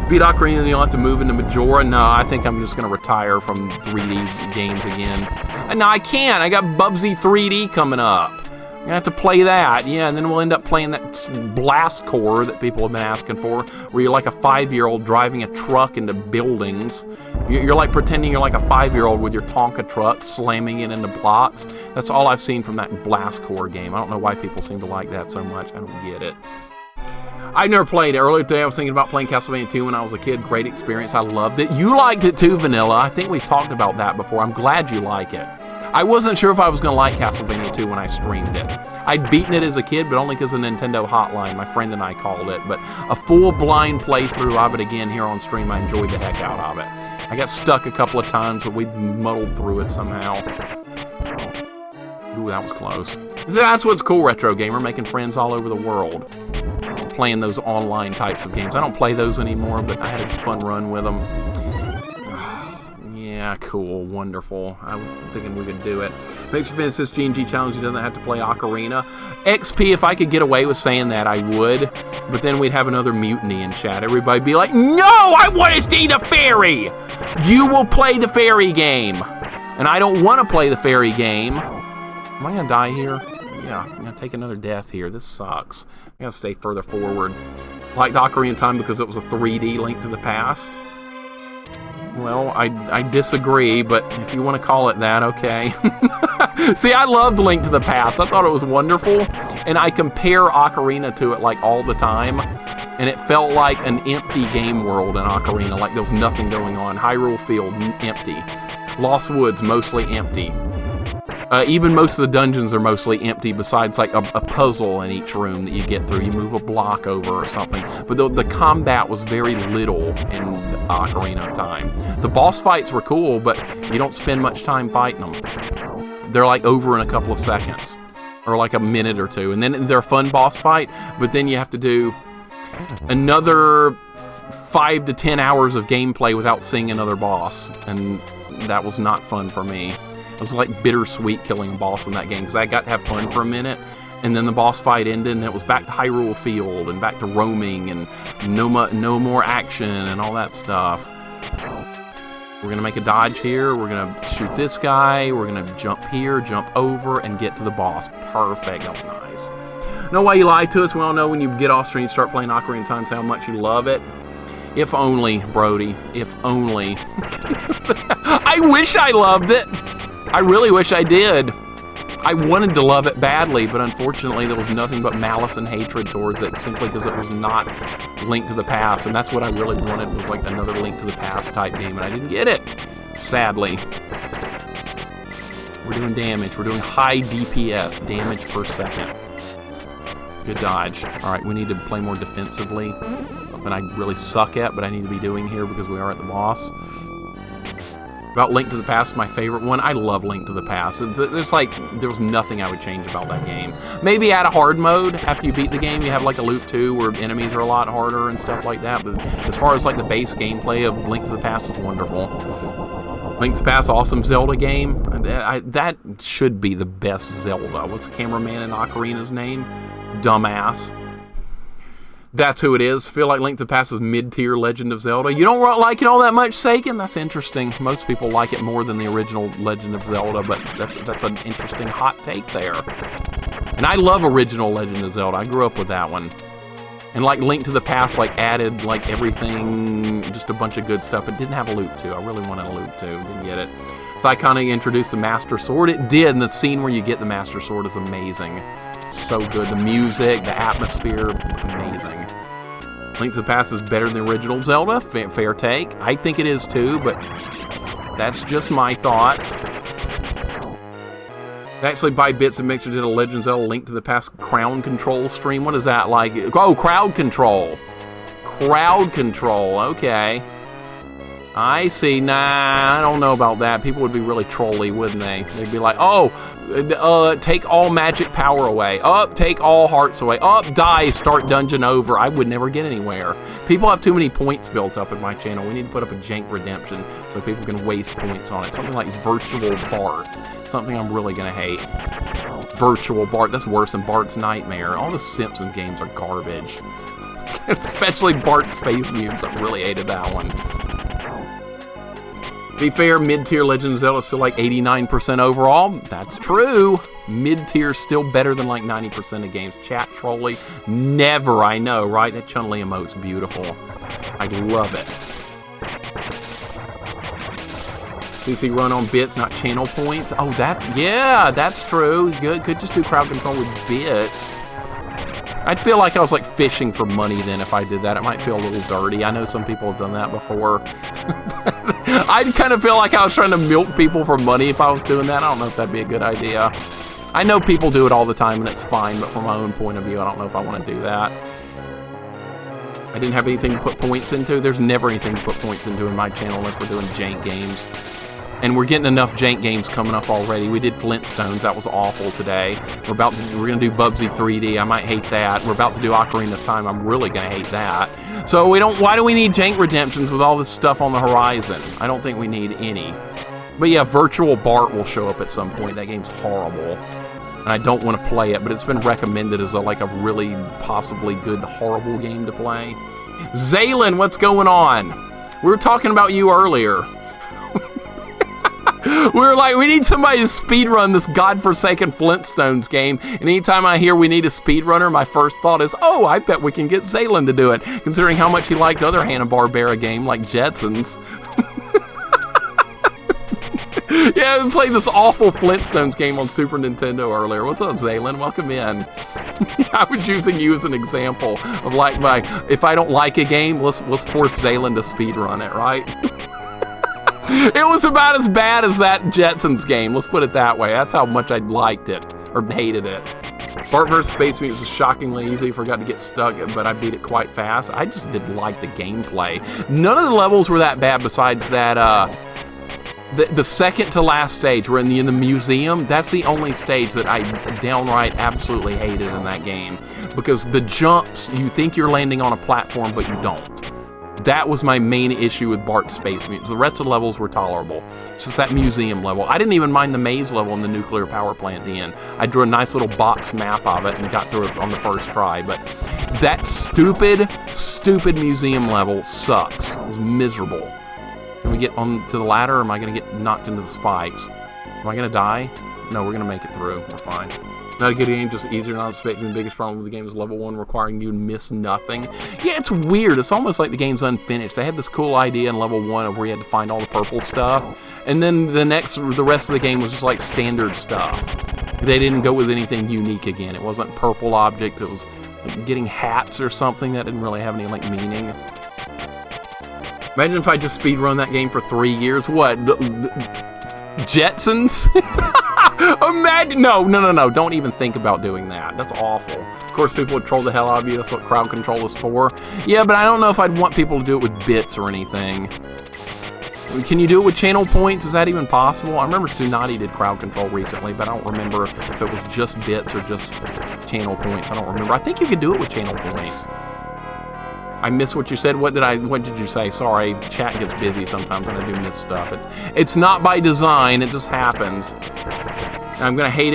Beat Ocarina and you'll have to move into Majora. No, I think I'm just going to retire from 3D games again. No, I can't. I got Bubsy 3D coming up. I'm going to have to play that. Yeah, and then we'll end up playing that Blast Core that people have been asking for, where you're like a 5-year-old driving a truck into buildings. You're like pretending you're like a 5-year-old with your Tonka truck, slamming it into blocks. That's all I've seen from that Blast Core game. I don't know why people seem to like that so much. I don't get it. I never played it. Earlier today I was thinking about playing Castlevania 2 when I was a kid. Great experience. I loved it. You liked it too, Vanilla. I think we've talked about that before. I'm glad you like it. I wasn't sure if I was going to like Castlevania 2 when I streamed it. I'd beaten it as a kid, but only because of Nintendo Hotline. My friend and I called it. But a full blind playthrough of it again here on stream, I enjoyed the heck out of it. I got stuck a couple of times, but we muddled through it somehow. Ooh, that was close. That's what's cool, Retro Gamer, making friends all over the world. playing those online types of games. I don't play those anymore, but I had a fun run with them. Yeah, cool, wonderful. I was thinking we could do it. Mixer Fan says G&G challenge, he doesn't have to play Ocarina. XP, if I could get away with saying that, I would. But then we'd have another mutiny in chat. Everybody'd be like, no, I want to see the fairy! You will play the fairy game. And I don't want to play the fairy game. Am I going to die here? Yeah, I'm going to take another death here. This sucks. I got to stay further forward. Liked Ocarina of Time because it was a 3D Link to the Past. Well, I disagree, but if you want to call it that, okay. See, I loved Link to the Past. I thought it was wonderful, and I compare Ocarina to it like all the time, and it felt like an empty game world in Ocarina, like there was nothing going on. Hyrule Field, empty. Lost Woods, mostly empty. Even most of the dungeons are mostly empty, besides like a puzzle in each room that you get through. You move a block over or something. But the combat was very little in Ocarina of Time. The boss fights were cool, but you don't spend much time fighting them. They're like over in a couple of seconds, or like a minute or two. And then they're a fun boss fight, but then you have to do another 5 to 10 hours of gameplay without seeing another boss. And that was not fun for me. It was like bittersweet killing a boss in that game, because I got to have fun for a minute, and then the boss fight ended, and it was back to Hyrule Field, and back to roaming, and no more action, and all that stuff. We're going to make a dodge here, we're going to shoot this guy, we're going to jump here, jump over, and get to the boss. Perfect, that was nice. No way you lied to us, we all know when you get off stream, start playing Ocarina of Time, how much you love it. If only, Brody, if only. I wish I loved it. I really wish I did. I wanted to love it badly, but unfortunately there was nothing but malice and hatred towards it, simply because it was not Link to the Past, and that's what I really wanted, was like another Link to the Past type game, and I didn't get it, sadly. We're doing damage. We're doing high DPS, damage per second. Good dodge. Alright, we need to play more defensively. Something I really suck at, but I need to be doing here because we are at the boss. About Link to the Past, my favorite one. I love Link to the Past. There's like, there was nothing I would change about that game. Maybe add a hard mode. After you beat the game, you have like a loop 2 where enemies are a lot harder and stuff like that. But as far as like the base gameplay of Link to the Past is wonderful. Link to the Past, awesome Zelda game. That should be the best Zelda. What's the cameraman in Ocarina's name? Dumbass. That's who it is. Feel like Link to the Past is mid-tier Legend of Zelda. You don't like it all that much, Sagan? That's interesting. Most people like it more than the original Legend of Zelda, but that's an interesting hot take there. And I love original Legend of Zelda. I grew up with that one. And like Link to the Past, like added like everything, just a bunch of good stuff. It didn't have a loop 2. I really wanted a loop 2. Didn't get it. So I kind of introduced the Master Sword. It did, and the scene where you get the Master Sword is amazing. So good. The music, the atmosphere, amazing. Link to the Past is better than the original Zelda. Fair take. I think it is too, but that's just my thoughts. Actually, by Bits and Mixer did a Legend of Zelda Link to the Past crowd control stream. What is that like? Oh, crowd control. Crowd control. Okay. I see. Nah, I don't know about that. People would be really trolly, wouldn't they? They'd be like, oh, take all magic power away. Up, take all hearts away. Up, die, start dungeon over. I would never get anywhere. People have too many points built up in my channel. We need to put up a jank redemption so people can waste points on it. Something like Virtual Bart. Something I'm really going to hate. Virtual Bart. That's worse than Bart's Nightmare. All the Simpsons games are garbage. Especially Bart's Space Mutants. I really hated that one. To be fair, mid-tier Legend of Zelda is still like 89% overall. That's true. Mid-tier still better than like 90% of games. Chat trolly. Never, I know, right? That Chun-Li emote's beautiful. I love it. CC run on bits, not channel points. Oh, yeah, that's true. Good. Could just do crowd control with bits. I'd feel like I was like fishing for money then if I did that. It might feel a little dirty. I know some people have done that before. I'd kind of feel like I was trying to milk people for money if I was doing that. I don't know if that'd be a good idea. I know people do it all the time and it's fine, but from my own point of view, I don't know if I want to do that. I didn't have anything to put points into. There's never anything to put points into in my channel unless we're doing jank games. And we're getting enough jank games coming up already. We did Flintstones. That was awful today. We're going to do Bubsy 3D. I might hate that. We're about to do Ocarina of Time. I'm really going to hate that. So why do we need jank redemptions with all this stuff on the horizon? I don't think we need any. But yeah, Virtual Bart will show up at some point. That game's horrible. And I don't want to play it, but it's been recommended as like a really possibly good, horrible game to play. Zaylin, what's going on? We were talking about you earlier. We were like, we need somebody to speedrun this godforsaken Flintstones game. And anytime I hear we need a speedrunner, my first thought is, oh, I bet we can get Zaylin to do it, considering how much he liked other Hanna-Barbera game like Jetsons. Yeah, we played this awful Flintstones game on Super Nintendo earlier. What's up, Zaylin? Welcome in. I was using you as an example of like if I don't like a game, let's force Zaylin to speedrun it, right? It was about as bad as that Jetsons game. Let's put it that way. That's how much I liked it or hated it. Bart vs. Space Mutants was shockingly easy. Forgot to get stuck, but I beat it quite fast. I just didn't like the gameplay. None of the levels were that bad besides that. The second to last stage, we're in the museum. That's the only stage that I downright absolutely hated in that game, because the jumps, you think you're landing on a platform, but you don't. That was my main issue with Bart's Space Mutants. The rest of the levels were tolerable. It's just that museum level. I didn't even mind the maze level in the nuclear power plant at the end. I drew a nice little box map of it and got through it on the first try, but that stupid museum level sucks. It was miserable. Can we get onto the ladder, or am I going to get knocked into the spikes? Am I going to die? No, we're going to make it through. We're fine. Not a good game, just easier, not expecting. The biggest problem with the game is level 1 requiring you to miss nothing. Yeah, it's weird. It's almost like the game's unfinished. They had this cool idea in level 1 of where you had to find all the purple stuff, and then the rest of the game was just like standard stuff. They didn't go with anything unique again. It wasn't purple object. It was like getting hats or something that didn't really have any like meaning. Imagine if I just speedrun that game for 3 years. What? Jetsons? Imagine. No. Don't even think about doing that. That's awful. Of course, people would troll the hell out of you. That's what crowd control is for. Yeah, but I don't know if I'd want people to do it with bits or anything. Can you do it with channel points? Is that even possible? I remember Tsunade did crowd control recently, but I don't remember if it was just bits or just channel points. I don't remember. I think you could do it with channel points. I missed what you said. What did you say? Sorry, chat gets busy sometimes and I do miss stuff. It's not by design, it just happens. And I'm gonna hate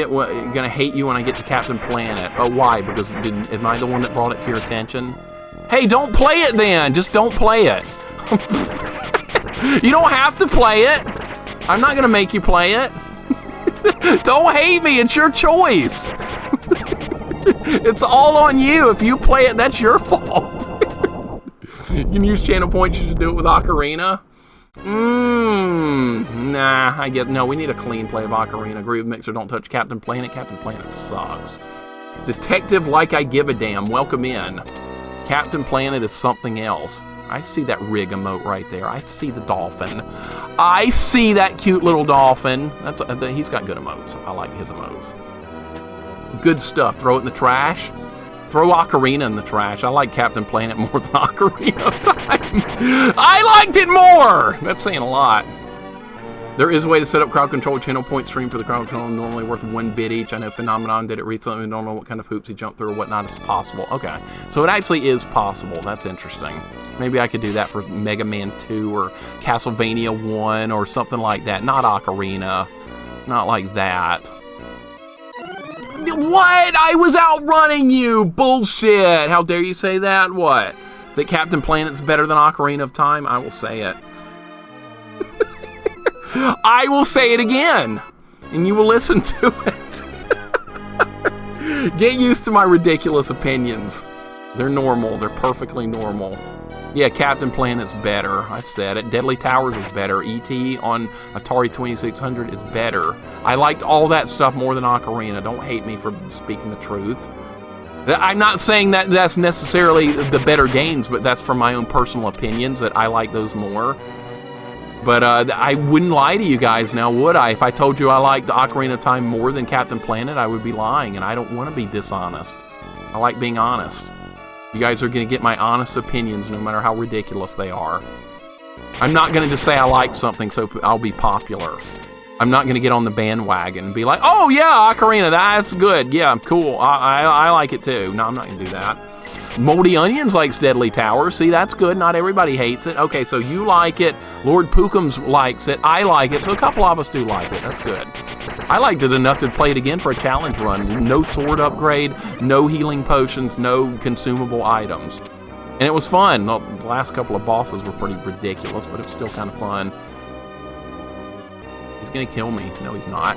you when I get to Captain Planet. Oh, why? Because am I the one that brought it to your attention? Hey, don't play it then! Just don't play it. You don't have to play it. I'm not gonna make you play it. Don't hate me, it's your choice. It's all on you. If you play it, that's your fault. You can use channel points. You should do it with Ocarina. Nah, no, we need a clean play of Ocarina. Agree with Mixer, don't touch Captain Planet. Captain Planet sucks. Detective Like I Give a Damn, welcome in. Captain Planet is something else. I see that rig emote right there. I see the dolphin. I see that cute little dolphin. He's got good emotes. I like his emotes. Good stuff. Throw it in the trash. Throw Ocarina in the trash. I like Captain Planet more than Ocarina of Time. I liked it more! That's saying a lot. There is a way to set up crowd control channel point stream for the crowd control, normally worth 1 bit each. I know Phenomenon did it recently. We don't know what kind of hoops he jumped through or whatnot. It's possible. Okay. So it actually is possible. That's interesting. Maybe I could do that for Mega Man 2 or Castlevania 1 or something like that. Not Ocarina. Not like that. What? I was outrunning you! Bullshit! How dare you say that? What? That Captain Planet's better than Ocarina of Time? I will say it. I will say it again! And you will listen to it. Get used to my ridiculous opinions. They're normal. They're perfectly normal. Yeah, Captain Planet's better. I said it. Deadly Towers is better. E.T. on Atari 2600 is better. I liked all that stuff more than Ocarina. Don't hate me for speaking the truth. I'm not saying that that's necessarily the better games, but that's from my own personal opinions that I like those more. But I wouldn't lie to you guys now, would I? If I told you I liked Ocarina of Time more than Captain Planet, I would be lying, and I don't want to be dishonest. I like being honest. You guys are going to get my honest opinions no matter how ridiculous they are. I'm not going to just say I like something so I'll be popular. I'm not going to get on the bandwagon and be like, oh yeah, Ocarina, that's good. Yeah, cool. I like it too. No, I'm not going to do that. Moldy Onions likes Deadly Towers. See, that's good. Not everybody hates it. Okay, so you like it. Lord Pookums likes it. I like it. So a couple of us do like it. That's good. I liked it enough to play it again for a challenge run. No sword upgrade, no healing potions, no consumable items. And it was fun. The last couple of bosses were pretty ridiculous, but it was still kind of fun. He's gonna kill me. No, he's not.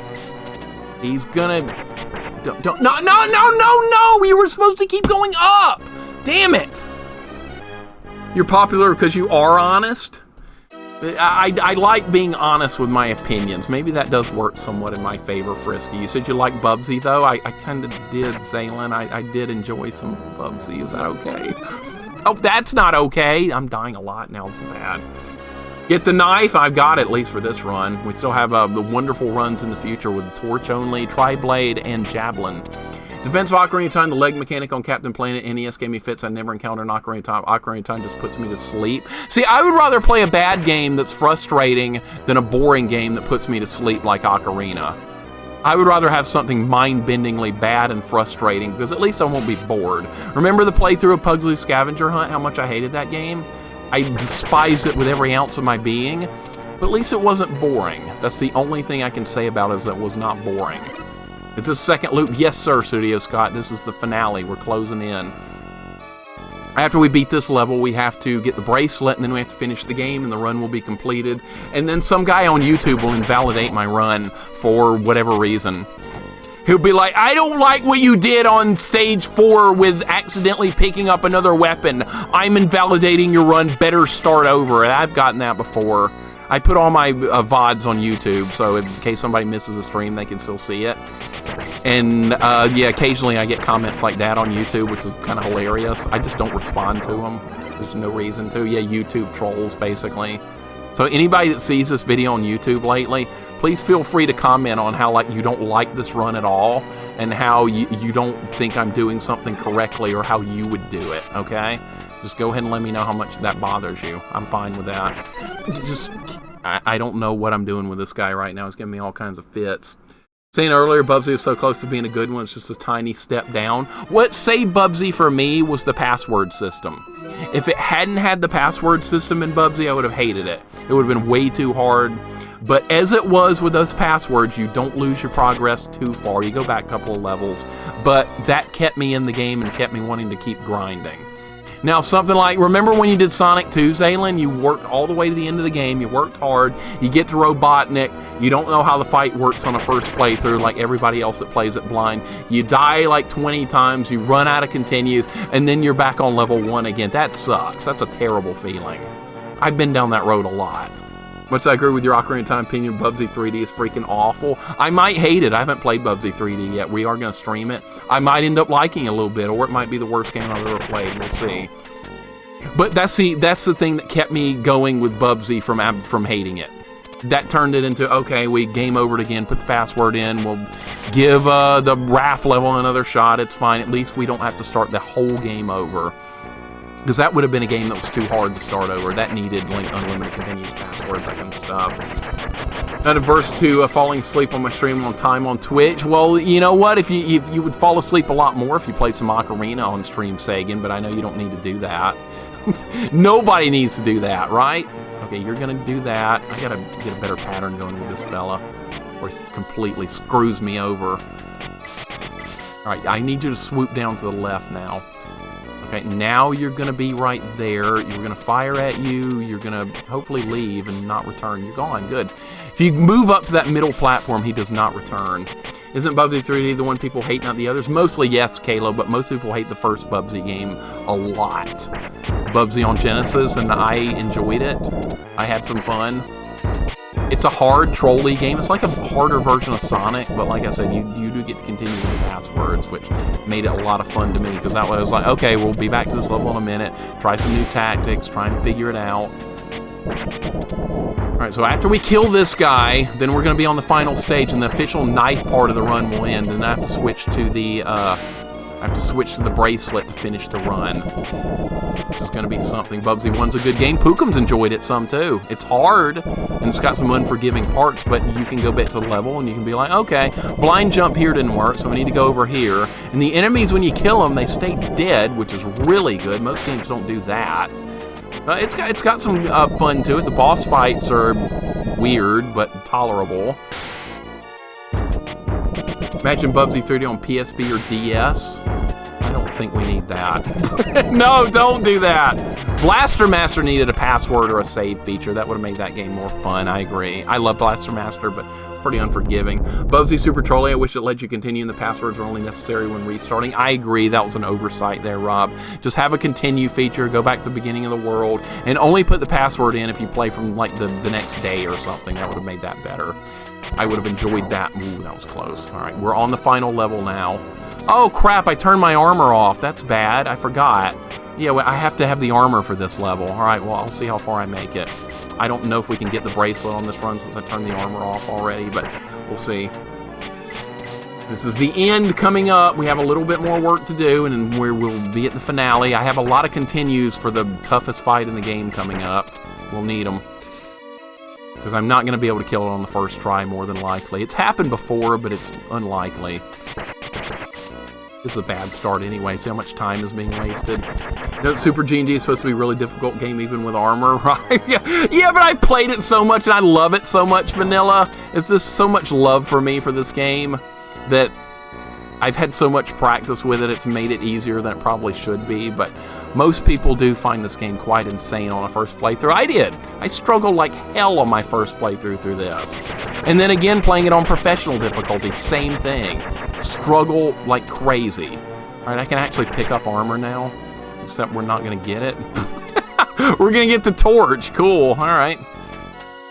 He's gonna... No! You were supposed to keep going up! Damn it! You're popular because you are honest? I like being honest with my opinions. Maybe that does work somewhat in my favor, Frisky. You said you like Bubsy, though? I kind of did, Zaylin. I did enjoy some Bubsy. Is that okay? Oh, that's not okay. I'm dying a lot now. It's bad. Get the knife. I've got it, at least for this run. We still have the wonderful runs in the future with Torch only, Tri-Blade, and Javelin. Defense of Ocarina of Time, the leg mechanic on Captain Planet NES gave me fits. I never encountered an Ocarina of Time. Ocarina of Time just puts me to sleep. See, I would rather play a bad game that's frustrating than a boring game that puts me to sleep like Ocarina. I would rather have something mind-bendingly bad and frustrating, because at least I won't be bored. Remember the playthrough of Pugsley's Scavenger Hunt, how much I hated that game? I despised it with every ounce of my being, but at least it wasn't boring. That's the only thing I can say about it, is that it was not boring. Is this second loop? Yes, sir, Studio Scott. This is the finale. We're closing in. After we beat this level, we have to get the bracelet, and then we have to finish the game, and the run will be completed. And then some guy on YouTube will invalidate my run for whatever reason. He'll be like, I don't like what you did on stage 4 with accidentally picking up another weapon. I'm invalidating your run. Better start over. And I've gotten that before. I put all my VODs on YouTube, so in case somebody misses a stream, they can still see it. And yeah, occasionally I get comments like that on YouTube, which is kind of hilarious. I just don't respond to them. There's no reason to. Yeah, YouTube trolls, basically. So anybody that sees this video on YouTube lately, please feel free to comment on how you don't like this run at all, and how you don't think I'm doing something correctly, or how you would do it, okay? Just go ahead and let me know how much that bothers you. I'm fine with that. I don't know what I'm doing with this guy right now. It's giving me all kinds of fits. Saying earlier, Bubsy was so close to being a good one, it's just a tiny step down. What saved Bubsy for me was the password system. If it hadn't had the password system in Bubsy, I would have hated it. It would have been way too hard. But as it was with those passwords, you don't lose your progress too far. You go back a couple of levels. But that kept me in the game and kept me wanting to keep grinding. Now, something like, remember when you did Sonic 2, Zaylin? You worked all the way to the end of the game. You worked hard. You get to Robotnik. You don't know how the fight works on a first playthrough like everybody else that plays it blind. You die like 20 times. You run out of continues. And then you're back on level 1 again. That sucks. That's a terrible feeling. I've been down that road a lot. Much I agree with your Ocarina of Time opinion, Bubsy 3D is freaking awful. I might hate it. I haven't played Bubsy 3D yet. We are going to stream it. I might end up liking it a little bit, or it might be the worst game I've ever played. We'll see. But that's the thing that kept me going with Bubsy from hating it. That turned it into, okay, we game over it again, put the password in, we'll give the RAF level another shot. It's fine. At least we don't have to start the whole game over. Because that would have been a game that was too hard to start over. That needed unlimited continuous passwords, that kind of stuff. Not averse to falling asleep on my stream on time on Twitch. Well, you know what? If you would fall asleep a lot more if you played some Ocarina on stream, Sagan, but I know you don't need to do that. Nobody needs to do that, right? Okay, you're gonna do that. I gotta get a better pattern going with this fella, or he completely screws me over. Alright, I need you to swoop down to the left now. Okay, now you're going to be right there. You're going to fire at you. You're going to hopefully leave and not return. You're gone. Good. If you move up to that middle platform, he does not return. Isn't Bubsy 3D the one people hate, not the others? Mostly, yes, Kalo, but most people hate the first Bubsy game a lot. Bubsy on Genesis, and I enjoyed it. I had some fun. It's a hard, trolly game. It's like a harder version of Sonic, but like I said, you do get to continue with the passwords, which made it a lot of fun to me, because that way I was like, okay, we'll be back to this level in a minute, try some new tactics, try and figure it out. Alright, so after we kill this guy, then we're going to be on the final stage, and the official knife part of the run will end, and I have to switch to the I have to switch to the bracelet to finish the run. Which is going to be something. Bubsy 1's a good game. Pookum's enjoyed it some too. It's hard, and it's got some unforgiving parts, but you can go back to the level and you can be like, okay, blind jump here didn't work, so I need to go over here. And the enemies, when you kill them, they stay dead, which is really good. Most games don't do that. It's got some fun to it. The boss fights are weird, but tolerable. Imagine Bubsy 3D on PSP or DS. I don't think we need that. No, don't do that. Blaster Master needed a password or a save feature. That would have made that game more fun. I agree. I love Blaster Master, but pretty unforgiving. Bubsy Super Trolley, I wish it let you continue and the passwords were only necessary when restarting. I agree. That was an oversight there, Rob. Just have a continue feature, go back to the beginning of the world, and only put the password in if you play from like the next day or something. That would have made that better. I would have enjoyed that. Ooh, that was close. All right, we're on the final level now. Oh, crap, I turned my armor off. That's bad. I forgot. Yeah, well, I have to have the armor for this level. All right, well, I'll see how far I make it. I don't know if we can get the bracelet on this run since I turned the armor off already, but we'll see. This is the end coming up. We have a little bit more work to do, and then we'll be at the finale. I have a lot of continues for the toughest fight in the game coming up. We'll need them. Because I'm not going to be able to kill it on the first try, more than likely. It's happened before, but it's unlikely. This is a bad start anyway. See how much time is being wasted? You know, Super G&G is supposed to be a really difficult game, even with armor, right? Yeah, but I played it so much, and I love it so much, Vanilla. It's just so much love for me for this game that I've had so much practice with it, it's made it easier than it probably should be, but most people do find this game quite insane on a first playthrough. I did. I struggled like hell on my first playthrough through this. And then again, playing it on professional difficulty, same thing. Struggle like crazy. All right, I can actually pick up armor now, except we're not going to get it. We're going to get the torch. Cool. All right.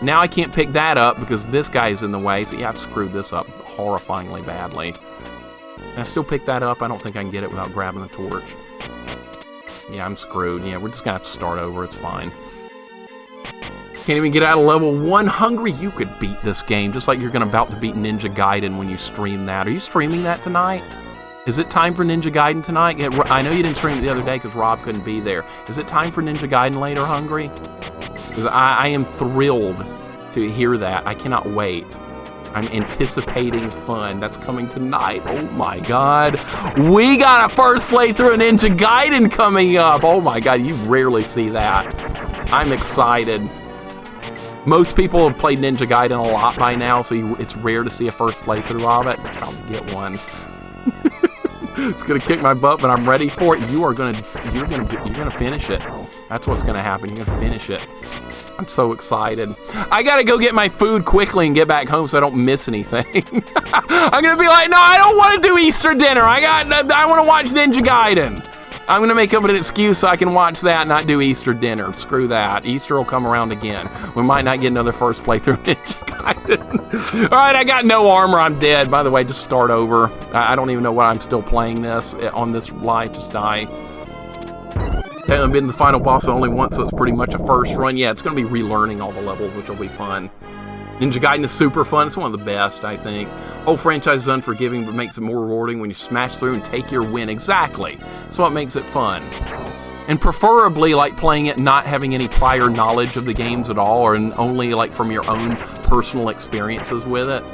Now I can't pick that up because this guy's in the way, so yeah, I've screwed this up horrifyingly badly. Can I still pick that up? I don't think I can get it without grabbing the torch. Yeah, I'm screwed. Yeah, we're just going to have to start over. It's fine. Can't even get out of level 1. Hungry, you could beat this game, just like you're about to beat Ninja Gaiden when you stream that. Are you streaming that tonight? Is it time for Ninja Gaiden tonight? I know you didn't stream it the other day because Rob couldn't be there. Is it time for Ninja Gaiden later, Hungry? Because I am thrilled to hear that. I cannot wait. I'm anticipating fun. That's coming tonight. Oh my god. We got a first playthrough in Ninja Gaiden coming up. Oh my god, you rarely see that. I'm excited. Most people have played Ninja Gaiden a lot by now, so it's rare to see a first playthrough of it. I'll get one. It's gonna kick my butt, but I'm ready for it. You're gonna finish it. That's what's gonna happen. You're gonna finish it. I'm so excited. I gotta go get my food quickly and get back home so I don't miss anything. I'm gonna be like, no, I don't want to do Easter dinner. I want to watch Ninja Gaiden. I'm gonna make up an excuse so I can watch that and not do Easter dinner. Screw that. Easter will come around again. We might not get another first playthrough Ninja Gaiden. All right, I got no armor. I'm dead. By the way, just start over. I don't even know why I'm still playing this on this live. Just die. I've been the final boss only once, so it's pretty much a first run. Yeah, it's going to be relearning all the levels, which will be fun. Ninja Gaiden is super fun. It's one of the best, I think. Whole franchise is unforgiving, but makes it more rewarding when you smash through and take your win. Exactly. That's what makes it fun. And preferably, like, playing it not having any prior knowledge of the games at all, or only, like, from your own personal experiences with it.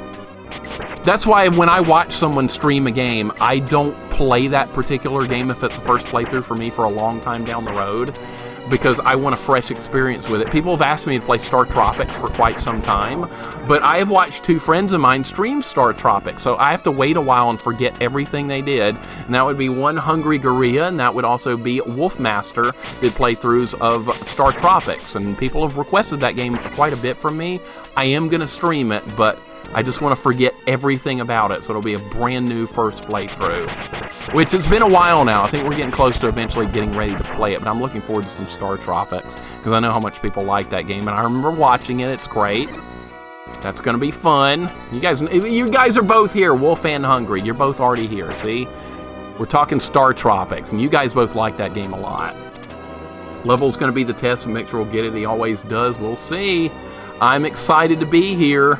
That's why when I watch someone stream a game, I don't play that particular game if it's a first playthrough for me for a long time down the road, because I want a fresh experience with it. People have asked me to play Star Tropics for quite some time, but I have watched 2 friends of mine stream Star Tropics, so I have to wait a while and forget everything they did. And that would be one Hungry Gorilla, and that would also be Wolfmaster did playthroughs of Star Tropics, and people have requested that game quite a bit from me. I am going to stream it, but I just want to forget everything about it, so it'll be a brand new first playthrough. Which it's been a while now. I think we're getting close to eventually getting ready to play it, but I'm looking forward to some Star Tropics, because I know how much people like that game, and I remember watching it. It's great. That's going to be fun. You guys are both here, Wolf and Hungry. You're both already here, see? We're talking Star Tropics, and you guys both like that game a lot. Level's going to be the test, and make sure we'll get it. He always does. We'll see. I'm excited to be here.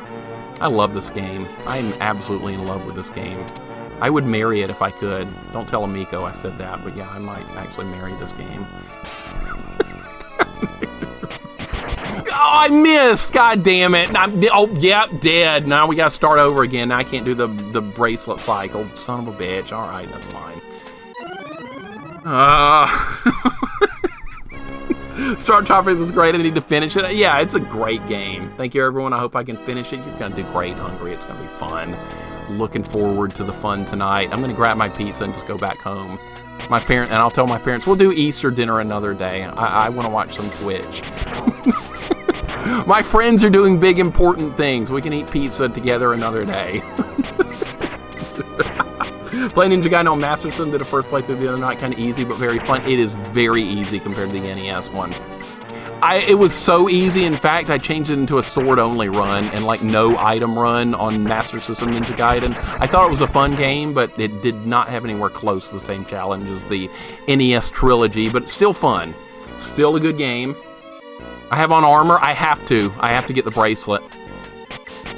I love this game. I'm absolutely in love with this game. I would marry it if I could. Don't tell Amico I said that, but yeah, I might actually marry this game. Oh, I missed! God damn it! Oh, yep, dead. Now we gotta start over again. Now I can't do the bracelet cycle. Son of a bitch. Alright, that's fine. Star Tropics is great. I need to finish it. Yeah, it's a great game. Thank you, everyone. I hope I can finish it. You're gonna do great, Hungry. It's gonna be fun. Looking forward to the fun tonight. I'm gonna grab my pizza and just go back home. And I'll tell my parents, we'll do Easter dinner another day. I want to watch some Twitch. My friends are doing big, important things. We can eat pizza together another day. Playing Ninja Gaiden on Master System, did a first playthrough the other night. Kind of easy, but very fun. It is very easy compared to the NES one. It was so easy. In fact, I changed it into a sword-only run and like no item run on Master System Ninja Gaiden. I thought it was a fun game, but it did not have anywhere close to the same challenge as the NES trilogy, but it's still fun. Still a good game. I have on armor. I have to get the bracelet.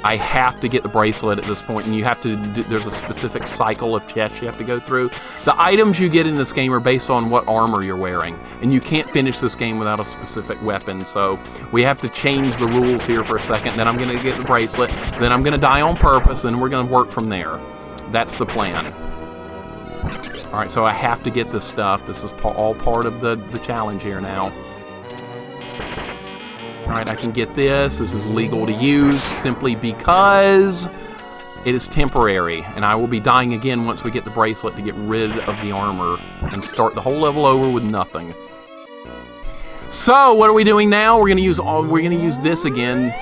I have to get the bracelet at this point, and you have to there's a specific cycle of chests you have to go through. The items you get in this game are based on what armor you're wearing, and you can't finish this game without a specific weapon, so we have to change the rules here for a second. Then I'm going to get the bracelet, then I'm going to die on purpose, and we're going to work from there. That's the plan. Alright, so I have to get this stuff. This is all part of the challenge here now. Alright, I can get this. This is legal to use simply because it is temporary, and I will be dying again once we get the bracelet to get rid of the armor and start the whole level over with nothing. So, what are we doing now? We're gonna use this again.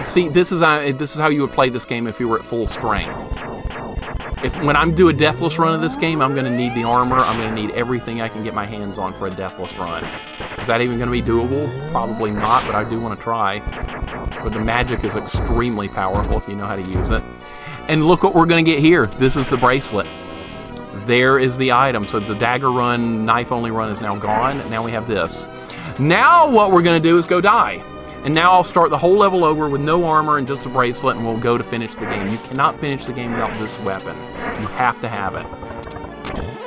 See, this is how you would play this game if you were at full strength. When I'm doing a deathless run of this game, I'm gonna need the armor. I'm gonna need everything I can get my hands on for a deathless run. Is that even gonna be doable? Probably not, but I do want to try. But the magic is extremely powerful if you know how to use it. And look what we're gonna get here. This is the bracelet. There is the item. So the dagger run, knife only run is now gone. Now we have this. Now what we're gonna do is go die. And now I'll start the whole level over with no armor and just a bracelet, and we'll go to finish the game. You cannot finish the game without this weapon. You have to have it.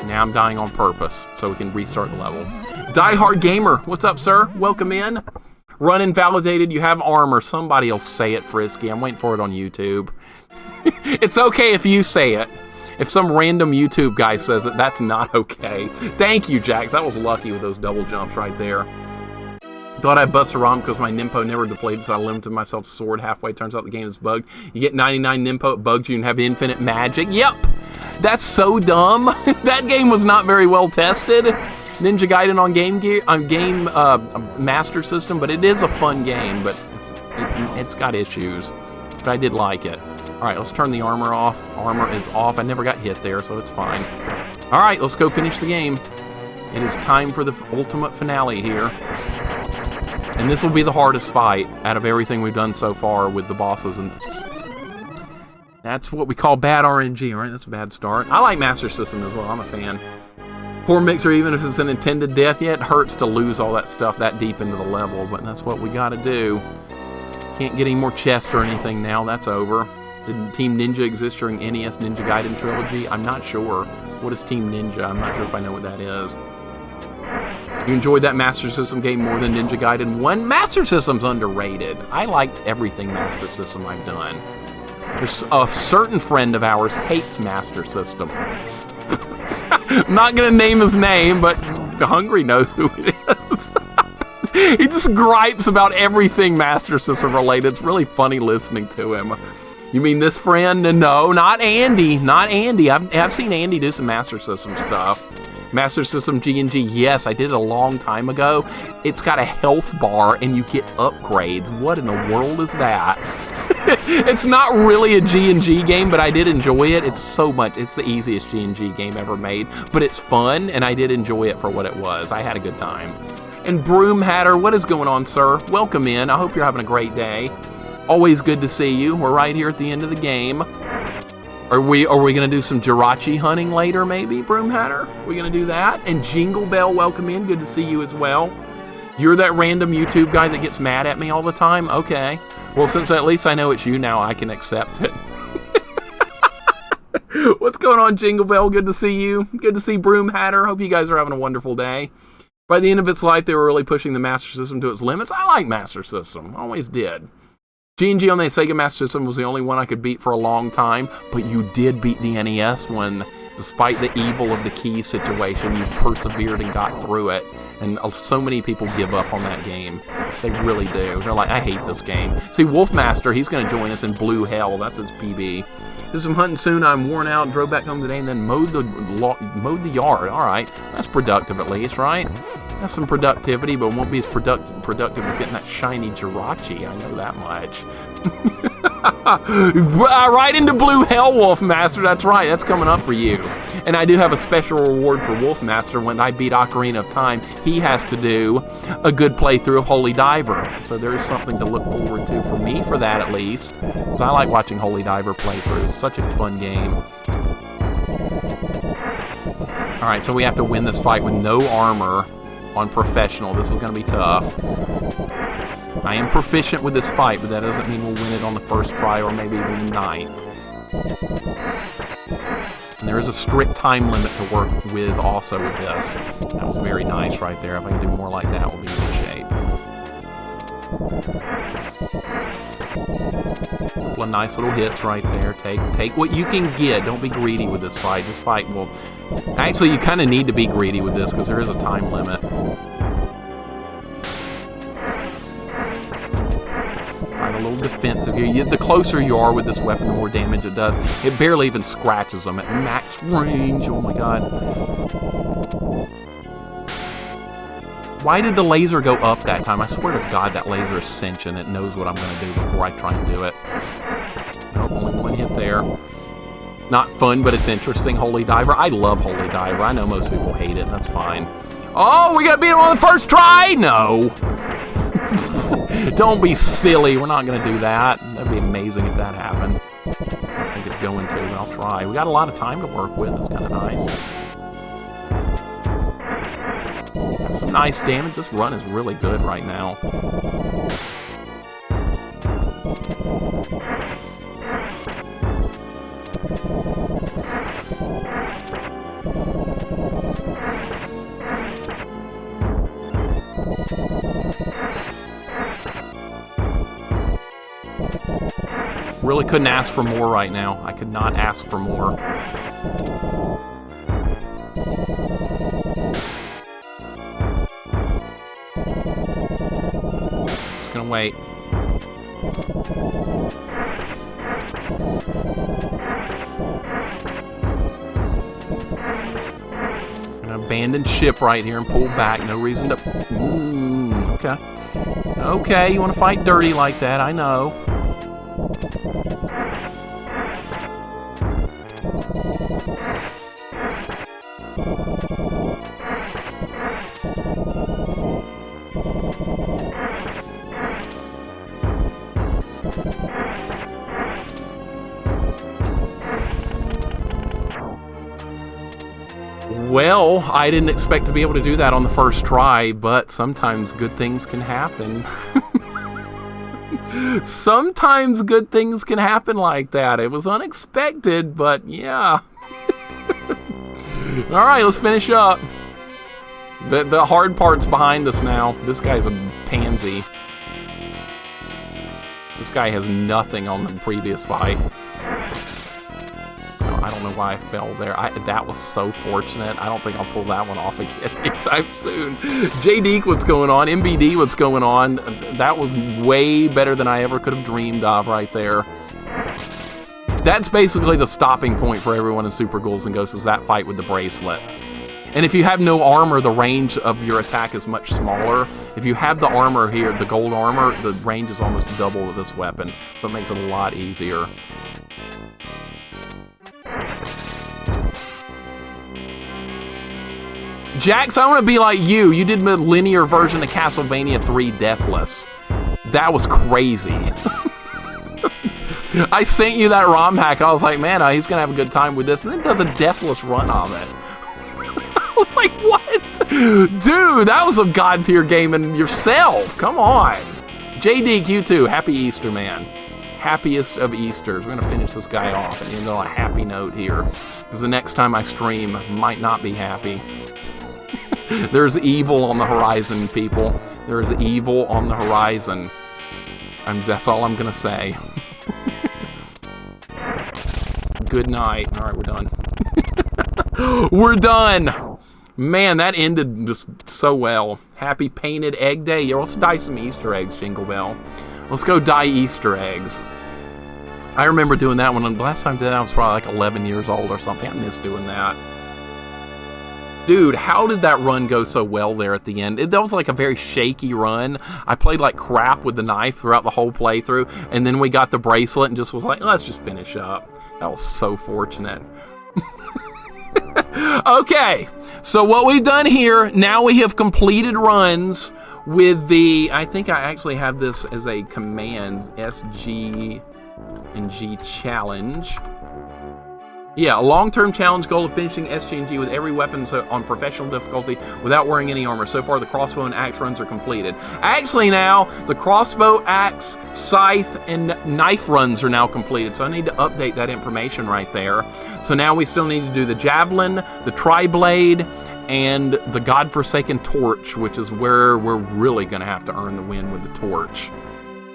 Now I'm dying on purpose, so we can restart the level. Die Hard Gamer, what's up, sir? Welcome in. Run invalidated, you have armor. Somebody will say it, Frisky. I'm waiting for it on YouTube. It's okay if you say it. If some random YouTube guy says it, that's not okay. Thank you, Jax. That was lucky with those double jumps right there. Thought I busted ROM because my Nimpo never depleted, so I limited myself to sword halfway. Turns out the game is bugged. You get 99 Nimpo, it bugs you, and have infinite magic. Yep! That's so dumb. That game was not very well tested. Ninja Gaiden on Game Master System, but it is a fun game, but it's got issues. But I did like it. Alright, let's turn the armor off. Armor is off. I never got hit there, so it's fine. Alright, let's go finish the game. It is time for the ultimate finale here. And this will be the hardest fight out of everything we've done so far with the bosses. And that's what we call bad RNG, alright? That's a bad start. I like Master System as well. I'm a fan. Poor Mixer, even if it's an intended death, yeah, it hurts to lose all that stuff that deep into the level, but that's what we gotta do. Can't get any more chests or anything now. That's over. Did Team Ninja exist during NES Ninja Gaiden Trilogy? I'm not sure. What is Team Ninja? I'm not sure if I know what that is. You enjoyed that Master System game more than Ninja Gaiden 1? Master System's underrated. I liked everything Master System I've done. There's a certain friend of ours hates Master System. I'm not gonna name his name, but Hungry knows who it is. He just gripes about everything Master System related. It's really funny listening to him. You mean this friend? No, not Andy. Not Andy. I've seen Andy do some Master System stuff. Master System G&G, yes, I did it a long time ago. It's got a health bar and you get upgrades. What in the world is that? It's not really a G&G game, but I did enjoy it. It's so much. It's the easiest G&G game ever made, but it's fun, and I did enjoy it for what it was. I had a good time. And Broom Hatter, what is going on, sir? Welcome in. I hope you're having a great day. Always good to see you. We're right here at the end of the game. Are we gonna do some Jirachi hunting later, maybe, Broom Hatter? We gonna do that? And Jingle Bell, welcome in. Good to see you as well. You're that random YouTube guy that gets mad at me all the time? Okay. Well, since at least I know it's you now, I can accept it. What's going on, Jingle Bell? Good to see you. Good to see Broom Hatter. Hope you guys are having a wonderful day. By the end of its life, they were really pushing the Master System to its limits. I like Master System. Always did. G&G on the Sega Master System was the only one I could beat for a long time, but you did beat the NES when, despite the evil of the key situation, you persevered and got through it. And so many people give up on that game. They really do. They're like, I hate this game. See, Wolfmaster, he's going to join us in Blue Hell. That's his PB. Did some hunting soon. I'm worn out and drove back home today and then mowed the yard. All right. That's productive at least, right? That's some productivity, but won't be as productive as getting that shiny Jirachi. I know that much. Right into Blue Hell, Wolfmaster. That's right. That's coming up for you. And I do have a special reward for Wolfmaster. When I beat Ocarina of Time, he has to do a good playthrough of Holy Diver. So there is something to look forward to for me, for that at least. Because I like watching Holy Diver playthroughs. It's such a fun game. Alright, so we have to win this fight with no armor on Professional. This is going to be tough. I am proficient with this fight, but that doesn't mean we'll win it on the first try or maybe even the 9th. And there is a strict time limit to work with also with this. That was very nice right there. If I can do more like that, we'll be in good shape. A couple of nice little hits right there. Take what you can get. Don't be greedy with this fight. This fight will... Actually, you kind of need to be greedy with this because there is a time limit. A little defensive here. The closer you are with this weapon, the more damage it does. It barely even scratches them at max range. Oh my god. Why did the laser go up that time? I swear to god that laser is sentient. It knows what I'm going to do before I try and do it. Nope, only one hit there. Not fun, but it's interesting. Holy Diver. I love Holy Diver. I know most people hate it. That's fine. Oh, we got to beat him on the first try? No. Don't be silly. We're not going to do that. That'd be amazing if that happened. I don't think it's going to, but I'll try. We got a lot of time to work with. That's kind of nice. That's some nice damage. This run is really good right now. Really couldn't ask for more right now. I could not ask for more. Just gonna wait. I'm gonna abandon ship right here and pull back. No reason to... okay. Okay, you want to fight dirty like that, I know. Well, I didn't expect to be able to do that on the first try, but sometimes good things can happen. Sometimes good things can happen like that. It was unexpected, but yeah. Alright, let's finish up. The hard part's behind us now. This guy's a pansy. This guy has nothing on the previous fight. I don't know why I fell there. That was so fortunate. I don't think I'll pull that one off again anytime soon. JD, what's going on? MBD, what's going on? That was way better than I ever could have dreamed of right there. That's basically the stopping point for everyone in Super Ghouls and Ghosts, is that fight with the bracelet. And if you have no armor, the range of your attack is much smaller. If you have the armor here, the gold armor, the range is almost double with this weapon, so it makes it a lot easier. Jax, I want to be like you. You did the linear version of Castlevania 3 Deathless. That was crazy. I sent you that ROM hack. I was like, man, he's going to have a good time with this. And then does a Deathless run of it. I was like, what? Dude, that was some god-tier gaming yourself. Come on. JD, you too. Happy Easter, man. happiest of Easters. We're going to finish this guy off and end on a happy note here, because the next time I stream might not be happy. There's evil on the horizon, people. There's evil on the horizon. That's all I'm going to say. Good night. All right, we're done. We're done. Man, that ended just so well. Happy Painted Egg Day. Yeah, let's dye some Easter eggs, Jingle Bell. Let's go dye Easter eggs. I remember doing that one. The last time I did that, I was probably like 11 years old or something. I miss doing that. Dude, how did that run go so well there at the end? That was like a very shaky run. I played like crap with the knife throughout the whole playthrough, and then we got the bracelet and just was like, let's just finish up. That was so fortunate. Okay, so what we've done here, now we have completed runs with the, I think I actually have this as a command, SG and G challenge. Yeah, a long-term challenge goal of finishing SG and G with every weapon on professional difficulty without wearing any armor. So far, the crossbow and axe runs are completed. Actually now, the crossbow, axe, scythe, and knife runs are now completed. So I need to update that information right there. So now we still need to do the javelin, the tri-blade, and the godforsaken torch, which is where we're really going to have to earn the win with the torch.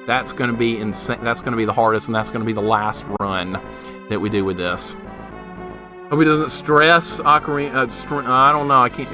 That's going to be insane. That's going to be the hardest, and that's going to be the last run that we do with this. Hope he doesn't stress Ocarina. I don't know. I can't.